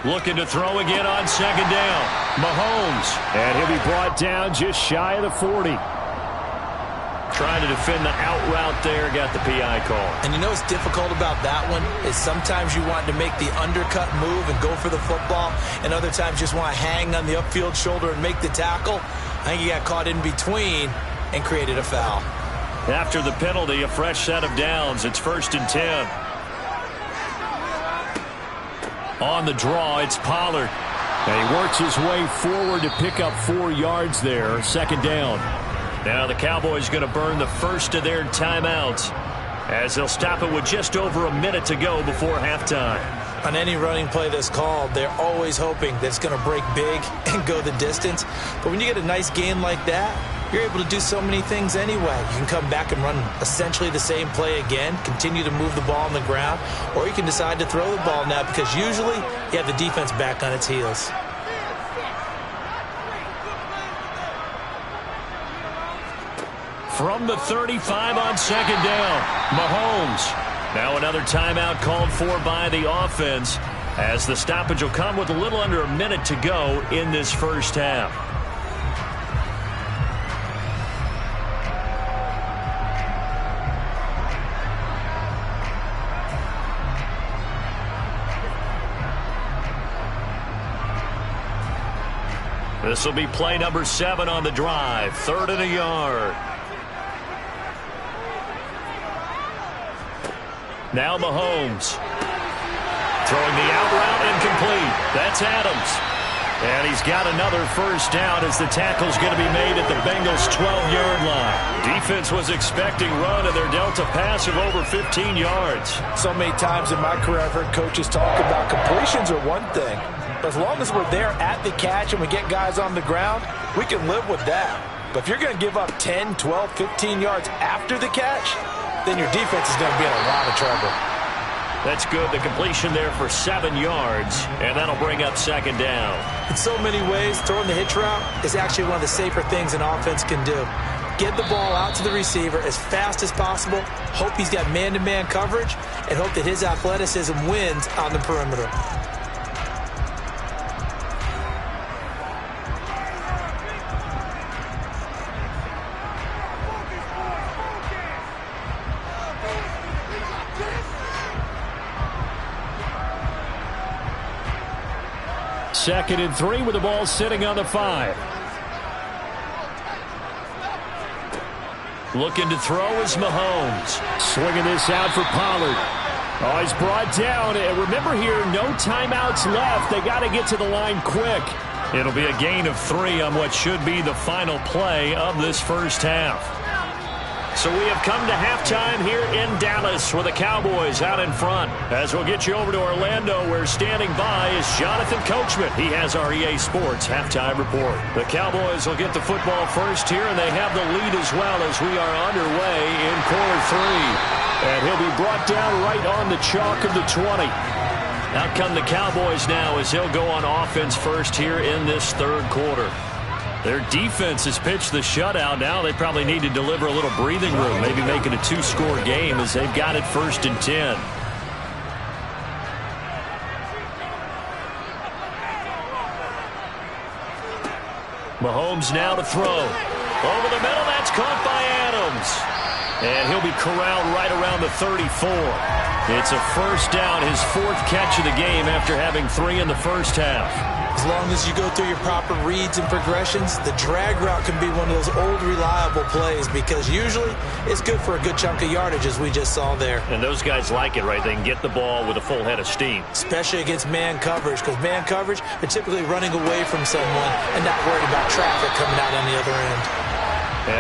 Looking to throw again on second down. Mahomes. And he'll be brought down just shy of the 40. Trying to defend the out route there, got the PI call. And you know what's difficult about that one is sometimes you want to make the undercut move and go for the football, and other times just want to hang on the upfield shoulder and make the tackle. I think he got caught in between and created a foul. After the penalty, a fresh set of downs. It's 1st and 10. On the draw, it's Pollard. And he works his way forward to pick up 4 yards there. Second down. Now the Cowboys going to burn the first of their timeouts as they'll stop it with just over a minute to go before halftime. On any running play that's called, they're always hoping that it's going to break big and go the distance. But when you get a nice gain like that, you're able to do so many things anyway. You can come back and run essentially the same play again, continue to move the ball on the ground, or you can decide to throw the ball now because usually you have the defense back on its heels. From the 35 on second down, Mahomes. Now another timeout called for by the offense as the stoppage will come with a little under a minute to go in this first half. This will be play number 7 on the drive. 3rd and a yard. Now Mahomes. Throwing the out route incomplete. That's Adams. And he's got another first down as the tackle's going to be made at the Bengals' 12-yard line. Defense was expecting run, and they're dealt a pass of over 15 yards. So many times in my career I've heard coaches talk about completions are one thing. But as long as we're there at the catch and we get guys on the ground, we can live with that. But if you're going to give up 10, 12, 15 yards after the catch, then your defense is going to be in a lot of trouble. That's good. The completion there for 7 yards, and that'll bring up second down. In so many ways, throwing the hitch route is actually one of the safer things an offense can do. Get the ball out to the receiver as fast as possible, hope he's got man-to-man coverage, and hope that his athleticism wins on the perimeter. Second and 3 with the ball sitting on the 5. Looking to throw is Mahomes. Swinging this out for Pollard. Oh, he's brought down. And remember here, no timeouts left. They got to get to the line quick. It'll be a gain of 3 on what should be the final play of this first half. So we have come to halftime here in Dallas with the Cowboys out in front. As we'll get you over to Orlando, where standing by is Jonathan Coachman. He has our EA Sports halftime report. The Cowboys will get the football first here, and they have the lead as well as we are underway in quarter 3. And he'll be brought down right on the chalk of the 20. Out come the Cowboys now as he'll go on offense first here in this third quarter. Their defense has pitched the shutout. Now they probably need to deliver a little breathing room, maybe make it a 2-score game as they've got it 1st and 10. Mahomes now to throw. Over the middle, that's caught by Adams. And he'll be corralled right around the 34. It's a first down, his 4th catch of the game after having 3 in the first half. As long as you go through your proper reads and progressions, the drag route can be one of those old reliable plays because usually it's good for a good chunk of yardage as we just saw there. And those guys like it, right? They can get the ball with a full head of steam. Especially against man coverage because man coverage, they're typically running away from someone and not worried about traffic coming out on the other end.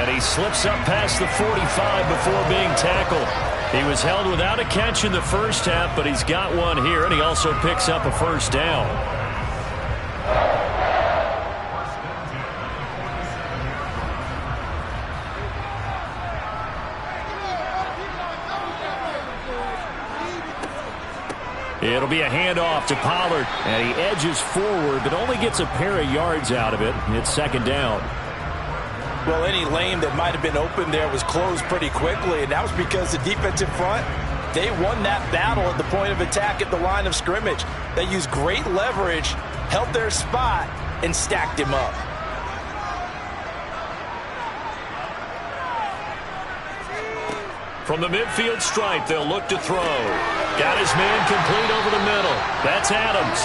And he slips up past the 45 before being tackled. He was held without a catch in the first half, but he's got one here, and he also picks up a first down. It'll be a handoff to Pollard, and he edges forward, but only gets a pair of yards out of it. It's 2nd down. Well, any lane that might have been open there was closed pretty quickly, and that was because the defensive front, they won that battle at the point of attack at the line of scrimmage. They used great leverage, held their spot, and stacked him up. From the midfield stripe, they'll look to throw. Got his man complete over the middle. That's Adams.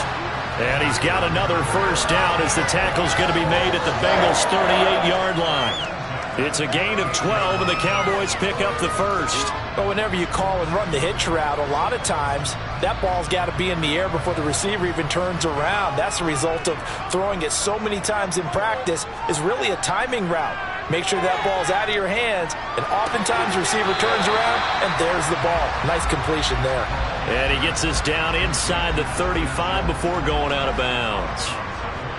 And he's got another first down as the tackle's going to be made at the Bengals' 38-yard line. It's a gain of 12, and the Cowboys pick up the first. But whenever you call and run the hitch route, a lot of times that ball's got to be in the air before the receiver even turns around. That's the result of throwing it so many times in practice is really a timing route. Make sure that ball's out of your hands, and oftentimes the receiver turns around, and there's the ball. Nice completion there. And he gets this down inside the 35 before going out of bounds.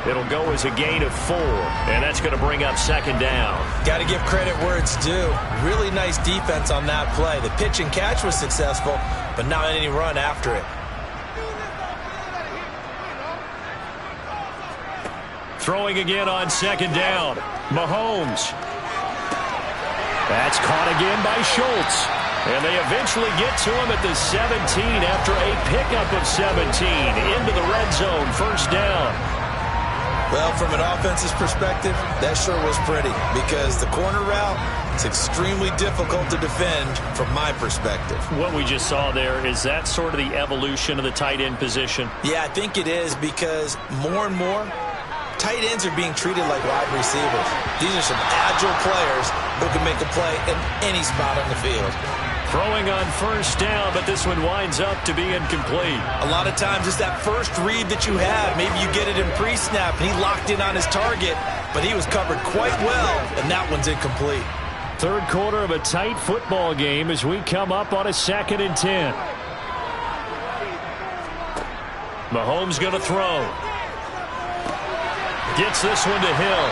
It'll go as a gain of 4, and that's going to bring up 2nd down. Got to give credit where it's due. Really nice defense on that play. The pitch and catch was successful, but not any run after it. Throwing again on 2nd down. Mahomes. That's caught again by Schultz. And they eventually get to him at the 17 after a pickup of 17 into the red zone. First down. Well, from an offense's perspective, that sure was pretty because the corner route is extremely difficult to defend from my perspective. What we just saw there, is that sort of the evolution of the tight end position? Yeah, I think it is because more and more, tight ends are being treated like wide receivers. These are some agile players who can make a play in any spot on the field. Throwing on first down, but this one winds up to be incomplete. A lot of times it's that first read that you have. Maybe you get it in pre-snap, and he locked in on his target, but he was covered quite well, and that one's incomplete. Third quarter of a tight football game as we come up on a 2nd and 10. Mahomes going to throw. Gets this one to Hill.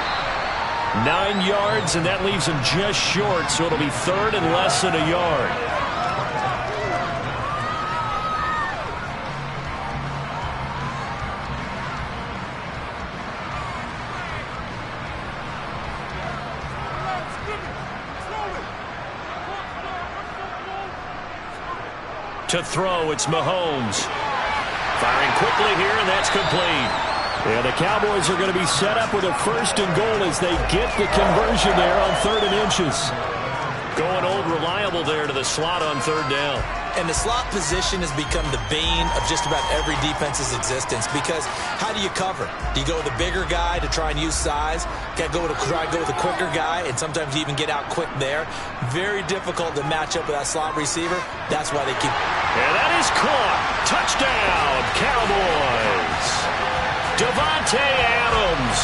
9 yards, and that leaves him just short, so it'll be 3rd and less than a yard. To throw, it's Mahomes. Firing quickly here, and that's complete. And the Cowboys are going to be set up with a 1st and goal as they get the conversion there on 3rd and inches. Going old reliable there to the slot on 3rd down. And the slot position has become the bane of just about every defense's existence because how do you cover? Do you go with the bigger guy to try and use size? Got to try to go with the quicker guy, and sometimes you even get out quick there. Very difficult to match up with that slot receiver. That's why they keep. And that is caught. Touchdown, Cowboys. Davante Adams.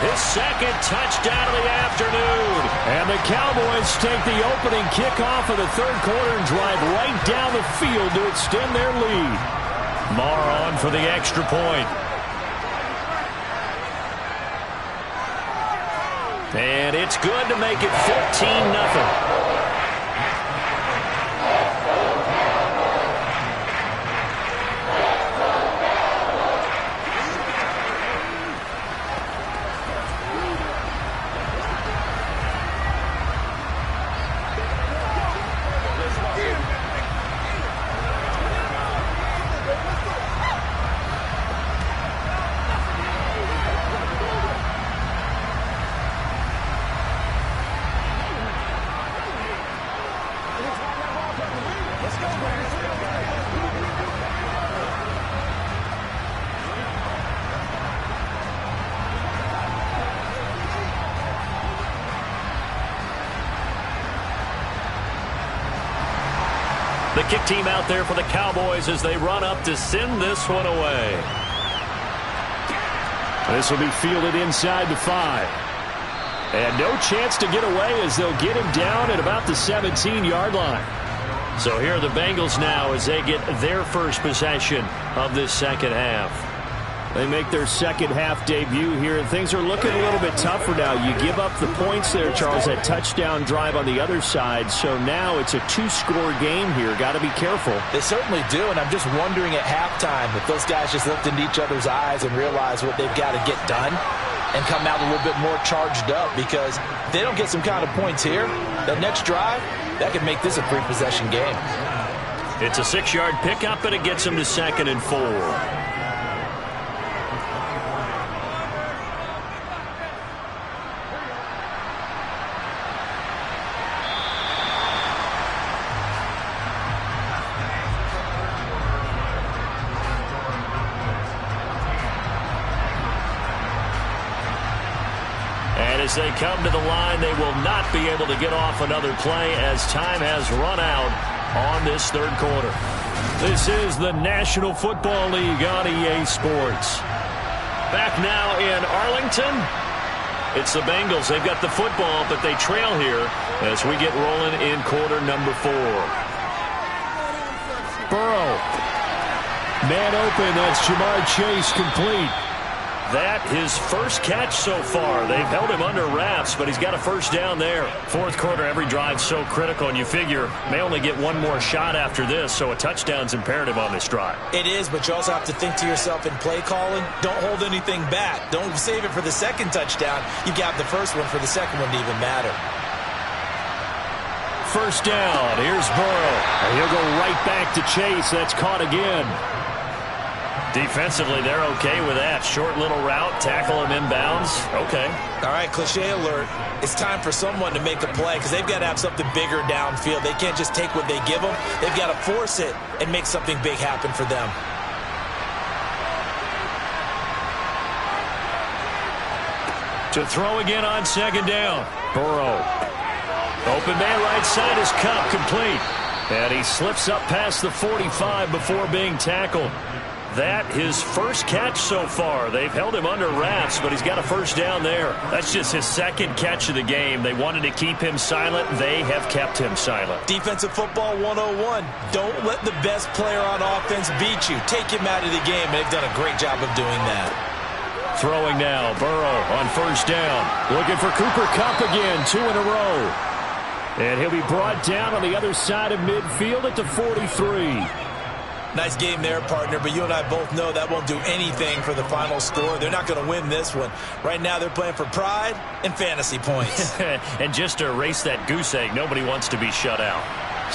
His second touchdown of the afternoon. And the Cowboys take the opening kickoff of the third quarter and drive right down the field to extend their lead. Marr on for the extra point. And it's good to make it 14-0. The kick team out there for the Cowboys as they run up to send this one away. This will be fielded inside the 5. And no chance to get away as they'll get him down at about the 17-yard line. So here are the Bengals now as they get their first possession of this second half. They make their second half debut here, and things are looking a little bit tougher now. You give up the points there, Charles, that touchdown drive on the other side. So now it's a 2-score game here. Got to be careful. They certainly do, and I'm just wondering at halftime if those guys just looked into each other's eyes and realized what they've got to get done and come out a little bit more charged up, because if they don't get some kind of points here, that next drive, that could make this a 3-possession game. It's a 6-yard pickup, and it gets them to 2nd and 4. As they come to the line, they will not be able to get off another play as time has run out on this third quarter. This is the National Football League on EA Sports. Back now in Arlington, it's the Bengals. They've got the football, but they trail here as we get rolling in quarter number 4. Burrow. Man open, that's Jamar Chase, complete. That his first catch so far. They've held him under wraps, but he's got a first down there. Fourth quarter, every drive so critical, and you figure may only get one more shot after this, so a touchdown's imperative on this drive. It is, but you also have to think to yourself in play calling, don't hold anything back. Don't save it for the second touchdown. You got the first one for the second one to even matter. First down. Here's Burrow. And he'll go right back to Chase. That's caught again. Defensively, they're okay with that. Short little route, tackle him inbounds. Okay. All right, cliche alert. It's time for someone to make a play because they've got to have something bigger downfield. They can't just take what they give them. They've got to force it and make something big happen for them. To throw again on second down. Burrow. Open man right side is Kupp, complete. And he slips up past the 45 before being tackled. That his first catch so far. They've held him under wraps, but he's got a first down there. That's just his second catch of the game. They wanted to keep him silent. They have kept him silent. Defensive football 101. Don't let the best player on offense beat you. Take him out of the game. They've done a great job of doing that. Throwing now. Burrow on first down. Looking for Cooper Kupp again. 2 in a row. And he'll be brought down on the other side of midfield at the 43. Nice game there, partner, but you and I both know that won't do anything for the final score. They're not going to win this one. Right now, they're playing for pride and fantasy points. And just to erase that goose egg, nobody wants to be shut out.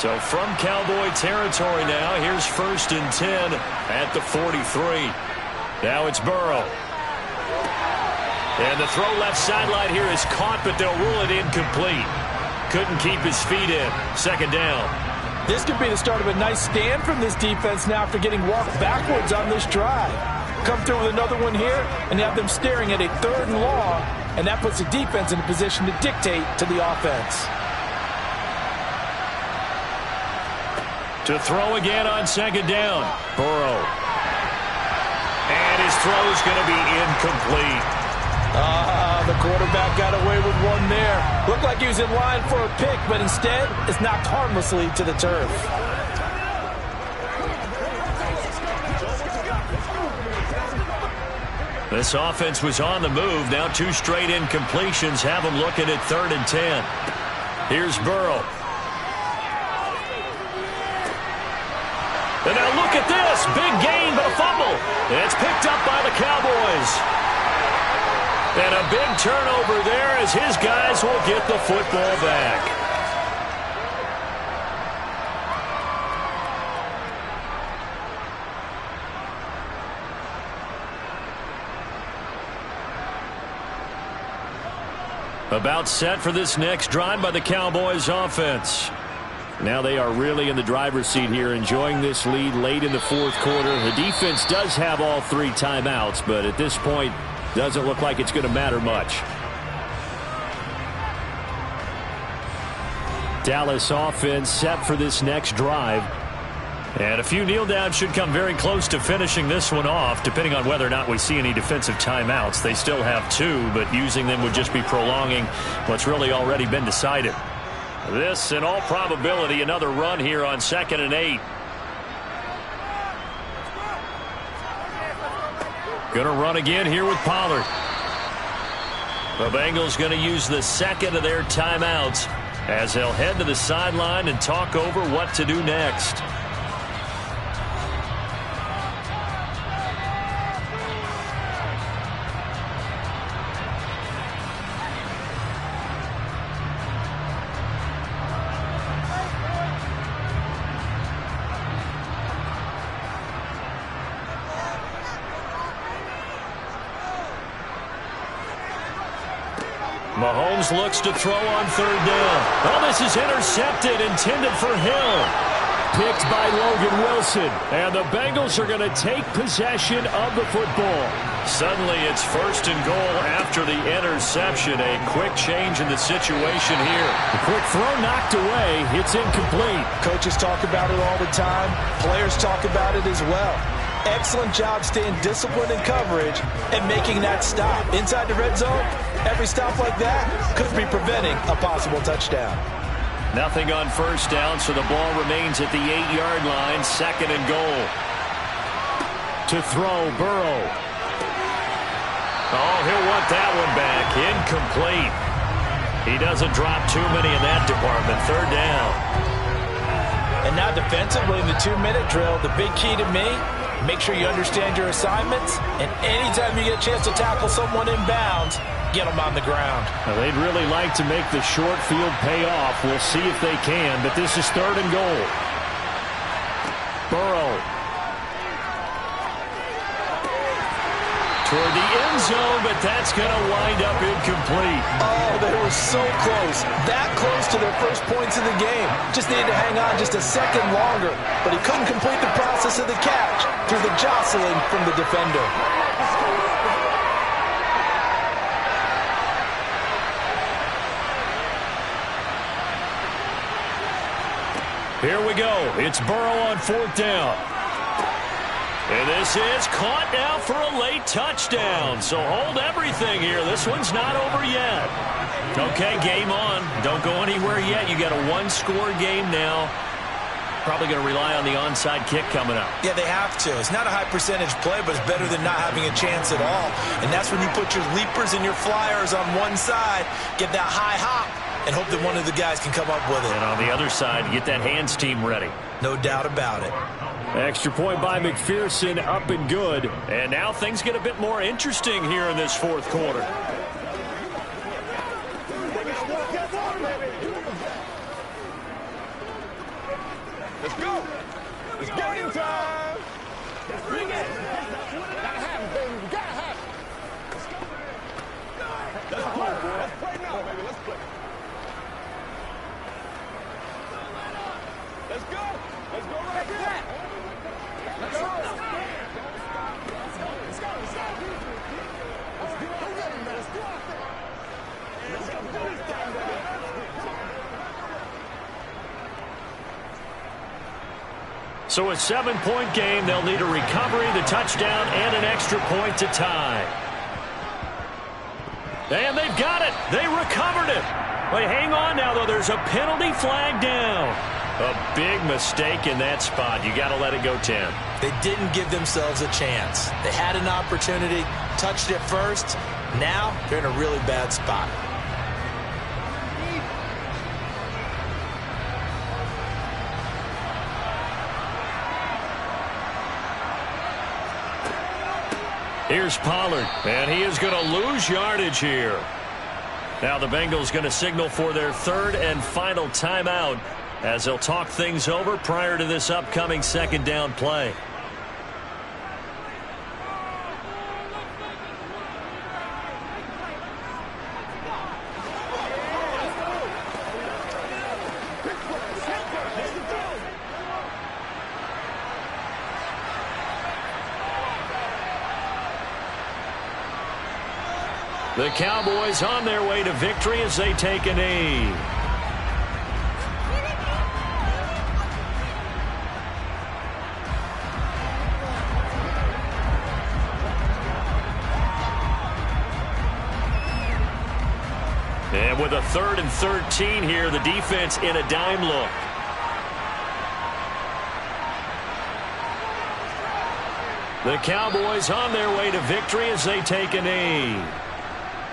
So from Cowboy territory now, here's 1st and 10 at the 43. Now it's Burrow. And the throw left sideline here is caught, but they'll rule it incomplete. Couldn't keep his feet in. Second down. This could be the start of a nice stand from this defense now after getting walked backwards on this drive. Come through with another one here and have them staring at a 3rd and long, and that puts the defense in a position to dictate to the offense. To throw again on second down. Burrow. And his throw is going to be incomplete. The quarterback got away with one there. Looked like he was in line for a pick, but instead, it's knocked harmlessly to the turf. This offense was on the move. Now 2 straight incompletions have them looking at 3rd and 10. Here's Burrow. And now look at this. Big gain, but a fumble. It's picked up by the Cowboys. And a big turnover there as his guys will get the football back. About set for this next drive by the Cowboys offense. Now they are really in the driver's seat here, enjoying this lead late in the 4th quarter. The defense does have all 3 timeouts, but at this point, doesn't look like it's going to matter much. Dallas offense set for this next drive. And a few kneel downs should come very close to finishing this one off, depending on whether or not we see any defensive timeouts. They still have 2, but using them would just be prolonging what's really already been decided. This, in all probability, another run here on 2nd and 8. Going to run again here with Pollard. The Bengals going to use the 2nd of their timeouts as they'll head to the sideline and talk over what to do next. Mahomes looks to throw on 3rd down. Oh, this is intercepted, intended for Hill. Picked by Logan Wilson. And the Bengals are going to take possession of the football. Suddenly it's 1st and goal after the interception. A quick change in the situation here. The quick throw knocked away. It's incomplete. Coaches talk about it all the time. Players talk about it as well. Excellent job staying disciplined in coverage and making that stop. Inside the red zone, every stop like that could be preventing a possible touchdown. Nothing on 1st down, so the ball remains at the 8-yard line. 2nd and goal. To throw, Burrow. Oh, he'll want that one back. Incomplete. He doesn't drop too many in that department. 3rd down. And now defensively in the 2-minute drill, the big key to me, make sure you understand your assignments, and anytime you get a chance to tackle someone in bounds, get them on the ground. Now, they'd really like to make the short field pay off. We'll see if they can, but this is 3rd and goal. Burrow. Toward the end zone, but that's going to wind up incomplete. Oh, they were so close. That close to their first points of the game. Just needed to hang on just a second longer, but he couldn't complete the process of the catch through the jostling from the defender. Here we go. It's Burrow on 4th down. And this is caught now for a late touchdown. So hold everything here. This one's not over yet. Okay, game on. Don't go anywhere yet. You got a 1-score game now. Probably going to rely on the onside kick coming up. Yeah, they have to. It's not a high percentage play, but it's better than not having a chance at all. And that's when you put your leapers and your flyers on one side, get that high hop, and hope that one of the guys can come up with it. And on the other side, get that hands team ready. No doubt about it. Extra point by McPherson, up and good. And now things get a bit more interesting here in this 4th quarter. Let's go. It's game time. Let's bring it. Gotta have it, baby. We gotta have it. Let's go. Let's play. Let's play now, baby. Let's play. Let's go. Let's go right there. Let's go. Let's go. Let's go. Let's go. So a 7-point game. They'll need a recovery, the touchdown, and an extra point to tie. And they've got it. They recovered it. Wait, hang on now, though. There's a penalty flag down. A big mistake in that spot. You got to let it go 10. They didn't give themselves a chance. They had an opportunity, touched it first. Now they're in a really bad spot. Here's Pollard, and he is going to lose yardage here. Now the Bengals going to signal for their third and final timeout as they'll talk things over prior to this upcoming second down play. The Cowboys on their way to victory as they take a knee. And with a 3rd and 13 here, the defense in a dime look. The Cowboys on their way to victory as they take a knee.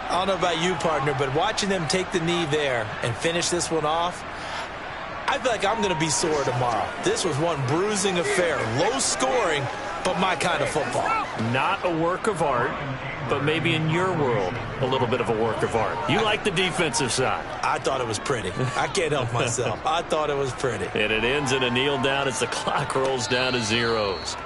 I don't know about you, partner, but watching them take the knee there and finish this one off, I feel like I'm going to be sore tomorrow. This was one bruising affair. Low scoring, but my kind of football. Not a work of art, but maybe in your world, a little bit of a work of art. You like the defensive side. I thought it was pretty. I can't help myself. I thought it was pretty. And it ends in a kneel down as the clock rolls down to zeros.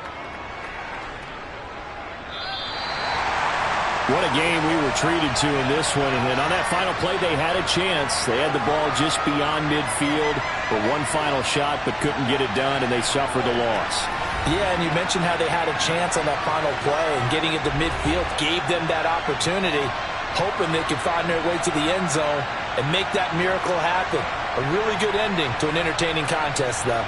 What a game we were treated to in this one. And on that final play, they had a chance. They had the ball just beyond midfield for one final shot, but couldn't get it done, and they suffered a loss. Yeah, and you mentioned how they had a chance on that final play, and getting it to midfield gave them that opportunity, hoping they could find their way to the end zone and make that miracle happen. A really good ending to an entertaining contest, though.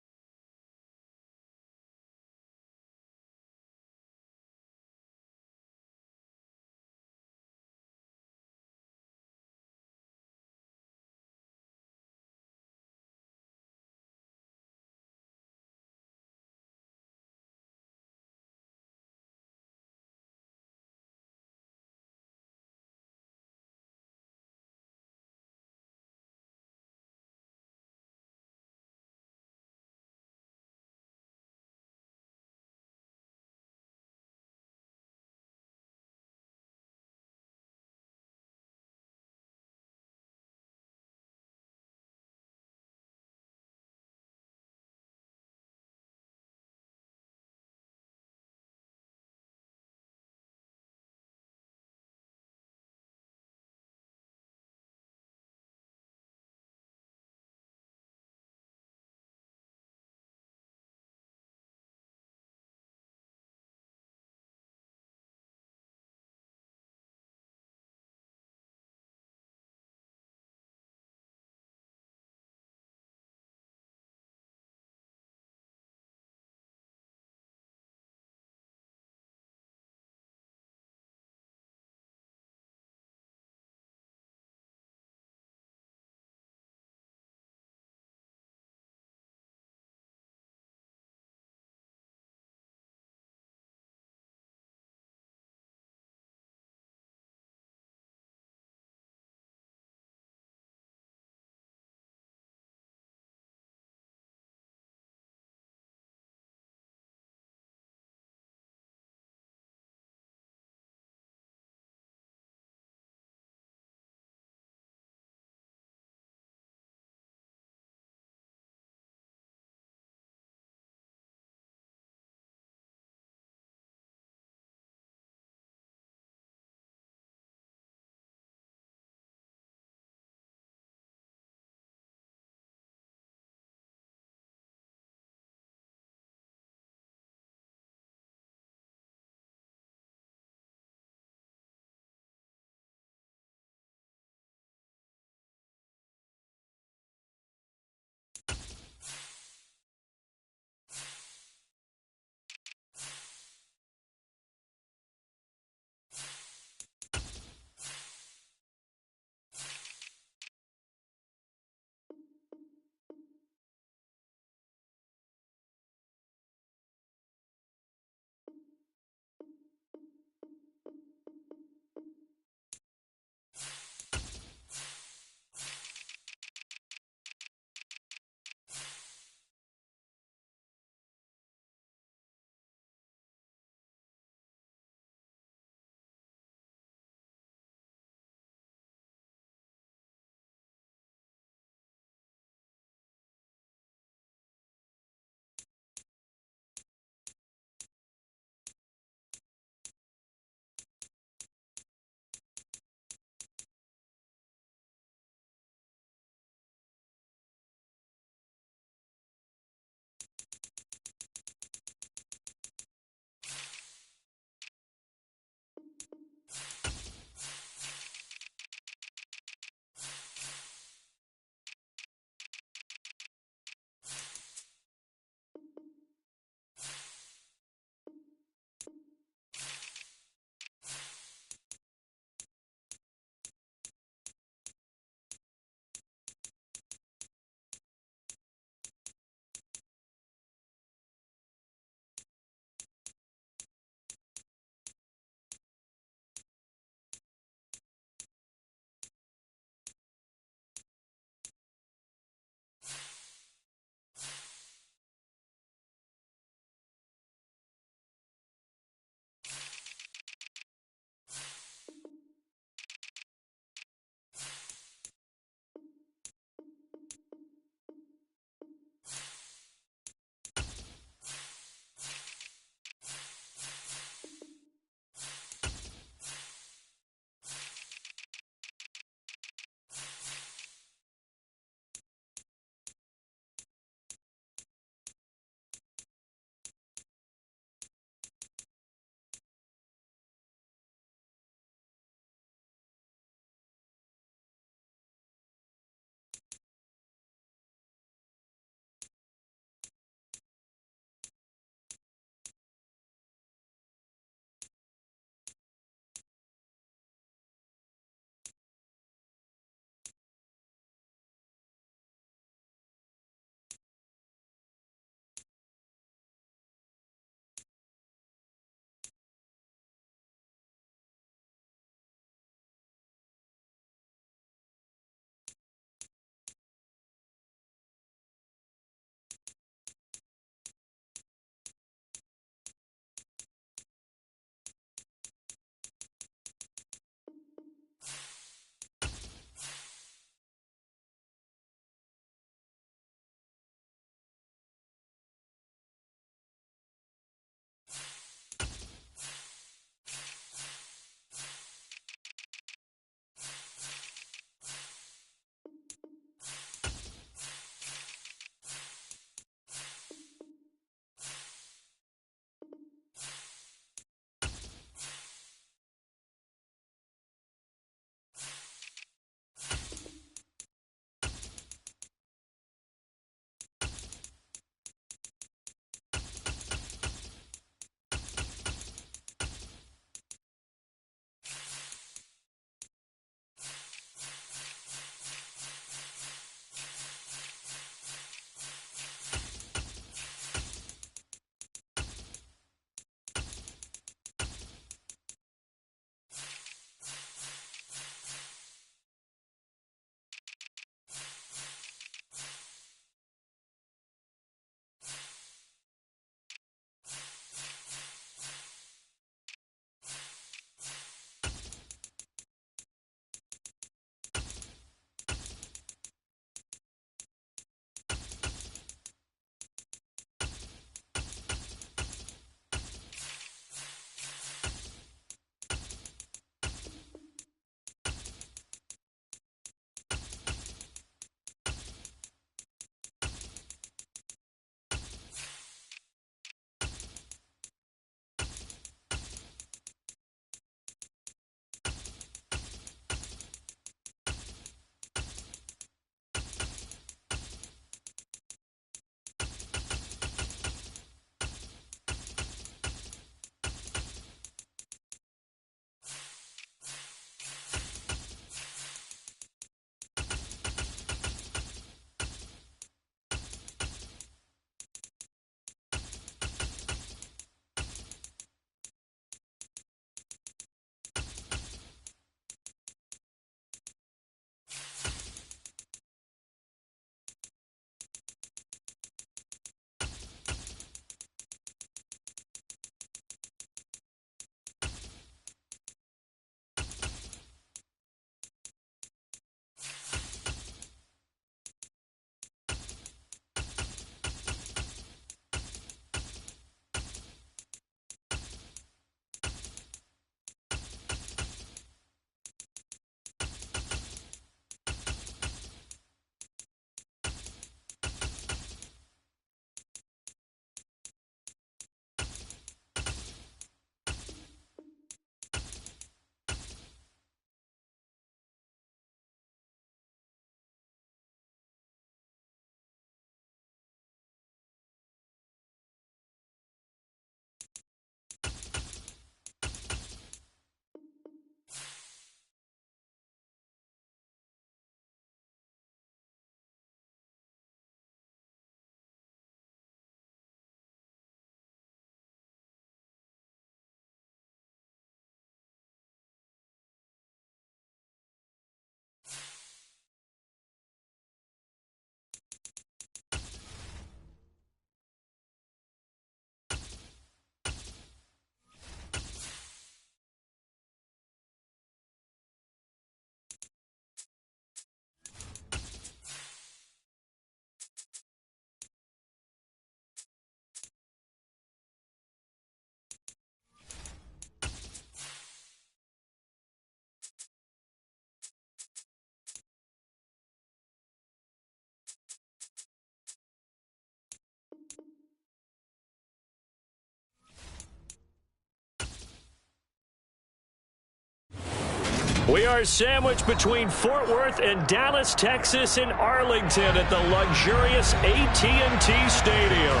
We are sandwiched between Fort Worth and Dallas, Texas, and Arlington at the luxurious AT&T Stadium.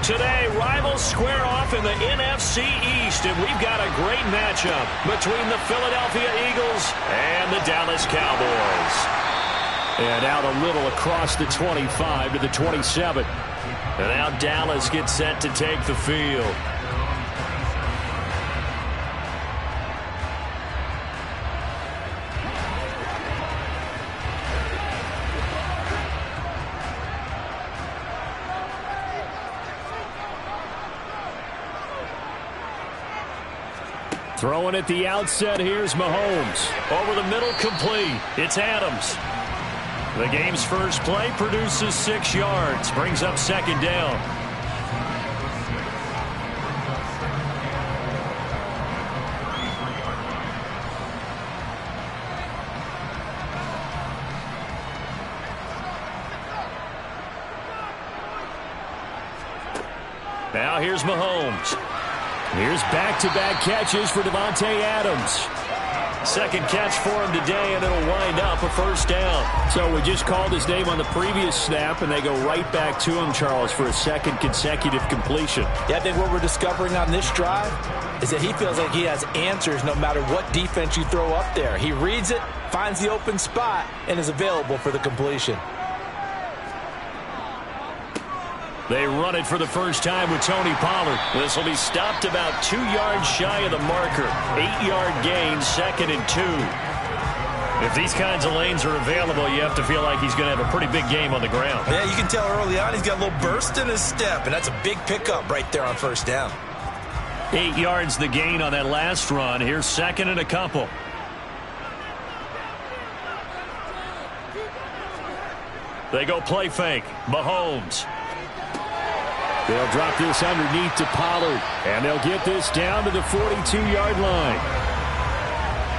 Today, rivals square off in the NFC East, and we've got a great matchup between the Philadelphia Eagles and the Dallas Cowboys. And out a little across the 25 to the 27. And now Dallas gets set to take the field. Throwing at the outset, here's Mahomes. Over the middle, complete. It's Adams. The game's first play produces 6 yards. Brings up second down. Now here's Mahomes. Here's back-to-back catches for Davante Adams. Second catch for him today, and it'll wind up a first down. So we just called his name on the previous snap, and they go right back to him, Charles, for a second consecutive completion. Yeah, I think what we're discovering on this drive is that he feels like he has answers no matter what defense you throw up there. He reads it, finds the open spot, and is available for the completion. They run it for the first time with Tony Pollard. This will be stopped about 2 yards shy of the marker. 8-yard gain, 2nd and 2. If these kinds of lanes are available, you have to feel like he's going to have a pretty big game on the ground. Yeah, you can tell early on he's got a little burst in his step, and that's a big pickup right there on first down. 8 yards the gain on that last run. Here's 2nd and a couple. They go play fake. Mahomes. They'll drop this underneath to Pollard, and they'll get this down to the 42-yard line.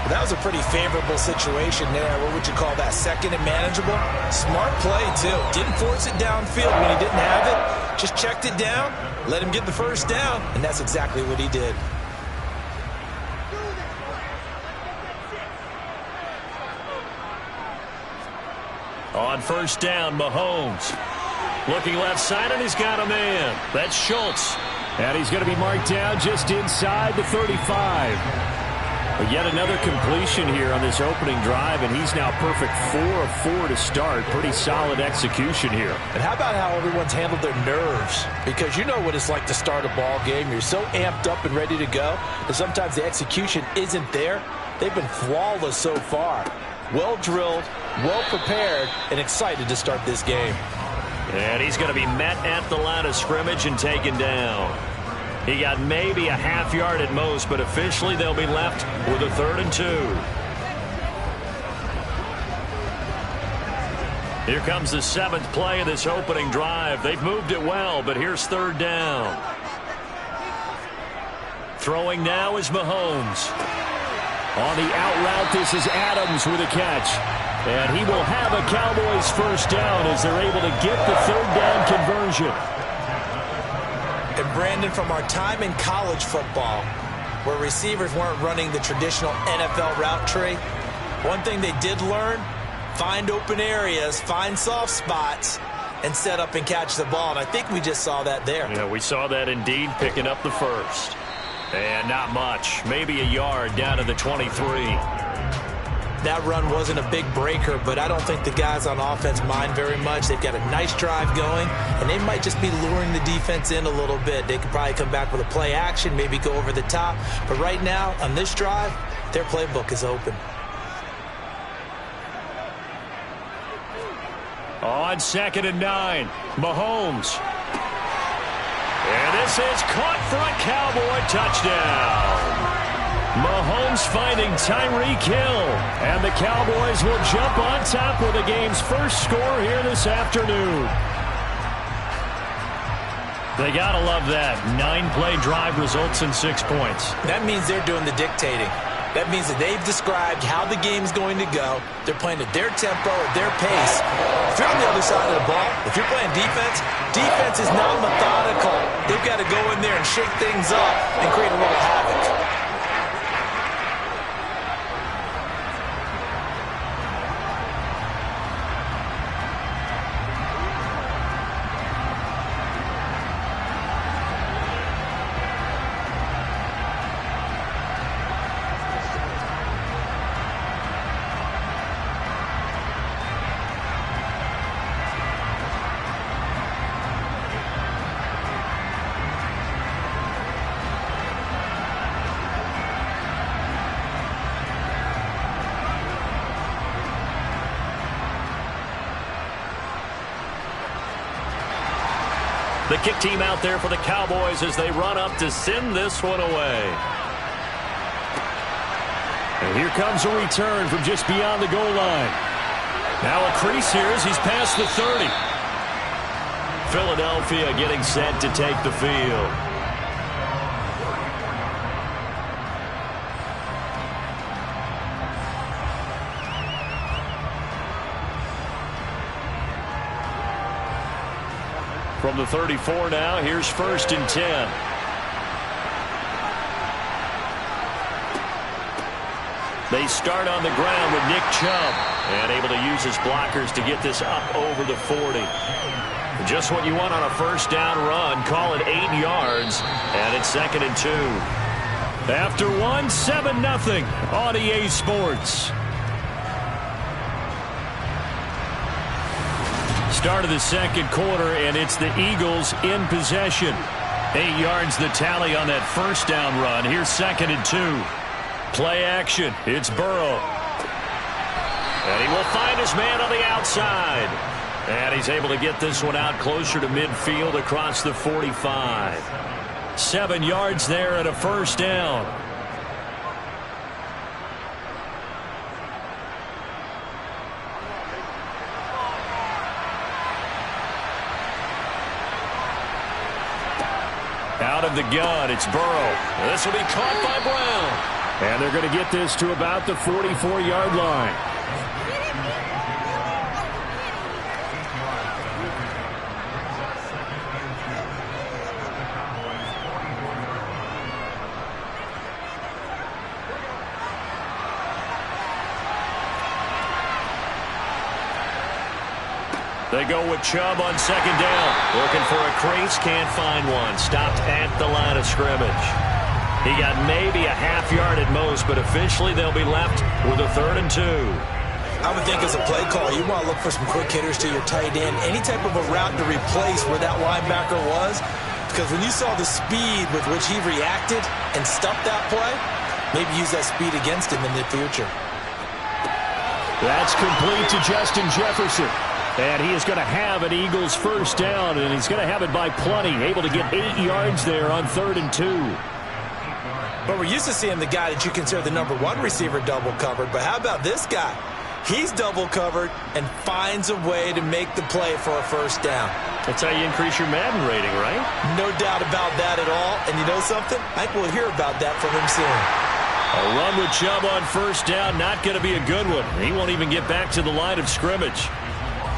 That was a pretty favorable situation there. What would you call that? Second and manageable? Smart play, too. Didn't force it downfield when he didn't have it. Just checked it down, let him get the first down, and that's exactly what he did. On first down, Mahomes. Looking left side, and he's got a man. That's Schultz. And he's going to be marked down just inside the 35. But yet another completion here on this opening drive, and he's now perfect 4 of 4 to start. Pretty solid execution here. And how about how everyone's handled their nerves? Because you know what it's like to start a ball game. You're so amped up and ready to go, and sometimes the execution isn't there. They've been flawless so far. Well drilled, well prepared, and excited to start this game. And he's going to be met at the line of scrimmage and taken down. He got maybe a half yard at most, but officially they'll be left with a 3rd and 2. Here comes the 7th play of this opening drive. They've moved it well, but here's 3rd down. Throwing now is Mahomes. On the out route, this is Adams with a catch. And he will have a Cowboys first down as they're able to get the 3rd down conversion. And Brandon, from our time in college football, where receivers weren't running the traditional NFL route tree, one thing they did learn, find open areas, find soft spots, and set up and catch the ball. And I think we just saw that there. Yeah, we saw that indeed, picking up the first. And not much, maybe a yard down to the 23. That run wasn't a big breaker, but I don't think the guys on offense mind very much. They've got a nice drive going, and they might just be luring the defense in a little bit. They could probably come back with a play action, maybe go over the top. But right now, on this drive, their playbook is open. On 2nd and 9, Mahomes. And this is caught for a Cowboy touchdown. Mahomes finding Tyreek Hill. And the Cowboys will jump on top with the game's first score here this afternoon. They got to love that. 9-play drive results in 6 points. That means they're doing the dictating. That means that they've described how the game's going to go. They're playing at their tempo, at their pace. If you're on the other side of the ball, if you're playing defense, defense is not methodical. They've got to go in there and shake things up and create a little havoc. The kick team out there for the Cowboys as they run up to send this one away. And here comes a return from just beyond the goal line. Now a crease here as he's past the 30. Philadelphia getting set to take the field. From the 34 now, here's 1st and 10. They start on the ground with Nick Chubb, and able to use his blockers to get this up over the 40. Just what you want on a first down run. Call it 8 yards, and it's 2nd and 2. After 7-0 on EA Sports. Start of the second quarter, and it's the Eagles in possession. 8 yards the tally on that first down run. Here's 2nd and 2. Play action. It's Burrow. And he will find his man on the outside. And he's able to get this one out closer to midfield across the 45. 7 yards there and a first down. Out of the gun, it's Burrow. This will be caught by Brown. And they're going to get this to about the 44-yard line. They go with Chubb on 2nd down. Looking for a crease, can't find one. Stopped at the line of scrimmage. He got maybe a half yard at most, but officially they'll be left with a 3rd and 2. I would think as a play call, you want to look for some quick hitters to your tight end. Any type of a route to replace where that linebacker was. Because when you saw the speed with which he reacted and stuffed that play, maybe use that speed against him in the future. That's complete to Justin Jefferson. And he is going to have an Eagles first down, and he's going to have it by plenty. Able to get 8 yards there on 3rd and 2. But we're used to seeing the guy that you consider the number 1 receiver double covered. But how about this guy? He's double covered and finds a way to make the play for a first down. That's how you increase your Madden rating, right? No doubt about that at all. And you know something? I think we'll hear about that from him soon. A run with Chubb on first down, not going to be a good one. He won't even get back to the line of scrimmage.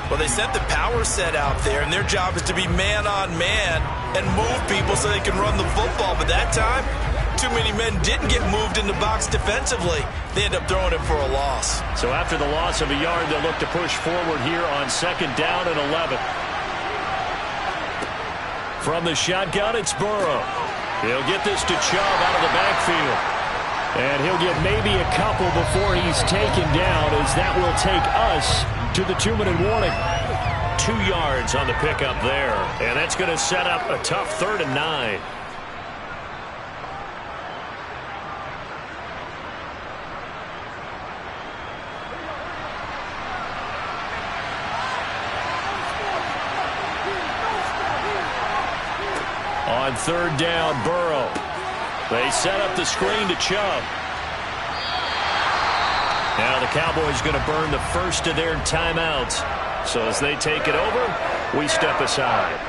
Well, they sent the power set out there, and their job is to be man-on-man and move people so they can run the football. But that time, too many men didn't get moved in the box defensively. They end up throwing it for a loss. So after the loss of a yard, they'll look to push forward here on 2nd down and 11. From the shotgun, it's Burrow. He'll get this to Chubb out of the backfield. And he'll get maybe a couple before he's taken down, as that will take us to the 2-minute warning. 2 yards on the pickup there. And that's going to set up a tough 3rd and 9. On 3rd down, Burrow. They set up the screen to Chubb. Now the Cowboys going to burn the first of their timeouts. So as they take it over, we step aside.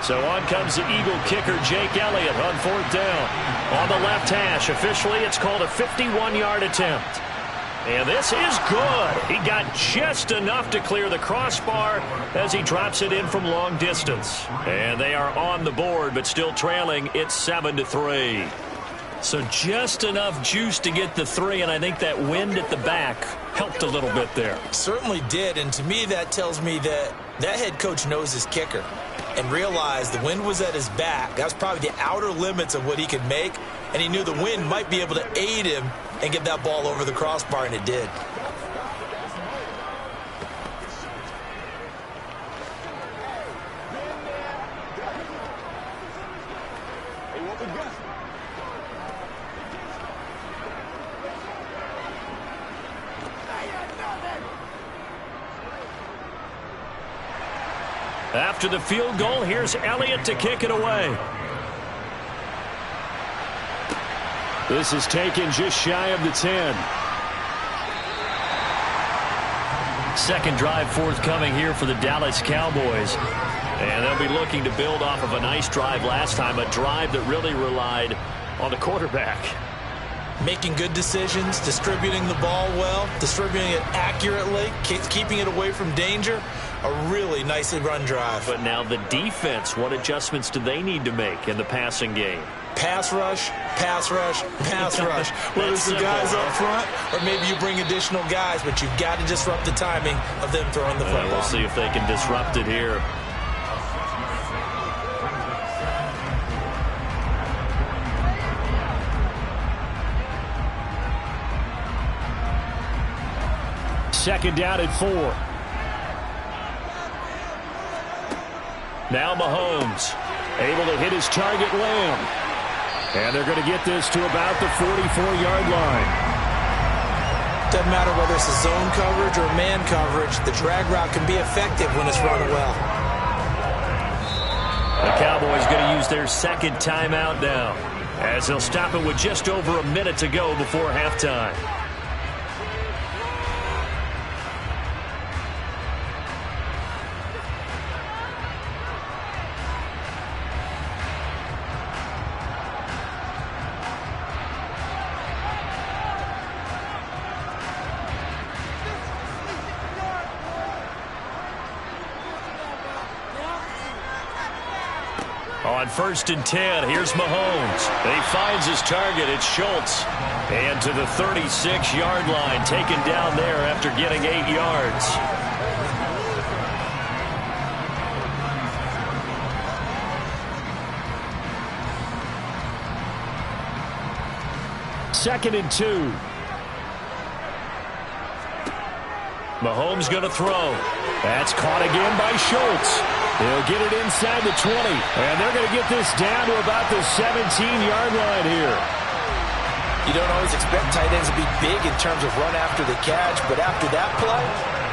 So on comes the Eagle kicker, Jake Elliott, on 4th down. On the left hash, officially it's called a 51-yard attempt. And this is good. He got just enough to clear the crossbar as he drops it in from long distance. And they are on the board, but still trailing. It's 7-3. So just enough juice to get the 3, and I think that wind at the back helped a little bit there. Certainly did, and to me that tells me that that head coach knows his kicker and realized the wind was at his back. That was probably the outer limits of what he could make, and he knew the wind might be able to aid him and get that ball over the crossbar, and it did. After the field goal, here's Elliott to kick it away. This is taken just shy of the 10. Second drive forthcoming here for the Dallas Cowboys. And they'll be looking to build off of a nice drive last time, a drive that really relied on the quarterback. Making good decisions, distributing the ball well, distributing it accurately, keeping it away from danger. A really nicely run drive. But now the defense, what adjustments do they need to make in the passing game? Pass rush, pass rush, pass rush. Whether it's the guys up front or maybe you bring additional guys, but you've got to disrupt the timing of them throwing the football. We'll see if they can disrupt it here. Second down at 4. Now Mahomes able to hit his target, Lamb. And they're going to get this to about the 44-yard line. Doesn't matter whether it's a zone coverage or man coverage, the drag route can be effective when it's run well. The Cowboys going to use their second timeout now, as they'll stop it with just over a minute to go before halftime. On 1st and 10, here's Mahomes. He finds his target. It's Schultz. And to the 36-yard line, taken down there after getting 8 yards. Second and 2. Mahomes going to throw. That's caught again by Schultz. He'll get it inside the 20. And they're going to get this down to about the 17-yard line here. You don't always expect tight ends to be big in terms of run after the catch, but after that play,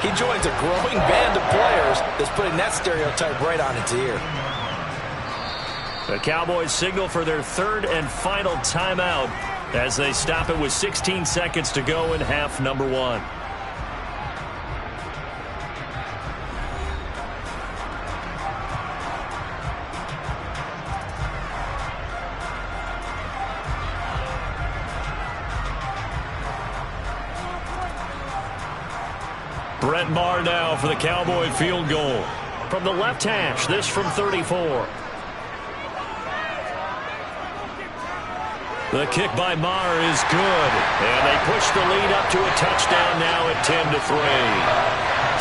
he joins a growing band of players that's putting that stereotype right on its ear. The Cowboys signal for their third and final timeout as they stop it with 16 seconds to go in half number 1. Brett Maher now for the Cowboy field goal. From the left hash, this from 34. The kick by Maher is good. And they push the lead up to a touchdown now at 10-3.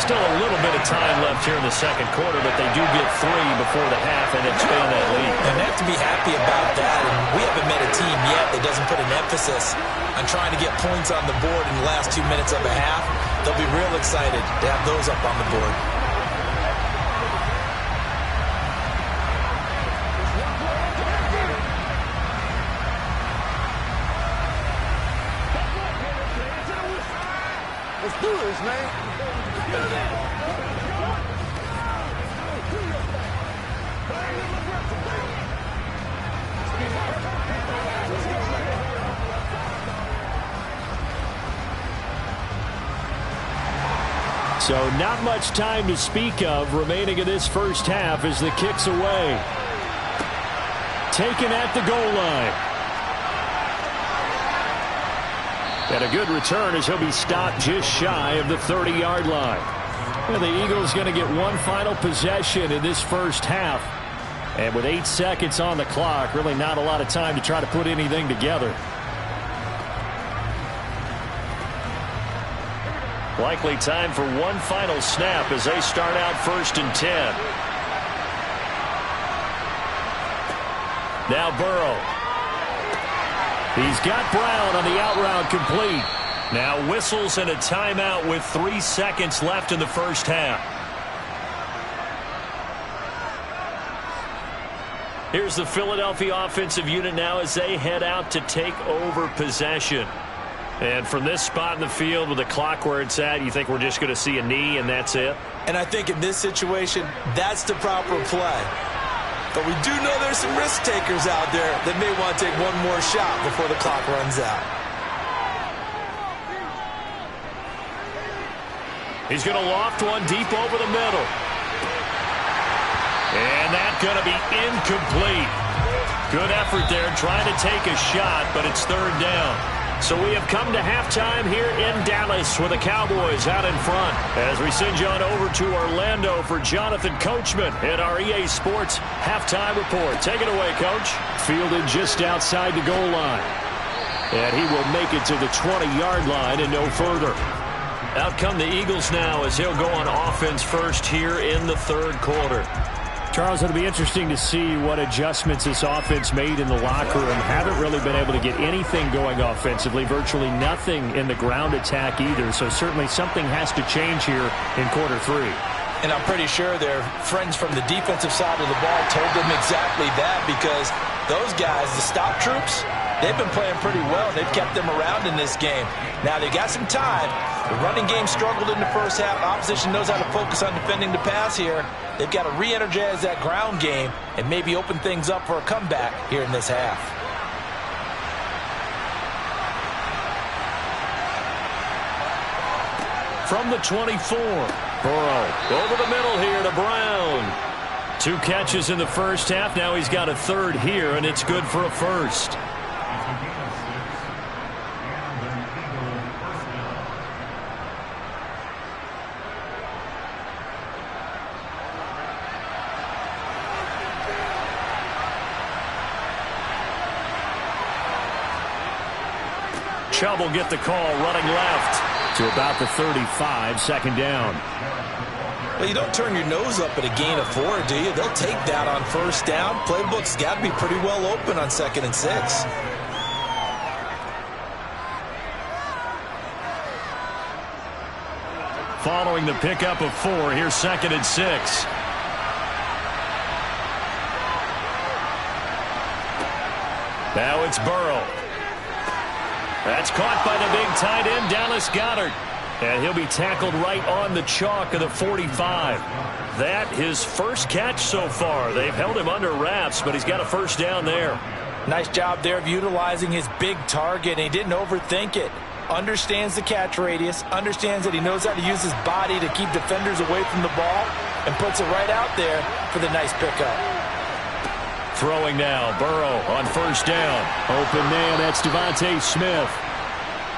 Still a little bit of time left here in the second quarter, but they do get 3 before the half and expand that lead. And they have to be happy about that. And we haven't met a team yet that doesn't put an emphasis on trying to get points on the board in the last 2 minutes of a half. They'll be real excited to have those up on the board. Let's do this, man. So not much time to speak of remaining in this first half as the kick's away. Taken at the goal line. And a good return as he'll be stopped just shy of the 30-yard line. And the Eagles going to get one final possession in this first half. And with 8 seconds on the clock, really not a lot of time to try to put anything together. Likely time for one final snap as they start out 1st and 10. Now Burrow. He's got Brown on the out route complete. Now whistles and a timeout with 3 seconds left in the first half. Here's the Philadelphia offensive unit now as they head out to take over possession. And from this spot in the field with the clock where it's at, you think we're just going to see a knee and that's it? And I think in this situation, that's the proper play. But we do know there's some risk takers out there that may want to take one more shot before the clock runs out. He's going to loft one deep over the middle. And that's going to be incomplete. Good effort there trying to take a shot, but it's third down. So we have come to halftime here in Dallas with the Cowboys out in front. As we send you on over to Orlando for Jonathan Coachman in our EA Sports halftime report. Take it away, Coach. Fielded just outside the goal line. And he will make it to the 20-yard line and no further. Out come the Eagles now as he'll go on offense first here in the third quarter. Charles, it'll be interesting to see what adjustments this offense made in the locker room. Haven't really been able to get anything going offensively, virtually nothing in the ground attack either. So certainly something has to change here in quarter three. And I'm pretty sure their friends from the defensive side of the ball told them exactly that, because those guys, the stop troops, they've been playing pretty well. They've kept them around in this game. Now they got some time. The running game struggled in the first half. Opposition knows how to focus on defending the pass here. They've got to re-energize that ground game and maybe open things up for a comeback here in this half. From the 24, Burrow over the middle here to Brown. 2 catches in the first half. Now he's got a third here, and it's good for a first. Chubb will get the call running left to about the 35, second down. Well, you don't turn your nose up at a gain of 4, do you? They'll take that on first down. Playbook's got to be pretty well open on 2nd and 6. Following the pickup of 4, here's 2nd and 6. Now it's Burrow. That's caught by the big tight end, Dallas Goedert. And he'll be tackled right on the chalk of the 45. That his first catch so far. They've held him under wraps, but he's got a first down there. Nice job there of utilizing his big target, and he didn't overthink it. Understands the catch radius, understands that he knows how to use his body to keep defenders away from the ball, and puts it right out there for the nice pickup. Throwing now, Burrow on first down. Open man, that's Devontae Smith.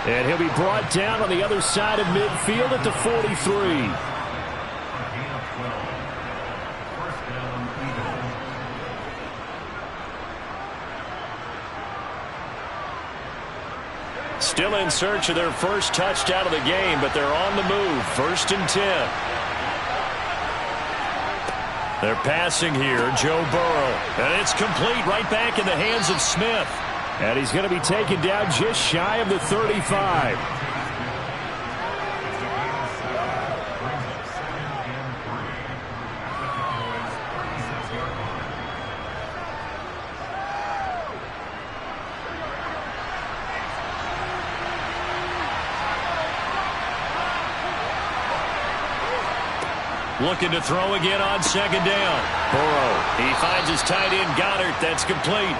And he'll be brought down on the other side of midfield at the 43. Still in search of their first touchdown of the game, but they're on the move. 1st and 10. They're passing here, Joe Burrow. And it's complete right back in the hands of Smith. And he's going to be taken down just shy of the 35. Looking to throw again on 2nd down. Burrow, he finds his tight end Goedert. That's complete.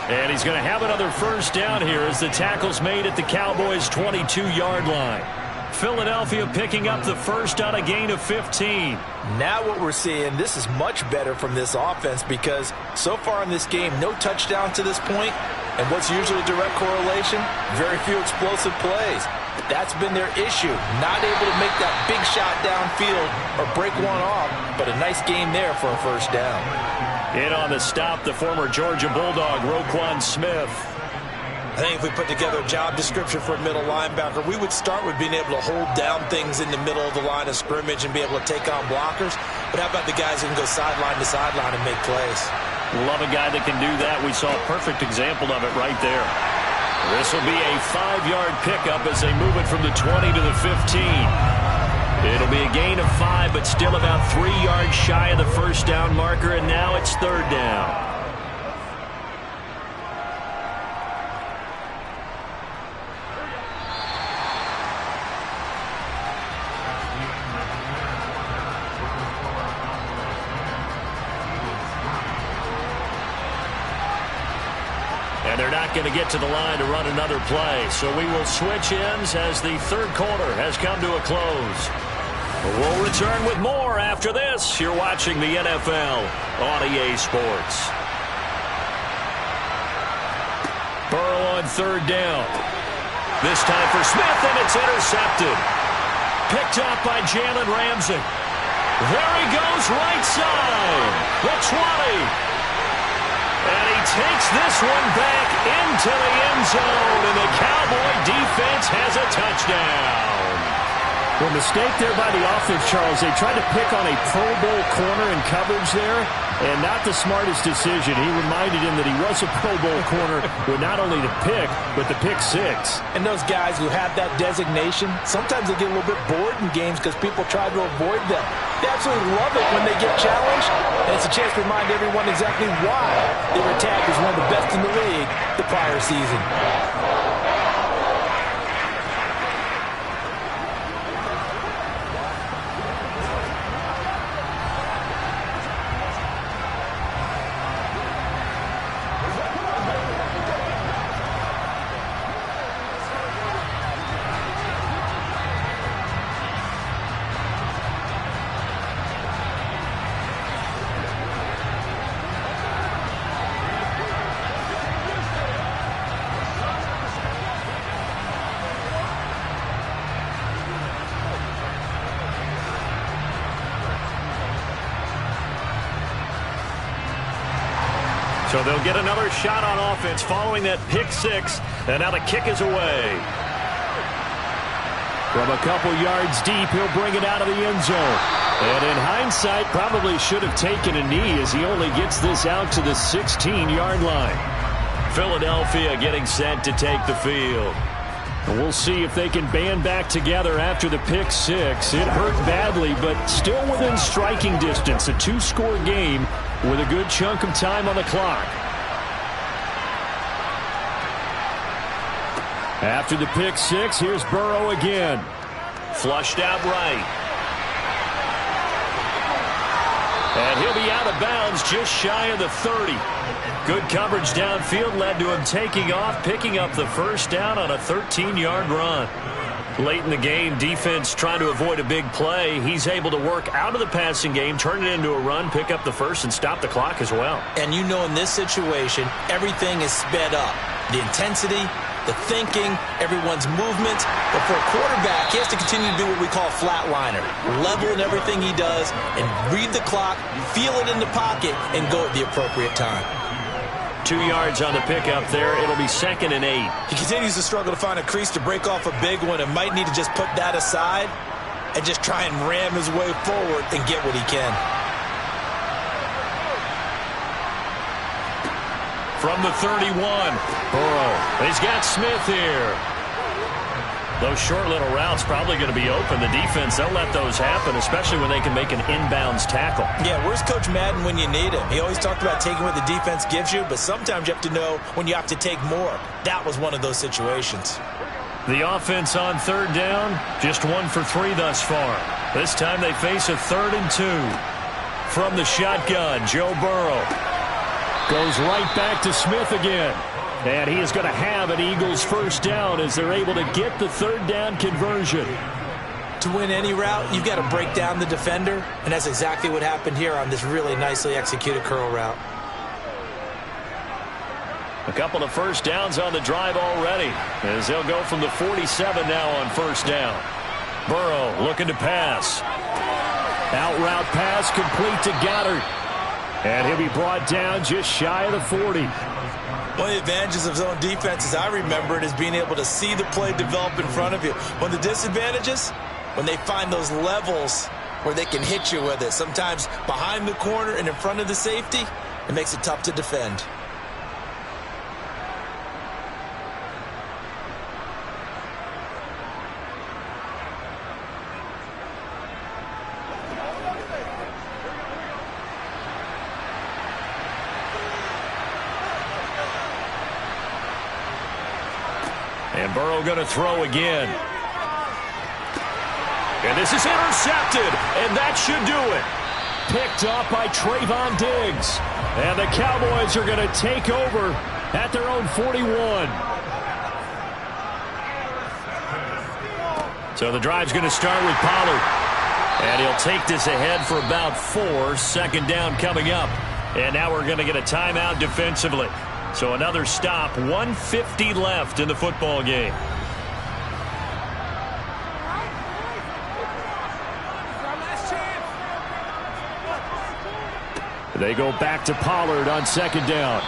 And he's going to have another first down here as the tackle's made at the Cowboys' 22-yard line. Philadelphia picking up the first on a gain of 15. Now what we're seeing, this is much better from this offense, because so far in this game, no touchdown to this point. And what's usually a direct correlation? Very few explosive plays. That's been their issue. Not able to make that big shot downfield or break one off, but a nice game there for a first down. In on the stop, the former Georgia Bulldog, Roquan Smith. I think if we put together a job description for a middle linebacker, we would start with being able to hold down things in the middle of the line of scrimmage and be able to take on blockers. But how about the guys who can go sideline to sideline and make plays? Love a guy that can do that. We saw a perfect example of it right there. This will be a 5-yard pickup as they move it from the 20 to the 15. It'll be a gain of 5, but still about 3 yards shy of the first down marker, and now it's 3rd down. And they're not going to get to the line to run another play. So we will switch ends as the third quarter has come to a close. We'll return with more after this. You're watching the NFL on EA Sports. Burrow on third down. This time for Smith, and it's intercepted. Picked up by Jalen Ramsey. There he goes, right side. The 20. And he takes this one back into the end zone, and the Cowboy defense has a touchdown. Well, mistake there by the offense, Charles. They tried to pick on a Pro Bowl corner in coverage there, and not the smartest decision. He reminded him that he was a Pro Bowl corner with not only the pick, but the pick six. And those guys who have that designation, sometimes they get a little bit bored in games because people try to avoid them. They absolutely love it when they get challenged, and it's a chance to remind everyone exactly why they were tagged as one of the best in the league the prior season. So they'll get another shot on offense following that pick six, and now the kick is away. From a couple yards deep, he'll bring it out of the end zone. And in hindsight, probably should have taken a knee as he only gets this out to the 16-yard line. Philadelphia getting set to take the field. And we'll see if they can band back together after the pick six. It hurt badly, but still within striking distance. A two-score game with a good chunk of time on the clock. After the pick six, here's Burrow again. Flushed out right. And he'll be out of bounds just shy of the 30. Good coverage downfield led to him taking off, picking up the first down on a 13-yard run. Late in the game, defense trying to avoid a big play. He's able to work out of the passing game, turn it into a run, pick up the first, and stop the clock as well. And you know in this situation, everything is sped up. The intensity, the thinking, everyone's movement. But for a quarterback, he has to continue to do what we call flatliner. Level in everything he does and read the clock, feel it in the pocket, and go at the appropriate time. 2 yards on the pickup there. It'll be 2nd and 8. He continues to struggle to find a crease to break off a big one and might need to just put that aside and just try and ram his way forward and get what he can. From the 31, Burrow. He's got Smith here. Those short little routes probably going to be open. The defense, they'll let those happen, especially when they can make an inbounds tackle. Yeah, where's Coach Madden when you need him? He always talked about taking what the defense gives you, but sometimes you have to know when you have to take more. That was one of those situations. The offense on third down, just 1 for 3 thus far. This time they face a 3rd and 2. From the shotgun, Joe Burrow. Goes right back to Smith again. And he is going to have an Eagles first down as they're able to get the third down conversion. To win any route, you've got to break down the defender, and that's exactly what happened here on this really nicely executed curl route. A couple of first downs on the drive already as they'll go from the 47 now on first down. Burrow looking to pass. Out route pass complete to Goddard. And he'll be brought down just shy of the 40. One of the advantages of zone defense, as I remember it, is being able to see the play develop in front of you. One of the disadvantages, when they find those levels where they can hit you with it. Sometimes behind the corner and in front of the safety, it makes it tough to defend. And Burrow going to throw again. And this is intercepted, and that should do it. Picked up by Trayvon Diggs. And the Cowboys are going to take over at their own 41. So the drive's going to start with Pollard. And he'll take this ahead for about 4. Second down coming up. And now we're going to get a timeout defensively. So another stop. 1:50 left in the football game. They go back to Pollard on second down.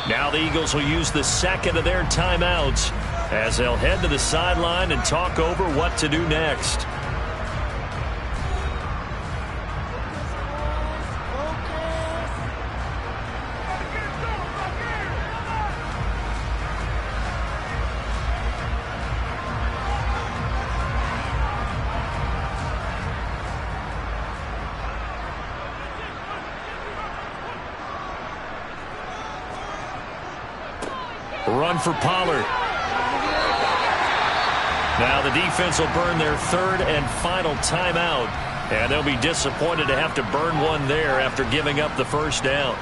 Now the Eagles will use the second of their timeouts as they'll head to the sideline and talk over what to do next. Run for Pollard. Now the defense will burn their third and final timeout, and they'll be disappointed to have to burn one there after giving up the first down.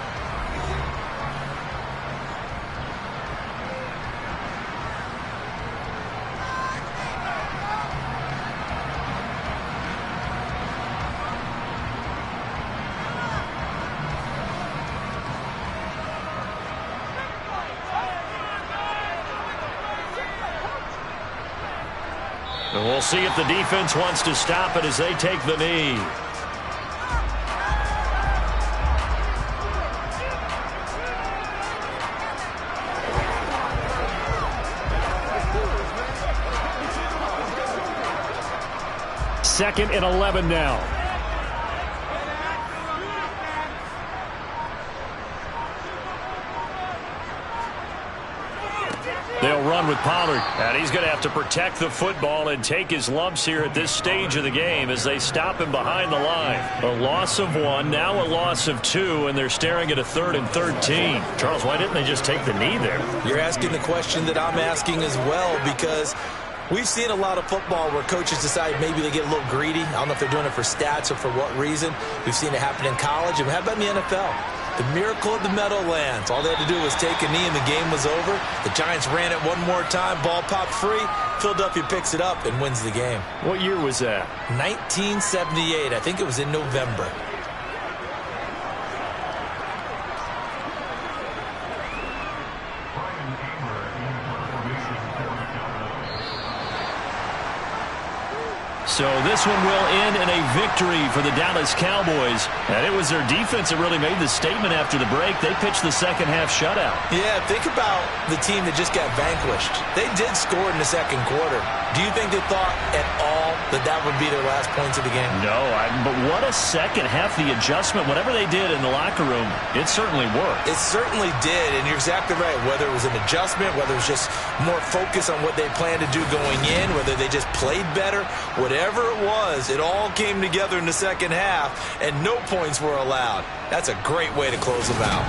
And we'll see if the defense wants to stop it as they take the knee. Second and 11 now. They'll run with Pollard, and he's going to have to protect the football and take his lumps here at this stage of the game as they stop him behind the line. A loss of 1, now a loss of 2, and they're staring at a 3rd and 13. Charles, why didn't they just take the knee there? You're asking the question that I'm asking as well, because we've seen a lot of football where coaches decide maybe they get a little greedy. I don't know if they're doing it for stats or for what reason. We've seen it happen in college, and how about in the NFL? The miracle of the Meadowlands. All they had to do was take a knee and the game was over. The Giants ran it one more time. Ball popped free. Philadelphia picks it up and wins the game. What year was that? 1978. I think it was in November. So this one will end in a victory for the Dallas Cowboys. And it was their defense that really made the statement after the break. They pitched the second half shutout. Yeah, think about the team that just got vanquished. They did score in the second quarter. Do you think they thought at all that that would be their last points of the game? No, but what a second half. The adjustment, whatever they did in the locker room, it certainly worked. It certainly did, and you're exactly right. Whether it was an adjustment, whether it was just more focus on what they planned to do going in, whether they just played better, whatever it was, it all came together in the second half, and no points were allowed. That's a great way to close them out.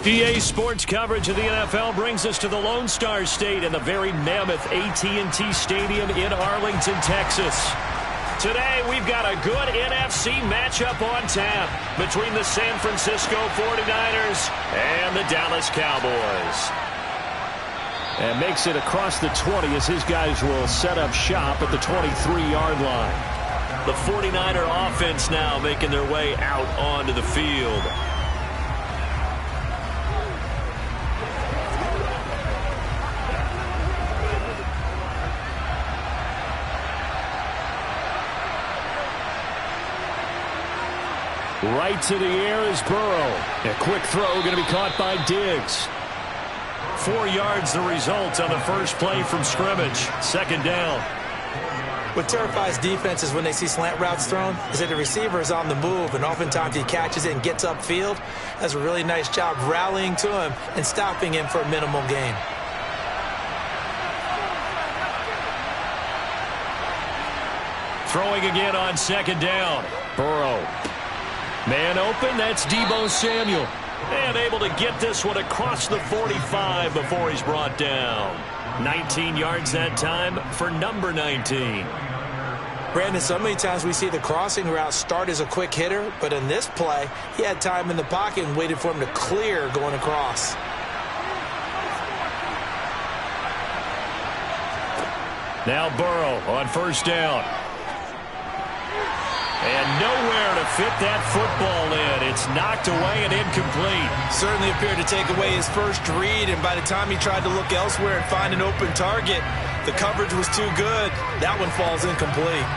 EA Sports coverage of the NFL brings us to the Lone Star State and the very mammoth AT&T Stadium in Arlington, Texas. Today, we've got a good NFC matchup on tap between the San Francisco 49ers and the Dallas Cowboys. And makes it across the 20 as his guys will set up shop at the 23-yard line. The 49er offense now making their way out onto the field. Right to the air is Burrow. A quick throw going to be caught by Diggs. 4 yards the result on the first play from scrimmage. Second down. What terrifies defenses when they see slant routes thrown is that the receiver is on the move, and oftentimes he catches it and gets upfield. Does a really nice job rallying to him and stopping him for a minimal gain. Throwing again on second down. Burrow. Man open, that's Deebo Samuel. And able to get this one across the 45 before he's brought down. 19 yards that time for number 19. Brandon, so many times we see the crossing route start as a quick hitter, but in this play, he had time in the pocket and waited for him to clear going across. Now Burrow on first down. And nowhere to fit that football in. It's knocked away and incomplete. Certainly appeared to take away his first read, and by the time he tried to look elsewhere and find an open target, the coverage was too good. That one falls incomplete.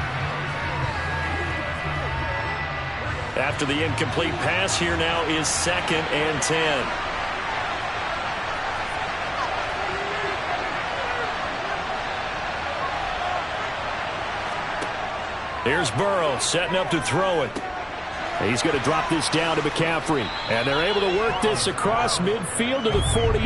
After the incomplete pass, here now is 2nd and 10. Here's Burrow setting up to throw it. He's going to drop this down to McCaffrey. And they're able to work this across midfield to the 48.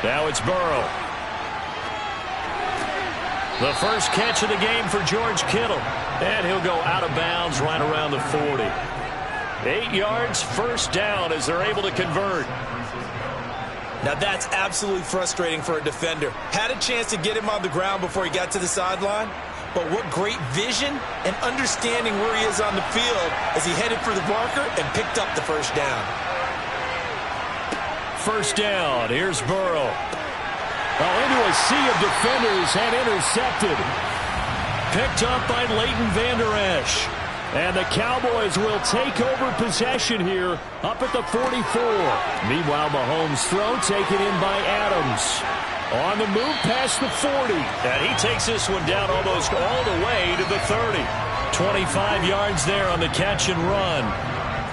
Now it's Burrow. The first catch of the game for George Kittle. And he'll go out of bounds right around the 40. 8 yards, first down as they're able to convert. Now that's absolutely frustrating for a defender. Had a chance to get him on the ground before he got to the sideline. But what great vision and understanding where he is on the field as he headed for the marker and picked up the first down. First down, here's Burrow. Well, into a sea of defenders and intercepted. Picked up by Leighton Vander Esch. And the Cowboys will take over possession here up at the 44. Meanwhile, Mahomes' throw taken in by Adams. On the move past the 40. And he takes this one down almost all the way to the 30. 25 yards there on the catch and run.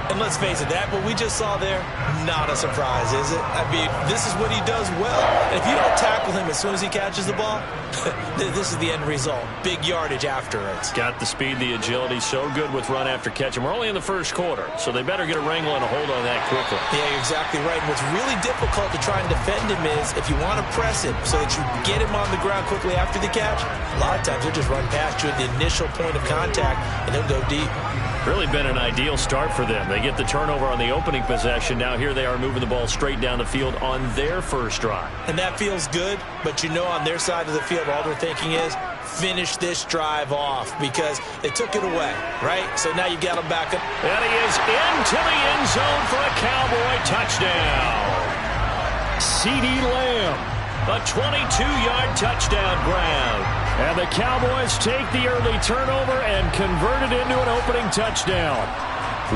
And let's face it, that what we just saw there, not a surprise, is it? I mean, this is what he does well. And if you don't tackle him as soon as he catches the ball, this is the end result. Big yardage after it. Got the speed, the agility, so good with run after catch. And we're only in the first quarter, so they better get a wrangle and a hold on that quickly. Yeah, you're exactly right. And what's really difficult to try and defend him is if you want to press him so that you get him on the ground quickly after the catch, a lot of times he'll just run past you at the initial point of contact, and he'll go deep. Really been an ideal start for them. They get the turnover on the opening possession. Now here they are moving the ball straight down the field on their first drive. And that feels good, but you know on their side of the field, all they're thinking is finish this drive off because they took it away, right? So now you got them back up. And he is into the end zone for a Cowboy touchdown. CeeDee Lamb. A 22-yard touchdown grab. And the Cowboys take the early turnover and convert it into an opening touchdown.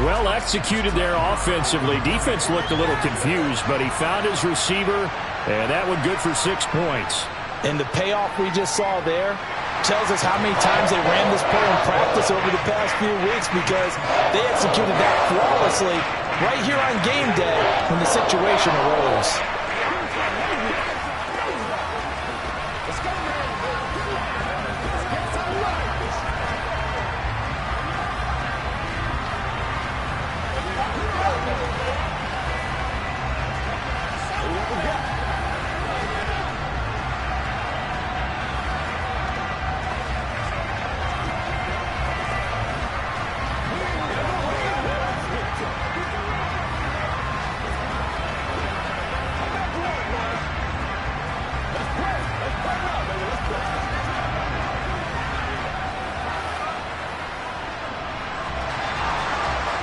Well executed there offensively. Defense looked a little confused, but he found his receiver, and that one good for 6 points. And the payoff we just saw there tells us how many times they ran this play in practice over the past few weeks because they executed that flawlessly right here on game day when the situation arose.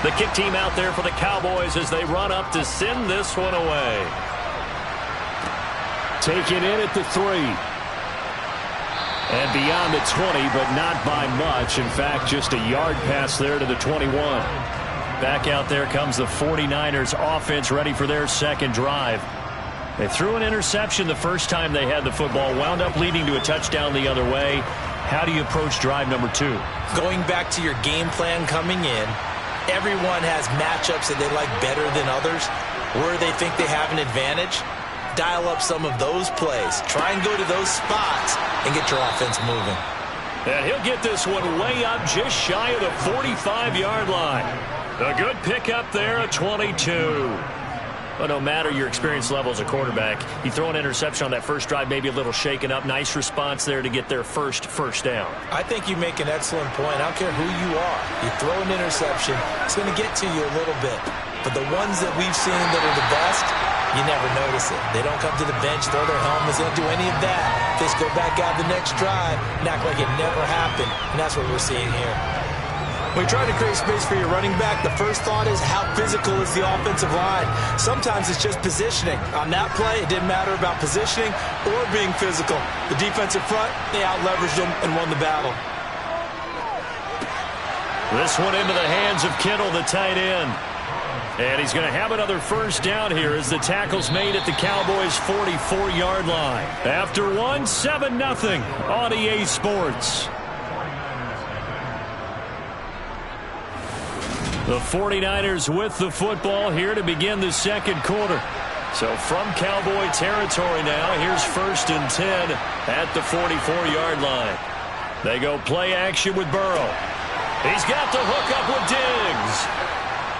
The kick team out there for the Cowboys as they run up to send this one away. Taken in at the 3. And beyond the 20, but not by much. In fact, just a yard pass there to the 21. Back out there comes the 49ers offense ready for their second drive. They threw an interception the first time they had the football, wound up leading to a touchdown the other way. How do you approach drive number 2? Going back to your game plan coming in, everyone has matchups that they like better than others, where they think they have an advantage. Dial up some of those plays. Try and go to those spots and get your offense moving. And he'll get this one way up just shy of the 45-yard line. A good pickup there at 22. But no matter your experience level as a quarterback, you throw an interception on that first drive, maybe a little shaken up. Nice response there to get their first down. I think you make an excellent point. I don't care who you are. You throw an interception, it's going to get to you a little bit. But the ones that we've seen that are the best, you never notice it. They don't come to the bench, throw their helmets, they don't do any of that. They just go back out the next drive and act like it never happened. And that's what we're seeing here. When you try to create space for your running back, the first thought is how physical is the offensive line. Sometimes it's just positioning. On that play, it didn't matter about positioning or being physical. The defensive front, they out-leveraged them and won the battle. This one into the hands of Kittle, the tight end. And he's going to have another first down here as the tackle's made at the Cowboys' 44-yard line. After one, 7-0 on EA Sports. The 49ers with the football here to begin the second quarter. So from Cowboy territory now, here's 1st and 10 at the 44-yard line. They go play action with Burrow. He's got the hook up with Diggs.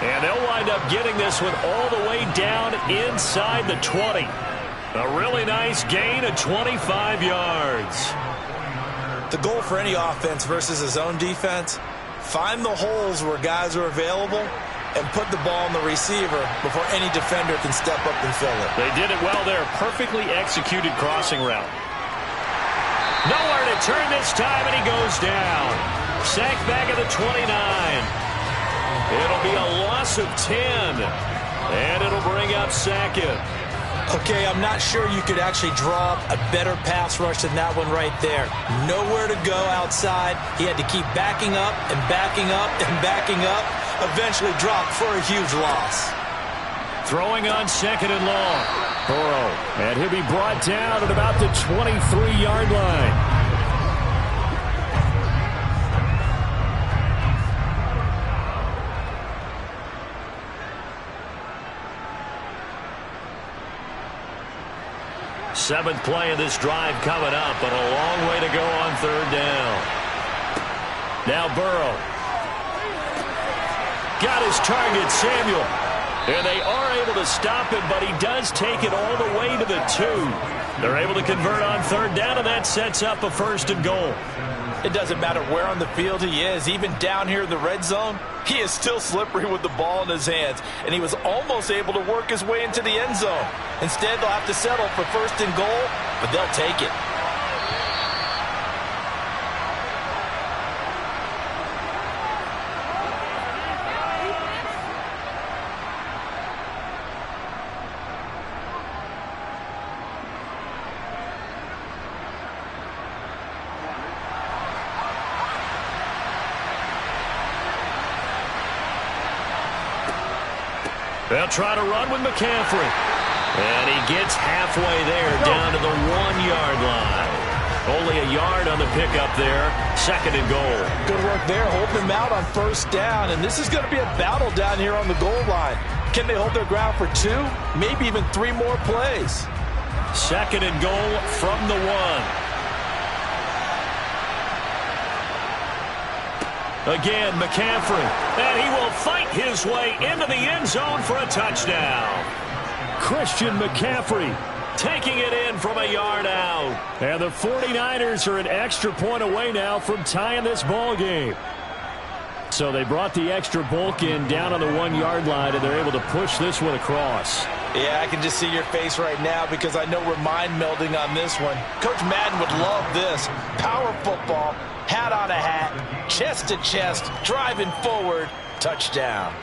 And they'll wind up getting this one all the way down inside the 20. A really nice gain of 25 yards. The goal for any offense versus a zone defense, find the holes where guys are available and put the ball on the receiver before any defender can step up and fill it. They did it well there. Perfectly executed crossing route. Nowhere to turn this time, and he goes down. Sacked back at the 29. It'll be a loss of 10, and it'll bring up Sackett. Okay, I'm not sure you could actually draw up a better pass rush than that one right there. Nowhere to go outside. He had to keep backing up and backing up and backing up. Eventually dropped for a huge loss. Throwing on 2nd and long. Burrow, and he'll be brought down at about the 23-yard line. Seventh play of this drive coming up, but a long way to go on 3rd down. Now Burrow. Got his target, Samuel. And they are able to stop him, but he does take it all the way to the 2. They're able to convert on 3rd down, and that sets up a 1st and goal. It doesn't matter where on the field he is. Even down here in the red zone, he is still slippery with the ball in his hands. And he was almost able to work his way into the end zone. Instead, they'll have to settle for 1st and goal, but they'll take it. They'll try to run with McCaffrey. And he gets halfway there, down to the 1-yard line. Only a yard on the pickup there. 2nd and goal. Good work there, holding them out on 1st down. And this is going to be a battle down here on the goal line. Can they hold their ground for 2, maybe even 3 more plays? 2nd and goal from the 1. Again, McCaffrey, and he will fight his way into the end zone for a touchdown. Christian McCaffrey taking it in from a yard out. And the 49ers are an extra point away now from tying this ball game. So they brought the extra bulk in down on the 1-yard line, and they're able to push this one across. Yeah, I can just see your face right now because I know we're mind melding on this one. Coach Madden would love this. Power football, hat on a hat, chest to chest, driving forward, touchdown.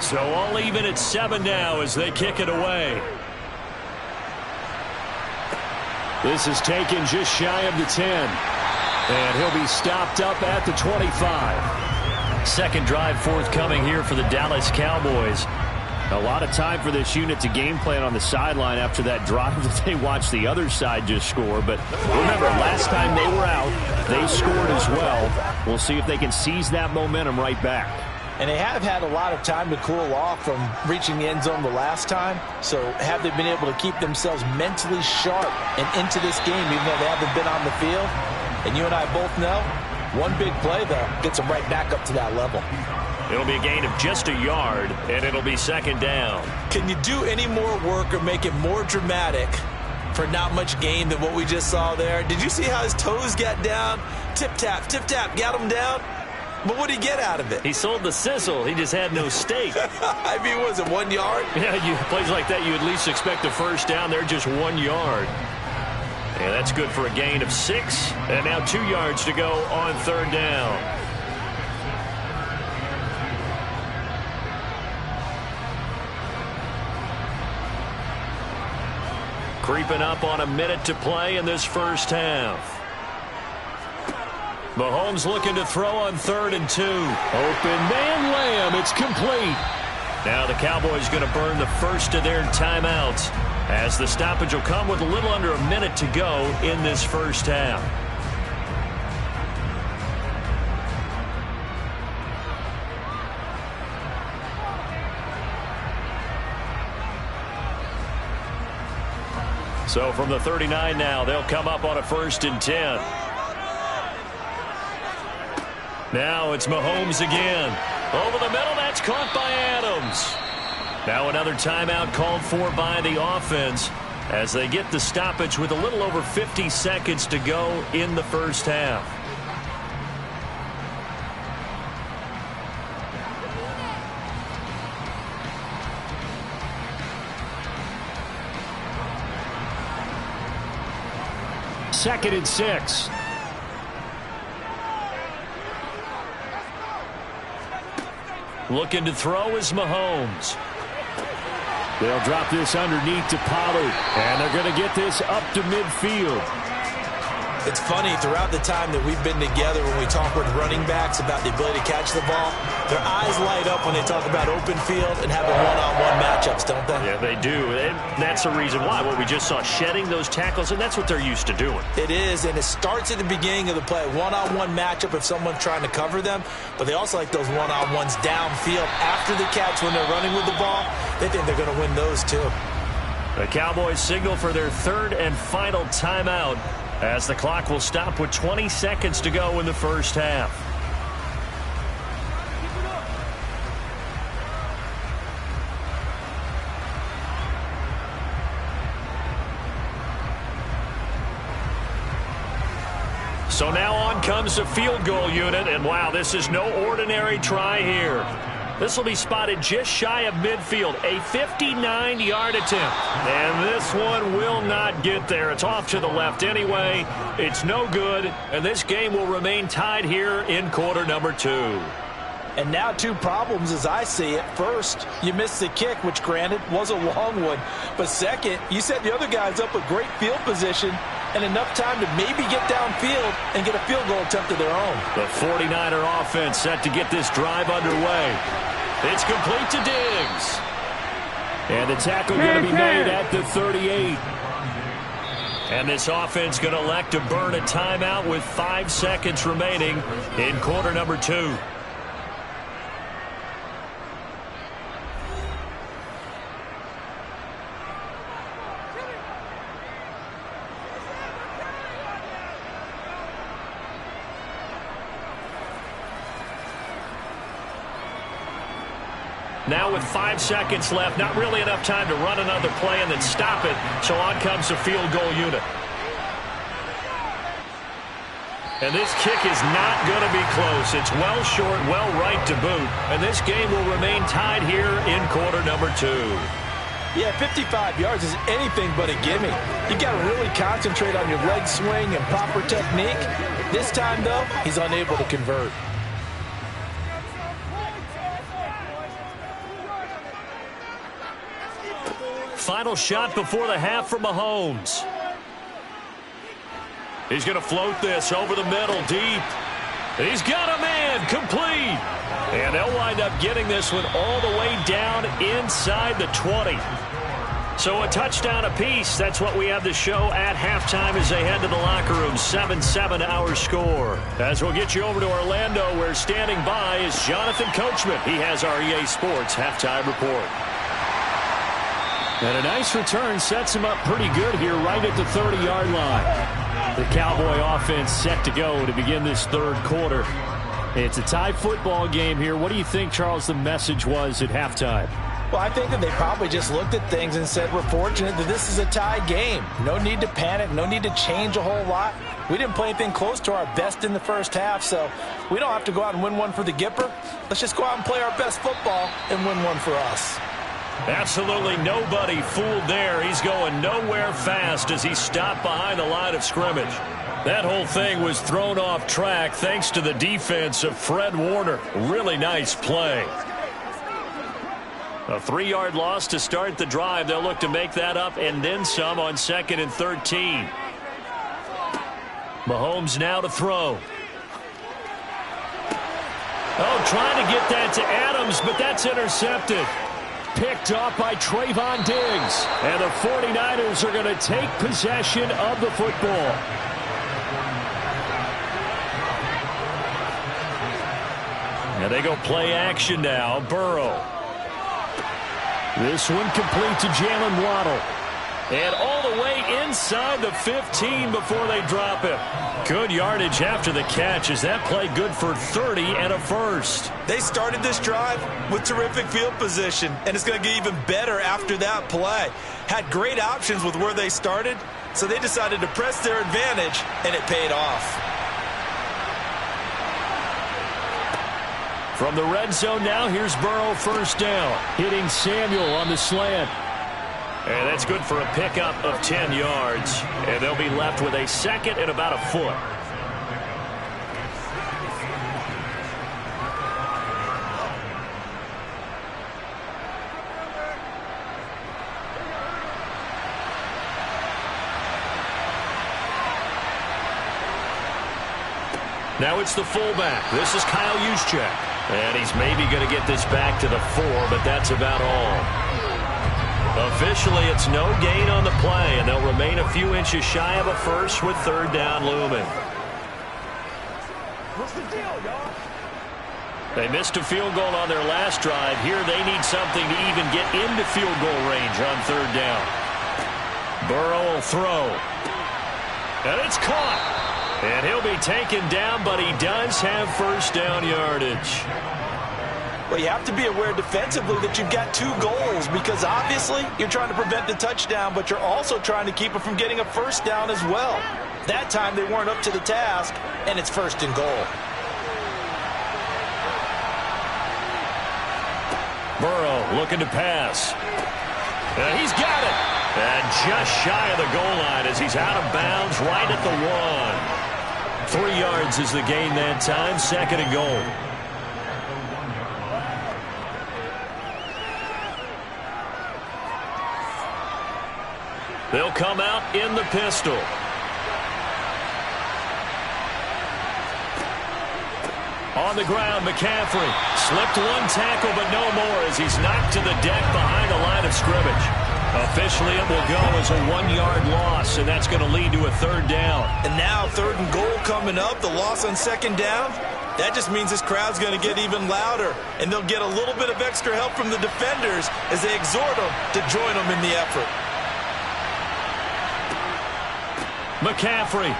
So all even at 7 now as they kick it away. This is taken just shy of the 10. And he'll be stopped up at the 25. Second drive forthcoming here for the Dallas Cowboys. A lot of time for this unit to game plan on the sideline after that drive that they watched the other side just score. But remember, last time they were out, they scored as well. We'll see if they can seize that momentum right back. And they have had a lot of time to cool off from reaching the end zone the last time. So have they been able to keep themselves mentally sharp and into this game even though they haven't been on the field? And you and I both know, one big play, though, gets them right back up to that level. It'll be a gain of just a yard, and it'll be second down. Can you do any more work or make it more dramatic for not much gain than what we just saw there? Did you see how his toes got down? Tip-tap, got him down. But what did he get out of it? He sold the sizzle. He just had no steak. I mean, was it 1 yard? Yeah, plays like that, you at least expect a first down. They're just 1 yard. And that's good for a gain of 6. And now 2 yards to go on third down. Creeping up on a minute to play in this first half. Mahomes looking to throw on 3rd and 2. Open man Lamb. It's complete. Now the Cowboys going to burn the first of their timeouts as the stoppage will come with a little under a minute to go in this first half. So from the 39 now, they'll come up on a 1st and 10. Now it's Mahomes again. Over the middle, that's caught by Adams. Now another timeout called for by the offense as they get the stoppage with a little over 50 seconds to go in the first half. Second and 6. Looking to throw is Mahomes. They'll drop this underneath to Pollard, and they're going to get this up to midfield. It's funny, throughout the time that we've been together when we talk with running backs about the ability to catch the ball, their eyes light up when they talk about open field and having one-on-one matchups, don't they? Yeah, they do. And that's the reason why. What we just saw, shedding those tackles, and that's what they're used to doing. It is, and it starts at the beginning of the play. One-on-one matchup if someone's trying to cover them, but they also like those one-on-ones downfield after the catch when they're running with the ball. They think they're going to win those too. The Cowboys signal for their 3rd and final timeout as the clock will stop with 20 seconds to go in the first half. So now on comes the field goal unit, and wow, this is no ordinary try here. This will be spotted just shy of midfield, a 59-yard attempt. And this one will not get there. It's off to the left anyway. It's no good, and this game will remain tied here in quarter number 2. And now 2 problems as I see it. First, you missed the kick, which granted was a long one. But second, you set the other guys up with great field position and enough time to maybe get downfield and get a field goal attempt of their own. The 49er offense set to get this drive underway. It's complete to Diggs. And the tackle going to be made at the 38. And this offense going to elect to burn a timeout with 5 seconds remaining in quarter number 2. Now with 5 seconds left, not really enough time to run another play and then stop it. So on comes the field goal unit. And this kick is not going to be close. It's well short, well right to boot. And this game will remain tied here in quarter number 2. Yeah, 55 yards is anything but a gimme. You got to really concentrate on your leg swing and proper technique. This time, though, he's unable to convert. Final shot before the half for Mahomes. He's going to float this over the middle, deep. He's got a man, complete. And they'll wind up getting this one all the way down inside the 20. So a touchdown apiece. That's what we have to show at halftime as they head to the locker room. 7-7 our score. As we'll get you over to Orlando, where standing by is Jonathan Coachman. He has our EA Sports halftime report. And a nice return sets him up pretty good here right at the 30-yard line. The Cowboy offense set to go to begin this third quarter. It's a tie football game here. What do you think, Charles, the message was at halftime? Well, I think that they probably just looked at things and said, we're fortunate that this is a tie game. No need to panic. No need to change a whole lot. We didn't play anything close to our best in the first half, so we don't have to go out and win one for the Gipper. Let's just go out and play our best football and win one for us. Absolutely nobody fooled there. He's going nowhere fast as he stopped behind the line of scrimmage. That whole thing was thrown off track thanks to the defense of Fred Warner. Really nice play. A 3-yard loss to start the drive. They'll look to make that up and then some on 2nd and 13. Mahomes now to throw. Oh, trying to get that to Adams, but that's intercepted. Picked off by Trayvon Diggs. And the 49ers are going to take possession of the football. And they go play action now. Burrow. This one complete to Jalen Waddle. And all the way inside the 15 before they drop him. Good yardage after the catch. Is that play good for 30 and a first? They started this drive with terrific field position, and it's going to get even better after that play. Had great options with where they started, so they decided to press their advantage, and it paid off. From the red zone now, here's Burrow first down. Hitting Samuel on the slant. And that's good for a pickup of 10 yards. And they'll be left with a second and about a foot. Now it's the fullback. This is Kyle Juszczyk. And he's maybe going to get this back to the 4, but that's about all. Officially, it's no gain on the play, and they'll remain a few inches shy of a first with 3rd down looming. What's the deal, y'all? They missed a field goal on their last drive. Here they need something to even get into field goal range on 3rd down. Burrow will throw. And it's caught. And he'll be taken down, but he does have first down yardage. Well, you have to be aware defensively that you've got 2 goals because obviously you're trying to prevent the touchdown, but you're also trying to keep it from getting a first down as well. That time they weren't up to the task, and it's 1st and goal. Burrow looking to pass. And he's got it. And just shy of the goal line as he's out of bounds right at the 1. 3 yards is the gain that time, 2nd and goal. They'll come out in the pistol. On the ground, McCaffrey slipped 1 tackle, but no more as he's knocked to the deck behind the line of scrimmage. Officially, it will go as a 1-yard loss, and that's going to lead to a 3rd down. And now 3rd and goal coming up, the loss on 2nd down. That just means this crowd's going to get even louder, and they'll get a little bit of extra help from the defenders as they exhort them to join them in the effort. McCaffrey.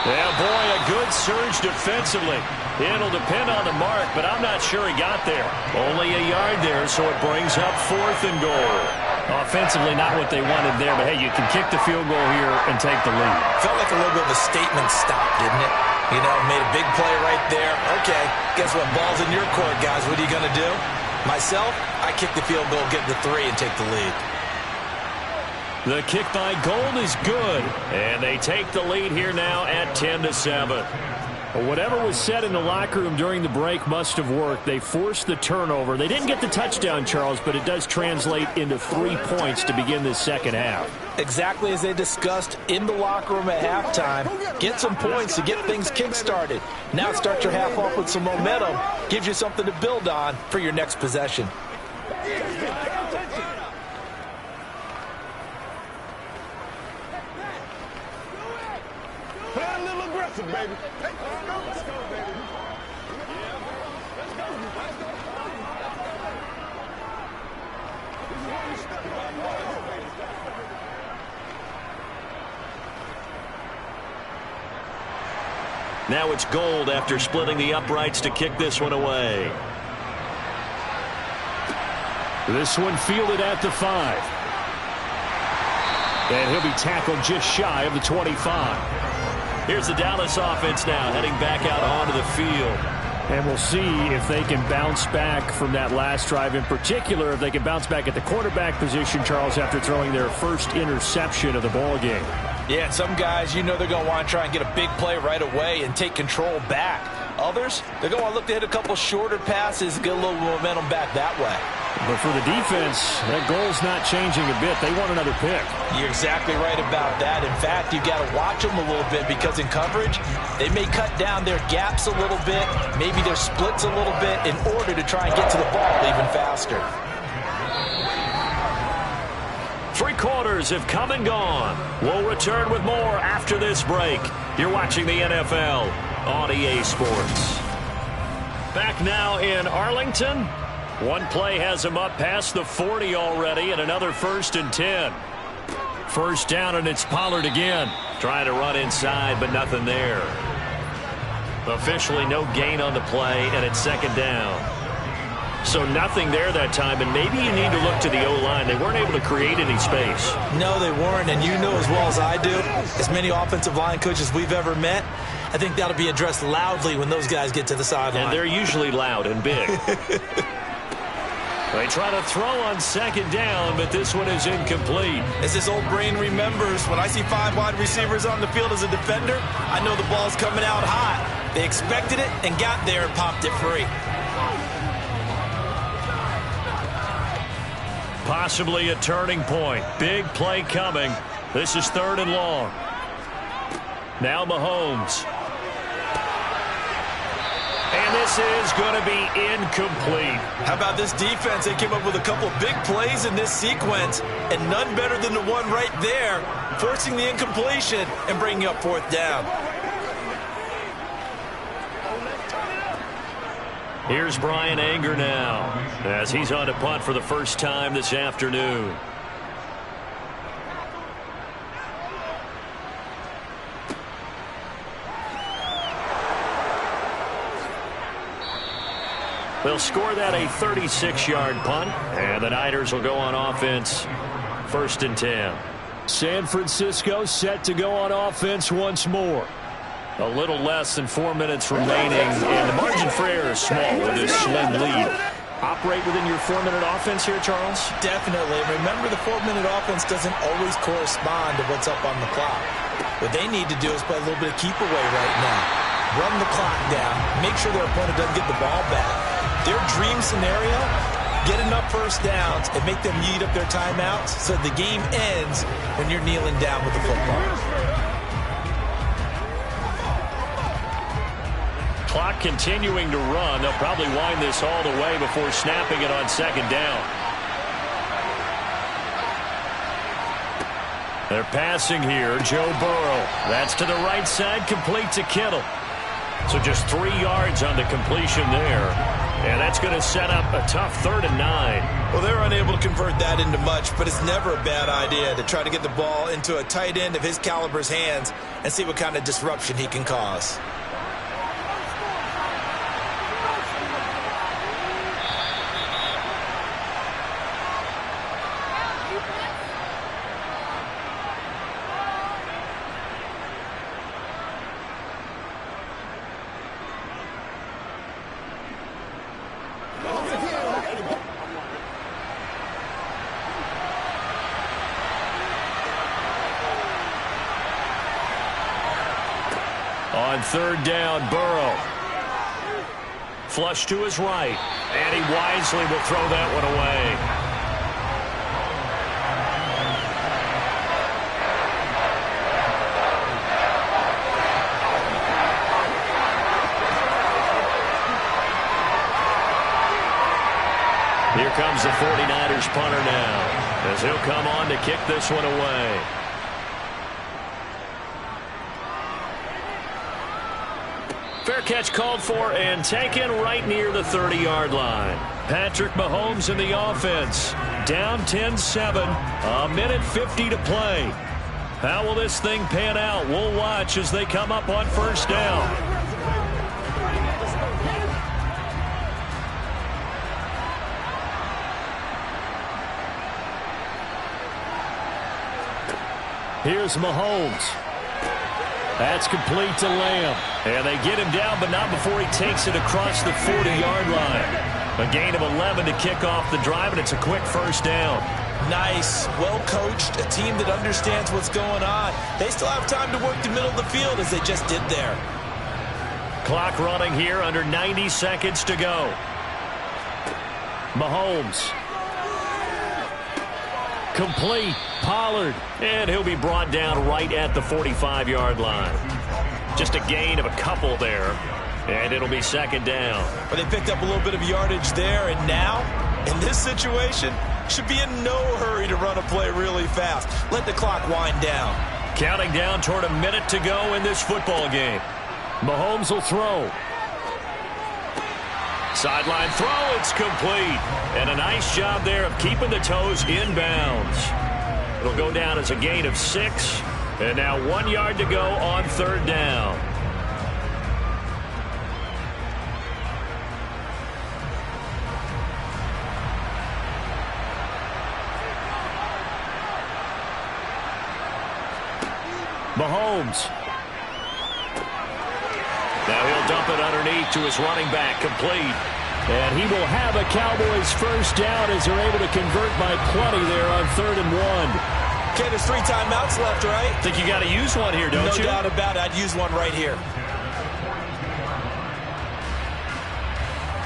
Yeah, boy, a good surge defensively. It'll depend on the mark, but I'm not sure he got there. Only a yard there, so it brings up 4th and goal. Offensively, not what they wanted there, but hey, you can kick the field goal here and take the lead. Felt like a little bit of a statement stop, didn't it? You know, made a big play right there. Okay, guess what? Ball's in your court, guys. What are you going to do? Myself, I kick the field goal, get the 3, and take the lead. The kick by Gold is good, and they take the lead here now at 10-7. Well, whatever was said in the locker room during the break must have worked. They forced the turnover. They didn't get the touchdown, Charles, but it does translate into 3 points to begin this second half. Exactly as they discussed in the locker room at halftime. Get some points to get things kick-started. Now start your half off with some momentum. Gives you something to build on for your next possession. Play a little aggressive, baby. Let's go, baby. Now it's Gold after splitting the uprights to kick this one away. This one fielded at the 5. And he'll be tackled just shy of the 25. Here's the Dallas offense now heading back out onto the field. And we'll see if they can bounce back from that last drive. In particular, if they can bounce back at the quarterback position, Charles, after throwing their first interception of the ball game. Yeah, some guys, you know they're going to want to try and get a big play right away and take control back. Others, they're going to want to look to hit a couple shorter passes and get a little momentum back that way. But for the defense, that goal's not changing a bit. They want another pick. You're exactly right about that. In fact, you've got to watch them a little bit because in coverage, they may cut down their gaps a little bit, maybe their splits a little bit in order to try and get to the ball even faster. 3 quarters have come and gone. We'll return with more after this break. You're watching the NFL on EA Sports. Back now in Arlington. One play has him up past the 40 already, and another 1st and 10. First down, and it's Pollard again. Trying to run inside, but nothing there. Officially no gain on the play, and it's 2nd down. So nothing there that time, and maybe you need to look to the O-line. They weren't able to create any space. No, they weren't, and you know as well as I do, as many offensive line coaches we've ever met, I think that'll be addressed loudly when those guys get to the sideline. And they're usually loud and big. They try to throw on 2nd down, but this one is incomplete. As this old brain remembers, when I see 5 wide receivers on the field as a defender, I know the ball's coming out hot. They expected it and got there and popped it free. Possibly a turning point. Big play coming. This is 3rd and long. Now Mahomes. And this is going to be incomplete. How about this defense? They came up with a couple of big plays in this sequence, and none better than the one right there, forcing the incompletion and bringing up 4th down. Here's Brian Anger now, as he's on to punt for the first time this afternoon. They'll score that a 36-yard punt, and the Niners will go on offense 1st and 10. San Francisco set to go on offense once more. A little less than 4 minutes remaining, and the margin for error is small with this slim lead. Operate within your 4-minute offense here, Charles? Definitely. Remember, the 4-minute offense doesn't always correspond to what's up on the clock. What they need to do is play a little bit of keep away right now. Run the clock down. Make sure their opponent doesn't get the ball back. Their dream scenario, get enough first downs and make them eat up their timeouts so the game ends when you're kneeling down with the football. Clock continuing to run. They'll probably wind this all the way before snapping it on 2nd down. They're passing here. Joe Burrow. That's to the right side, complete to Kittle. So just 3 yards on the completion there. And that's going to set up a tough 3rd and 9. Well, they're unable to convert that into much, but it's never a bad idea to try to get the ball into a tight end of his caliber's hands and see what kind of disruption he can cause. On third down, Burrow. Flush to his right, and he wisely will throw that one away. Here comes the 49ers punter now, as he'll come on to kick this one away. Fair catch called for and taken right near the 30-yard line. Patrick Mahomes in the offense. Down 10-7. A minute 50 to play. How will this thing pan out? We'll watch as they come up on first down. Here's Mahomes. That's complete to Lamb. And they get him down, but not before he takes it across the 40-yard line. A gain of 11 to kick off the drive, and it's a quick first down. Nice, well-coached, a team that understands what's going on. They still have time to work the middle of the field as they just did there. Clock running here, under 90 seconds to go. Mahomes. Complete. Pollard. And he'll be brought down right at the 45-yard line. Just a gain of a couple there. And it'll be second down. But they picked up a little bit of yardage there. And now, in this situation, should be in no hurry to run a play really fast. Let the clock wind down. Counting down toward a minute to go in this football game. Mahomes will throw. Sideline throw, it's complete. And a nice job there of keeping the toes inbounds. It'll go down as a gain of 6. And now 1 yard to go on third down. Mahomes. Now he'll dump it underneath to his running back, complete. And he will have a Cowboys first down as they're able to convert by plenty there on 3rd and 1. Okay, there's 3 timeouts left, right? Think you got to use one here, don't you? No doubt about it. I'd use one right here.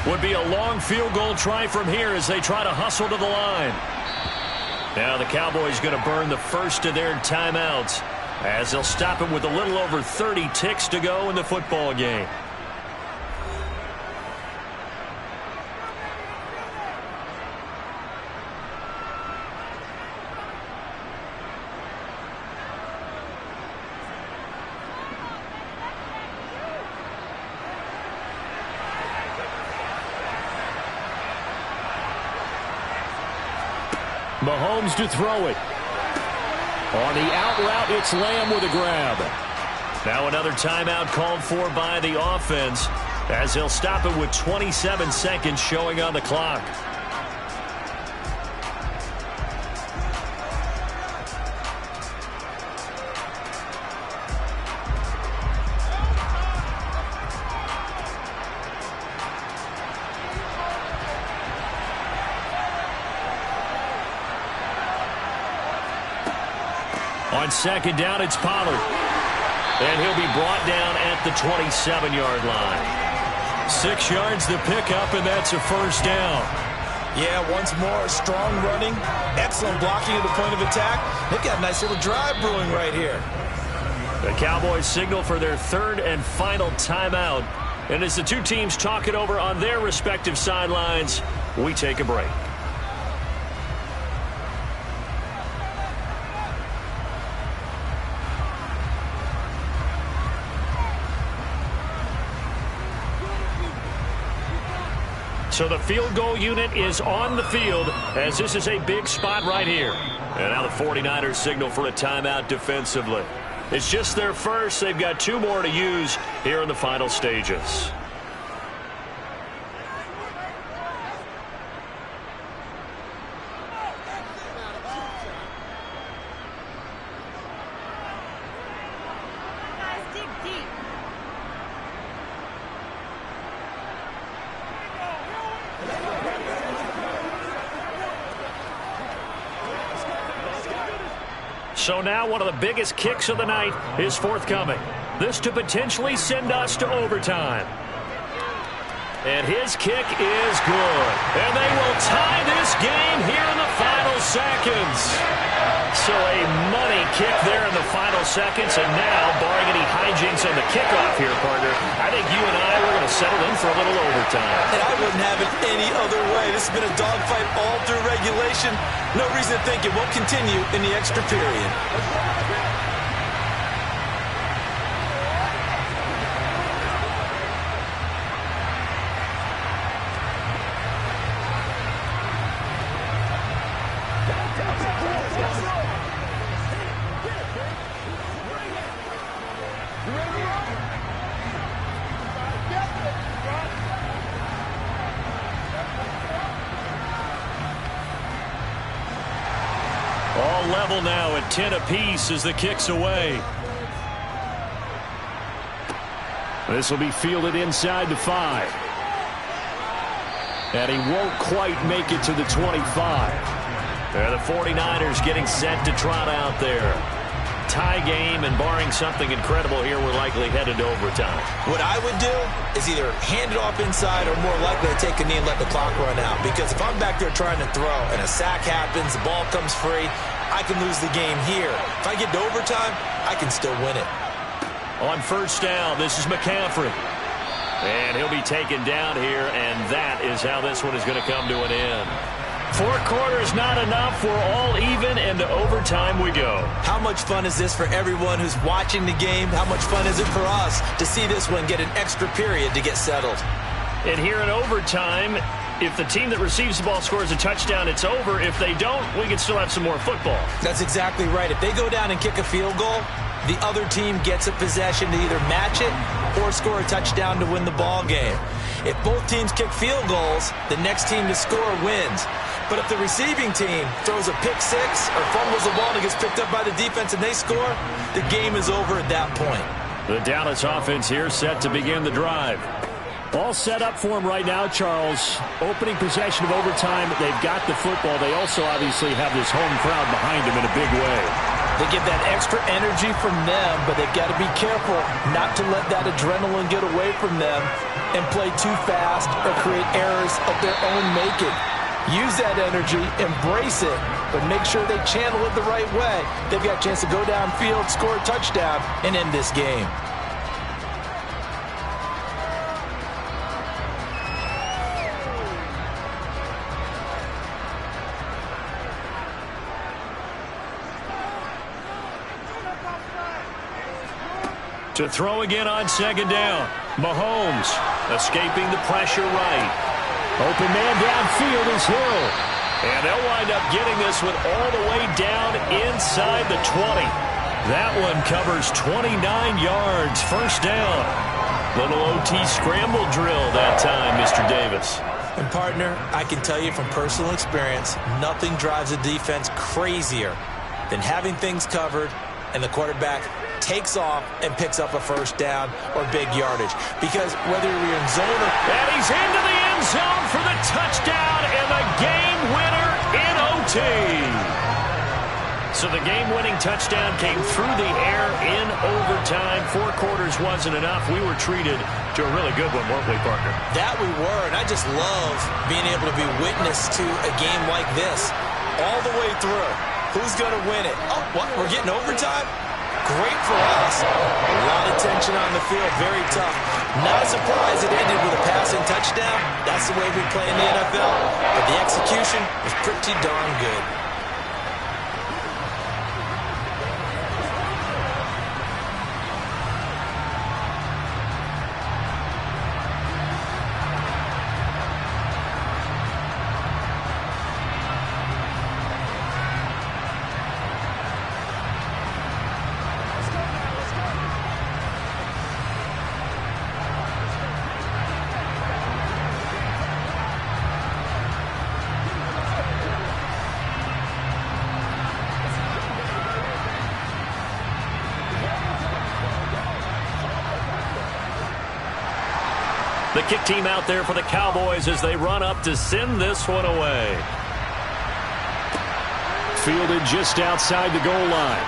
Would be a long field goal try from here as they try to hustle to the line. Now the Cowboys going to burn the first of their timeouts as they'll stop him with a little over 30 ticks to go in the football game. Mahomes to throw it. On the out route, it's Lamb with a grab. Now another timeout called for by the offense as they'll stop it with 27 seconds showing on the clock. On second down, it's Pollard. And he'll be brought down at the 27-yard line. 6 yards to pick up, and that's a first down. Yeah, once more, strong running, excellent blocking at the point of attack. They've got a nice little drive brewing right here. The Cowboys signal for their 3rd and final timeout. And as the two teams talk it over on their respective sidelines, we take a break. So the field goal unit is on the field as this is a big spot right here. And now the 49ers signal for a timeout defensively. It's just their first. They've got 2 more to use here in the final stages. So now one of the biggest kicks of the night is forthcoming. This to potentially send us to overtime. And his kick is good. And they will tie this game here in the final seconds. So a money kick there in the final seconds. And now, barring any hijinks on the kickoff here, partner, I think you and I, we're going to settle in for a little overtime. And I wouldn't have it any other way. This has been a dogfight all through regulation. No reason to think it won't continue in the extra period. All level now at 10 apiece as the kick's away. This will be fielded inside the 5. And he won't quite make it to the 25. There, the 49ers getting set to trot out there. Tie game, and barring something incredible here, we're likely headed to overtime. What I would do is either hand it off inside or more likely to take a knee and let the clock run out. Because if I'm back there trying to throw and a sack happens, the ball comes free, I can lose the game here. If I get to overtime, I can still win it. On first down, this is McCaffrey. And he'll be taken down here, and that is how this one is going to come to an end. 4 quarters not enough. We're all even, and to overtime we go. How much fun is this for everyone who's watching the game? How much fun is it for us to see this one get an extra period to get settled? And here in overtime, if the team that receives the ball scores a touchdown, it's over. If they don't, we can still have some more football. That's exactly right. If they go down and kick a field goal, the other team gets a possession to either match it or score a touchdown to win the ball game. If both teams kick field goals, the next team to score wins. But if the receiving team throws a pick six or fumbles the ball and it gets picked up by the defense and they score, the game is over at that point. The Dallas offense here set to begin the drive. All set up for him right now, Charles. Opening possession of overtime. They've got the football. They also obviously have this home crowd behind them in a big way. They get that extra energy from them, but they've got to be careful not to let that adrenaline get away from them and play too fast or create errors of their own making. Use that energy, embrace it, but make sure they channel it the right way. They've got a chance to go downfield, score a touchdown, and end this game. To throw again on second down. Mahomes escaping the pressure right. Open man downfield is Hill. And they'll wind up getting this one all the way down inside the 20. That one covers 29 yards. First down. Little OT scramble drill that time, Mr. Davis. And partner, I can tell you from personal experience, nothing drives a defense crazier than having things covered and the quarterback takes off and picks up a first down or big yardage. Because whether you're in zone or... And he's into the end zone for the touchdown and the game winner in OT. So the game-winning touchdown came through the air in overtime. 4 quarters wasn't enough. We were treated to a really good one, weren't we, partner? That we were, and I just love being able to be witness to a game like this all the way through. Who's going to win it? Oh, what? We're getting overtime? Great for us. A lot of tension on the field. Very tough. Not a surprise it ended with a passing touchdown. That's the way we play in the NFL. But the execution was pretty darn good. The kick team out there for the Cowboys as they run up to send this one away. Fielded just outside the goal line.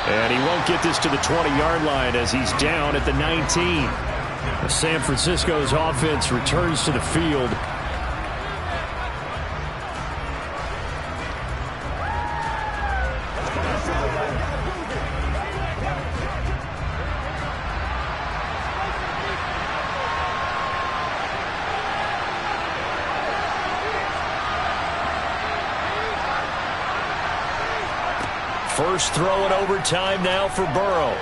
And he won't get this to the 20-yard line as he's down at the 19. San Francisco's offense returns to the field. First throw in overtime now for Burrow.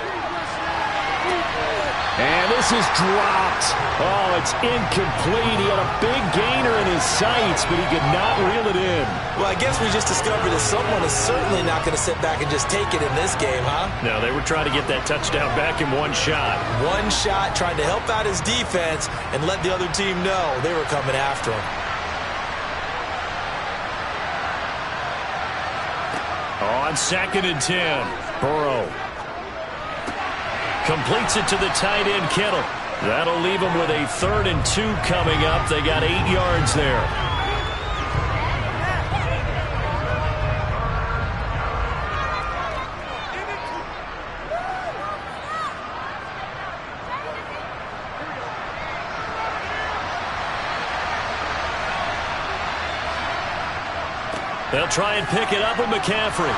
And this is dropped. Oh, it's incomplete. He had a big gainer in his sights, but he could not reel it in. Well, I guess we just discovered that someone is certainly not going to sit back and just take it in this game, huh? No, they were trying to get that touchdown back in one shot. One shot, trying to help out his defense and let the other team know they were coming after him. On 2nd and 10, Burrow completes it to the tight end, Kittle. That'll leave him with a 3rd and 2 coming up. They got 8 yards there. They'll try and pick it up with McCaffrey.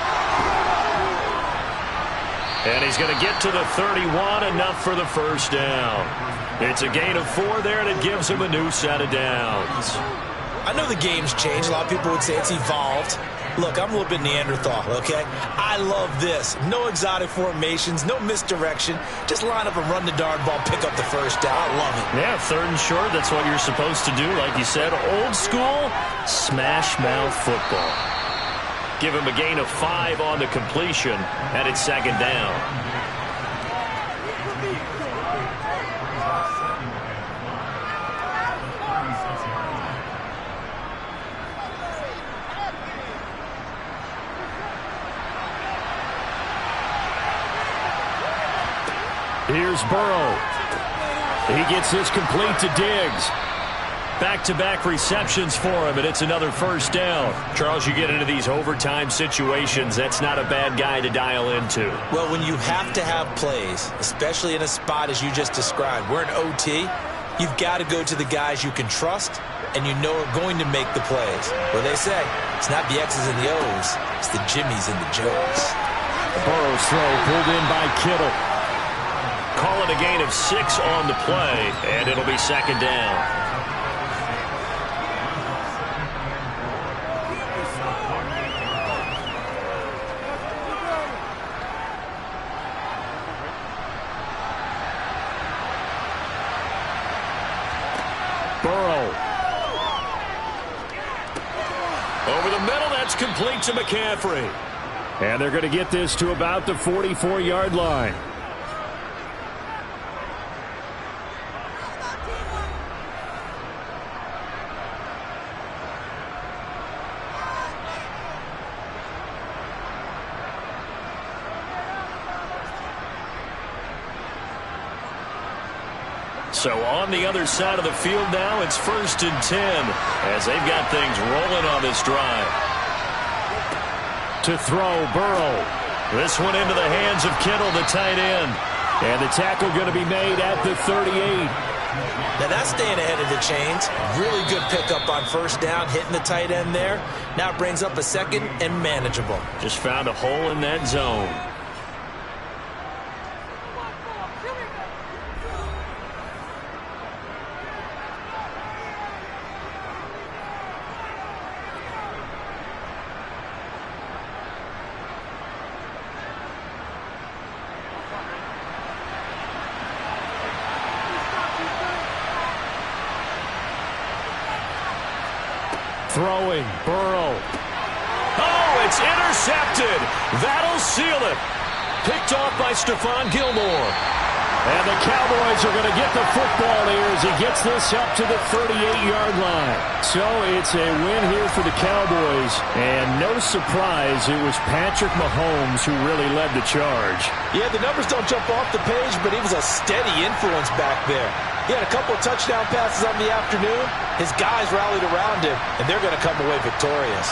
And he's going to get to the 31, enough for the first down. It's a gain of 4 there, and it gives him a new set of downs. I know the game's changed. A lot of people would say it's evolved. Look, I'm a little bit Neanderthal, okay? I love this. No exotic formations, no misdirection. Just line up and run the darn ball, pick up the first down. I love it. Yeah, 3rd and short, that's what you're supposed to do. Like you said, old school, smash mouth football. Give him a gain of 5 on the completion, and it's 2nd down. Here's Burrow. He gets this complete to Diggs. Back-to-back receptions for him, and it's another first down. Charles, you get into these overtime situations, that's not a bad guy to dial into. Well, when you have to have plays, especially in a spot as you just described, we're in OT, you've got to go to the guys you can trust and you know are going to make the plays. Well, they say, it's not the X's and the O's, it's the Jimmies and the Joes. Burrow's throw pulled in by Kittle. Call it a gain of 6 on the play, and it'll be 2nd down. Burrow. Over the middle, that's complete to McCaffrey. And they're going to get this to about the 44-yard line. So on the other side of the field now, it's 1st and 10 as they've got things rolling on this drive. To throw, Burrow. This one into the hands of Kittle, the tight end. And the tackle going to be made at the 38. Now that's staying ahead of the chains. Really good pickup on first down, hitting the tight end there. Now it brings up a 2nd and manageable. Just found a hole in that zone. Throwing, Burrow. Oh, it's intercepted. That'll seal it. Picked off by Stephon Gilmore. And the Cowboys are going to get the football here as he gets this up to the 38-yard line. So it's a win here for the Cowboys. And no surprise, it was Patrick Mahomes who really led the charge. Yeah, the numbers don't jump off the page, but he was a steady influence back there. He had a couple of touchdown passes on the afternoon. His guys rallied around him, and they're going to come away victorious.